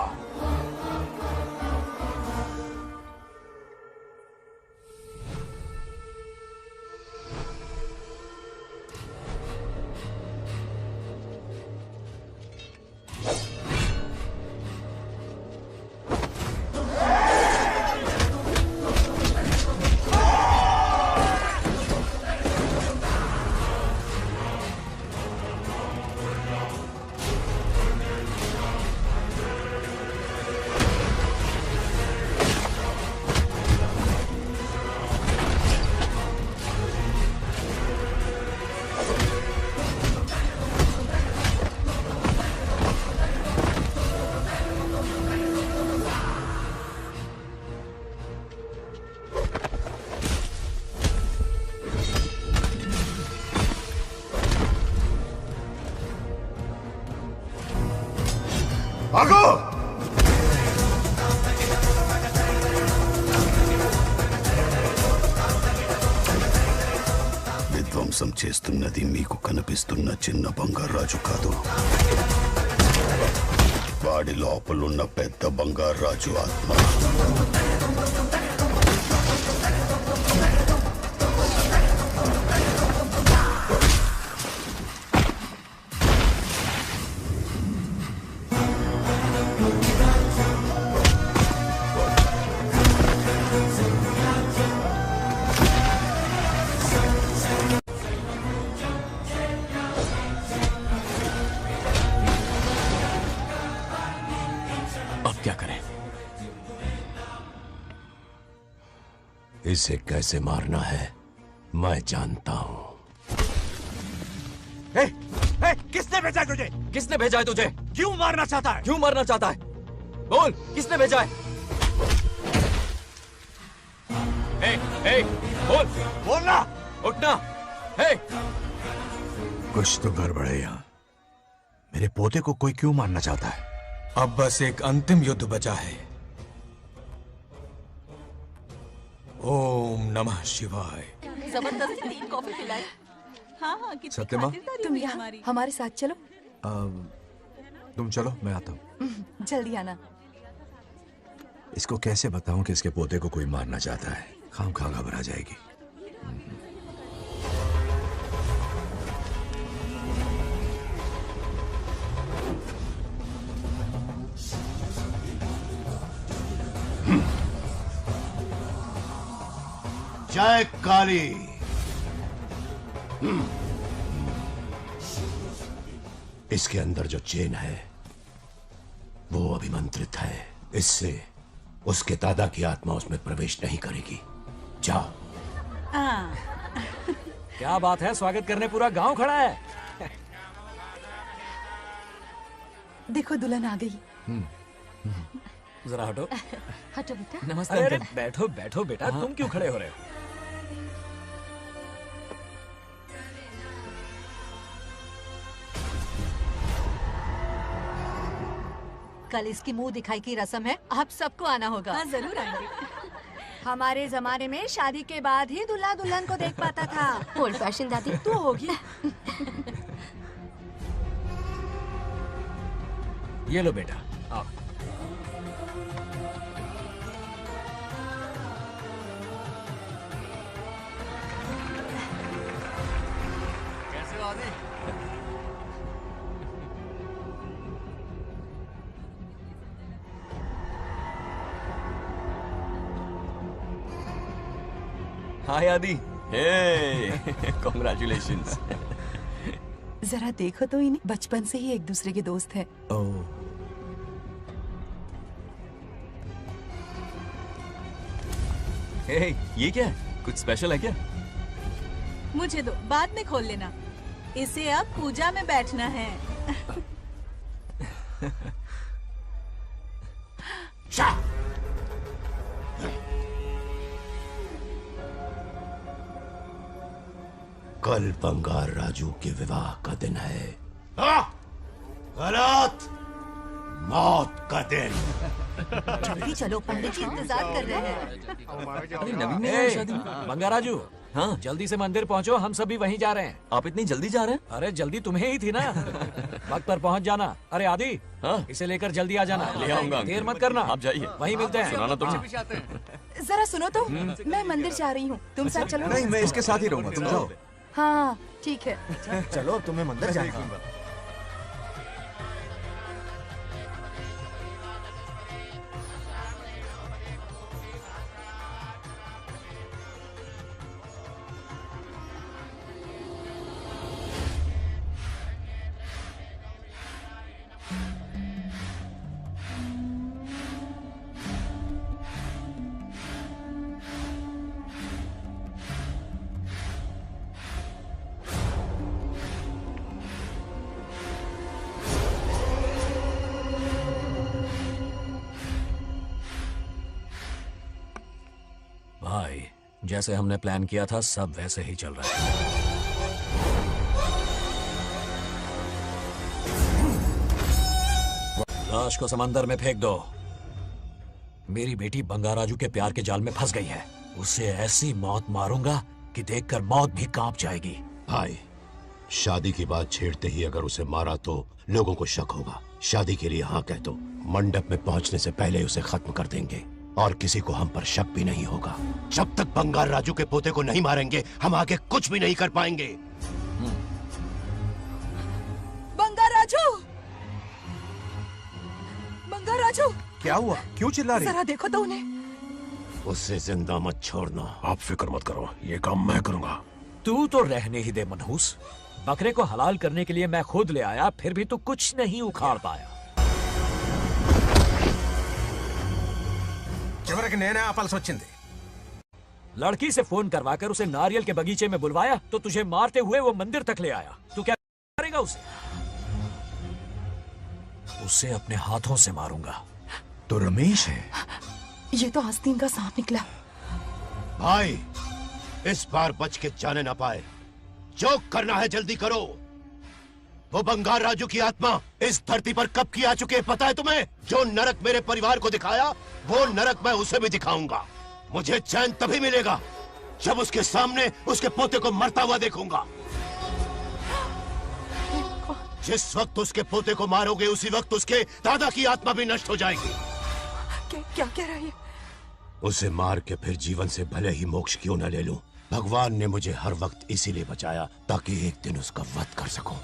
भागो! విధ్వంసం చేస్తున్నది మీకు కనిపిస్తున్న చిన్న బంగారాజు కాదు, వాడి లోపలున్న పెద్ద బంగారాజు ఆత్మ. इसे कैसे मारना है मैं जानता हूं। किसने भेजा है तुझे? किसने भेजा है तुझे? क्यों मारना चाहता है? क्यों मारना चाहता है? बोल, किसने भेजा है? बोल, बोलना, उठना। कुछ तो गड़बड़ है यहाँ। मेरे पोते को कोई क्यों मारना चाहता है? अब बस एक अंतिम युद्ध बचा है। ओम नमः शिवाय। जबरदस्ती 3 कॉफी पिलाई। हाँ हाँ, कितनी सत्यमा? खातिरदारी तुम हुई यहाँ हमारी। हमारे साथ चलो। तुम चलो, मैं आता हूँ। जल्दी आना। इसको कैसे बताऊं कि इसके पोते को कोई मारना चाहता है? खामखा घबरा जाएगी। जय काली। इसके अंदर जो चेन है वो अभिमंत्रित है। इससे उसके दादा की आत्मा उसमें प्रवेश नहीं करेगी। जाओ। क्या बात है, स्वागत करने पूरा गांव खड़ा है। देखो दुल्हन आ गई। जरा हटो। हटो बेटा। नमस्ते। अरे बैठो बैठो बेटा, तुम क्यों खड़े हो रहे हो? कल इसकी मुंह दिखाई की रस्म है, आप सबको आना होगा। हाँ, जरूर आएंगे। हमारे जमाने में शादी के बाद ही दूल्हा दुल्हन को देख पाता था। ओल्ड फैशन दादी तू होगी। ये लो बेटा, आओ। कैसे हो आदि? हाय आदि। कॉन्ग्रेचुलेशंस। जरा देखो तो इन्हें, बचपन से ही एक दूसरे के दोस्त हैं। ये क्या है? कुछ स्पेशल है क्या? मुझे दो, बाद में खोल लेना। इसे अब पूजा में बैठना है। कल बंगार राजू के विवाह का दिन है। गलत। मौत का दिन। जल्दी चलो, पंडित जी इंतजार कर रहे हैं। अरे नवीन ने ए, शादी में। बंगाराजू, हाँ जल्दी से मंदिर पहुंचो, हम सभी वहीं जा रहे हैं। आप इतनी जल्दी जा रहे हैं? अरे जल्दी तुम्हें ही थी ना। वक्त पर पहुंच जाना। अरे आदि, हाँ? इसे लेकर जल्दी आ जाना। ले आऊंगा। देर मत करना। आप जाइए, वहीं मिलते हैं। सुनाना तुम। जरा सुनो तो, मैं मंदिर जा रही हूँ, तुम साथ चलो। नहीं, मैं इसके साथ ही रहूंगा, तुम जाओ। हाँ ठीक है। चलो, अब तुम्हें मंदिर जाना है। भाई, जैसे हमने प्लान किया था सब वैसे ही चल रहा है। लाश को समंदर में फेंक दो। मेरी बेटी बंगाराजू के प्यार के जाल में फंस गई है। उसे ऐसी मौत मारूंगा कि देखकर मौत भी कांप जाएगी। भाई, शादी की बात छेड़ते ही अगर उसे मारा तो लोगों को शक होगा। शादी के लिए हाँ कह दो। मंडप में पहुंचने से पहले उसे खत्म कर देंगे और किसी को हम पर शक भी नहीं होगा। जब तक बंगार राजू के पोते को नहीं मारेंगे हम आगे कुछ भी नहीं कर पाएंगे। बंगाराजू, बंगाराजू, क्या हुआ? क्यों चिल्ला रही? जरा देखो तो उन्हें। उसे जिंदा मत छोड़ना। आप फिक्र मत करो, ये काम मैं करूंगा। तू तो रहने ही दे मनहूस। बकरे को हलाल करने के लिए मैं खुद ले आया, फिर भी तू कुछ नहीं उखाड़ पाया। చివరికి నేనే ఆపాల్సి వచ్చింది। लड़की से फोन करवाकर उसे नारियल के बगीचे में बुलवाया तो तुझे मारते हुए वो मंदिर तक ले आया। तू क्या करेगा उसे? उसे अपने हाथों से मारूंगा। तो रमेश है। ये तो आस्तीन का सांप निकला। भाई, इस बार बच के जाने ना पाए। जो करना है जल्दी करो। वो बंगार राजू की आत्मा इस धरती पर कब की आ चुकी है पता है तुम्हें? जो नरक मेरे परिवार को दिखाया वो नरक मैं उसे भी दिखाऊंगा। मुझे चैन तभी मिलेगा जब उसके सामने उसके पोते को मरता हुआ देखूंगा। जिस वक्त उसके पोते को मारोगे उसी वक्त उसके दादा की आत्मा भी नष्ट हो जाएगी। क्या कह रहा है? उसे मार के फिर जीवन से भले ही मोक्ष क्यों न ले लूं, भगवान ने मुझे हर वक्त इसीलिए बचाया ताकि एक दिन उसका वध कर सकूं।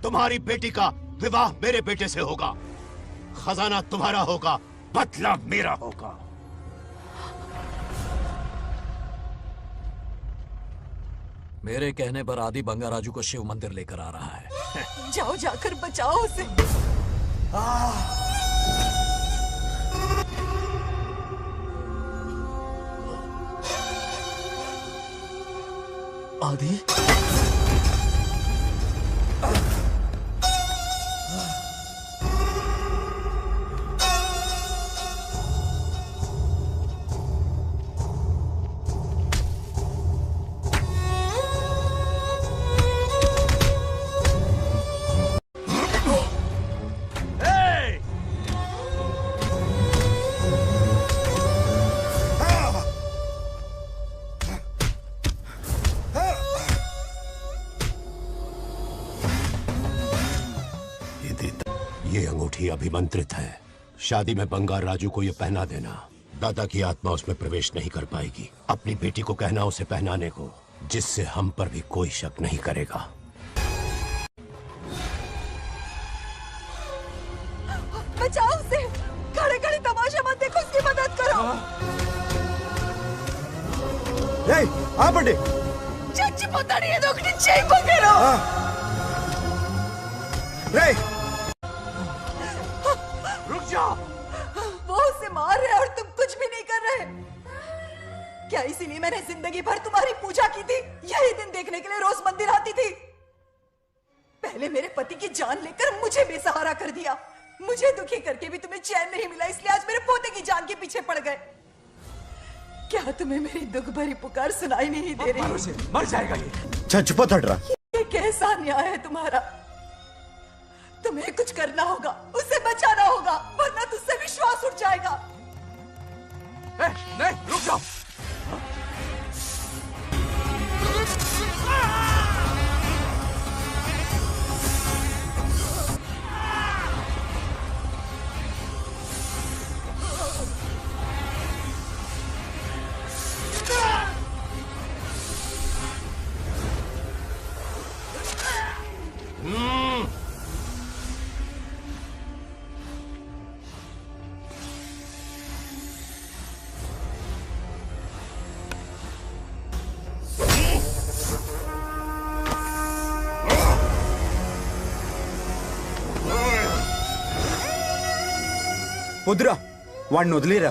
तुम्हारी बेटी का विवाह मेरे बेटे से होगा। खजाना तुम्हारा होगा, बदला मेरा होगा। मेरे कहने पर आदि बंगाराजू को शिव मंदिर लेकर आ रहा है। जाओ, जाकर बचाओ उसे। आदि, ये अंगूठी अभिमंत्रित है। शादी में बंगार राजू को ये पहना देना। दादा की आत्मा उसमें प्रवेश नहीं कर पाएगी। अपनी बेटी को कहना उसे पहनाने को, जिससे हम पर भी कोई शक नहीं करेगा। बचाओ उसे। खड़े खड़े तमाशा मत देखो, उसकी मदद करो। आपंడి చచ్చిపోతాడు ఏదో ఒకటి చేయకపోయారు। रुक जाओ। वो उसे मार रहे और तुम कुछ भी नहीं कर रहे। क्या इसीलिए मैंने जिंदगी भर तुम्हारी पूजा की थी? यही दिन देखने के लिए रोज मंदिर आती थी। पहले मेरे पति की जान लेकर मुझे बेसहारा कर दिया। मुझे दुखी करके भी तुम्हें चैन नहीं मिला, इसलिए आज मेरे पोते की जान के पीछे पड़ गए। क्या तुम्हें मेरी दुख भरी पुकार सुनाई नहीं दे रही? मर जाएगा ये। చచ్చిపోతాడు రా. ये कैसा न्याय है तुम्हारा? तुम्हें कुछ करना होगा, उसे बचाना होगा, वरना तुझसे विश्वास उठ जाएगा। नहीं, रुक जाओ। వద్దురా, వాడిని వదిలేరా.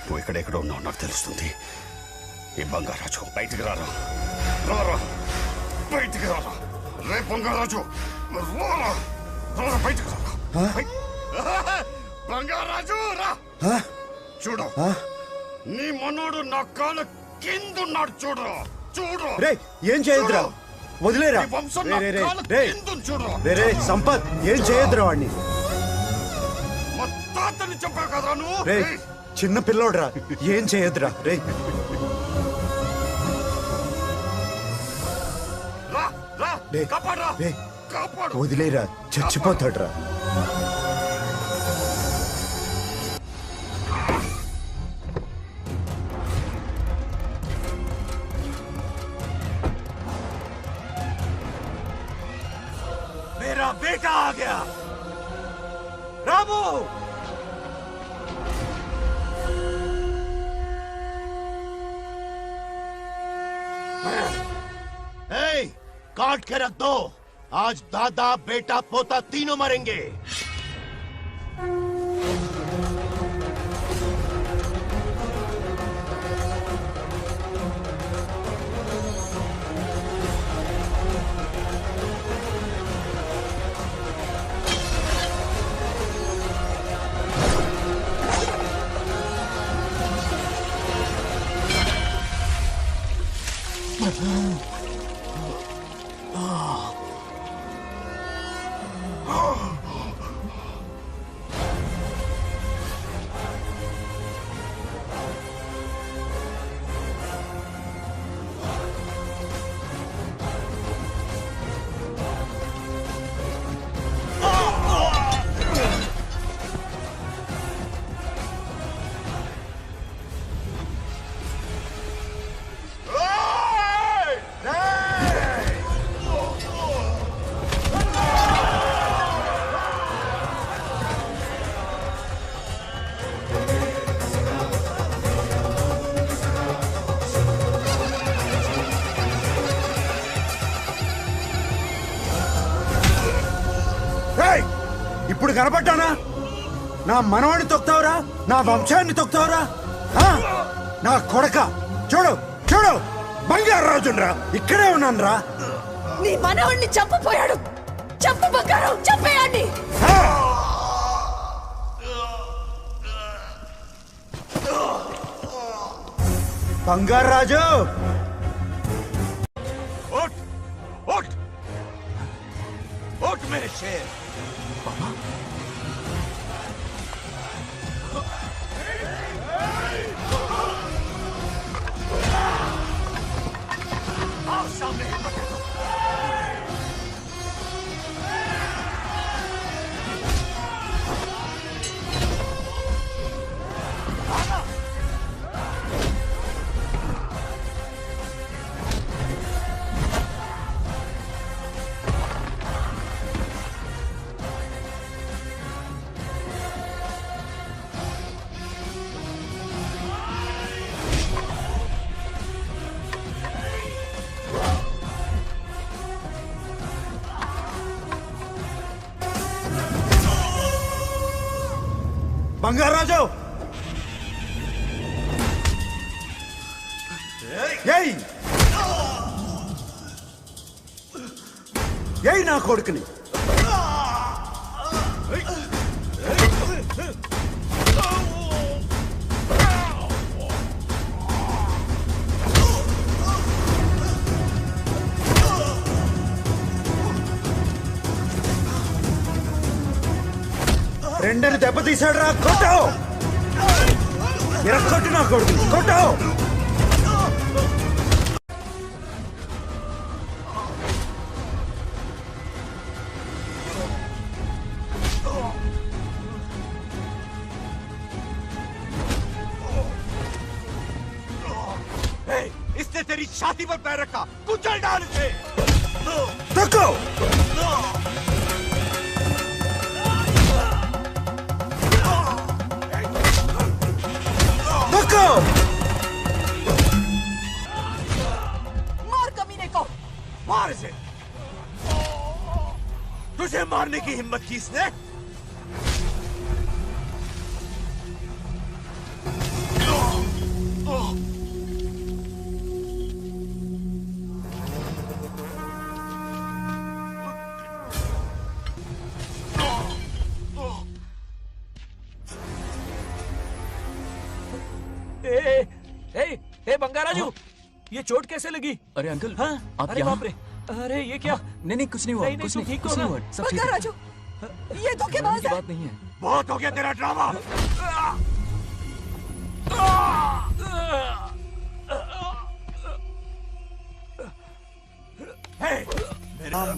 నువ్వు ఎక్కడెక్కడ ఉన్నావు నాకు తెలుస్తుంది. ఈ బంగారాజు బయటికి రారా, రారా బయటికి రారా. రే బంగారాజు, రారా రారా బయటికి రారా. బంగారాజు రా. చూడు, నీ మనోడు నా కాళ్ళ కిందున్నాడు. చూడు చూడు. రే ఏం చేయొద్దురా, వదిలేరా. రే సంపత్, ఏం చేయొద్దురా వాడిని. తాతని చెప్పా కదరా నువ్వు. రే చిన్న పిల్లోడ్రా, ఏం చేయొద్దురా. రే వదిలేరా, చచ్చిపోతాడ్రా. मेरा बेटा आ गया। रामू, काट के रख दो। आज दादा बेटा पोता तीनों मरेंगे। ఇప్పుడు కనపడ్డానా? నా మనవాడిని తొక్తావురా, నా వంశాన్ని తొక్తావురా. నా కొడక, చూడు చూడు, బంగారాజురా, ఇక్కడే ఉన్నాను రా. నీ మనవాడిని చంపపోయాడు. చంపు బంగారం, చంపేయండి. బంగారాజు, उठ उठ उठ मेरे शेर। आओ सामने। బంగారాజు, ఏయ్ ఏయ్ నా కొడుకుని. గుండెని దెబ్బతీసాడు రా కొట్టు కొట్టు నా కొడుకు కొట్టు इसने तेरी छाती पर पैर रखा कुचल डाल इसे तको तको मार कमीने को मार इसे तुझे मारने की हिम्मत की इसने ए बंगाराजू, ये चोट कैसे लगी? अरे अंकल, हाँ? आप अरे यहाँ? बाप रे, अरे ये क्या? नहीं कुछ नहीं हुआ, नहीं, कुछ तुम नहीं, ठीक कुछ हो नहीं ना? हुआ, सब ठीक है। राजू, ये धोखेबाज की है। बात नहीं है। बहुत हो गया तेरा ड्रामा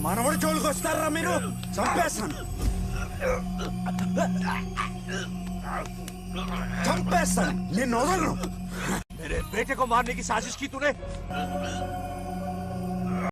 మనవడి జోలికి వస్తారా మీరు చంపేస్తాను చంపేస్తాను నిన్ను వదలను मेरे बेटे को मारने की साजिश की तूने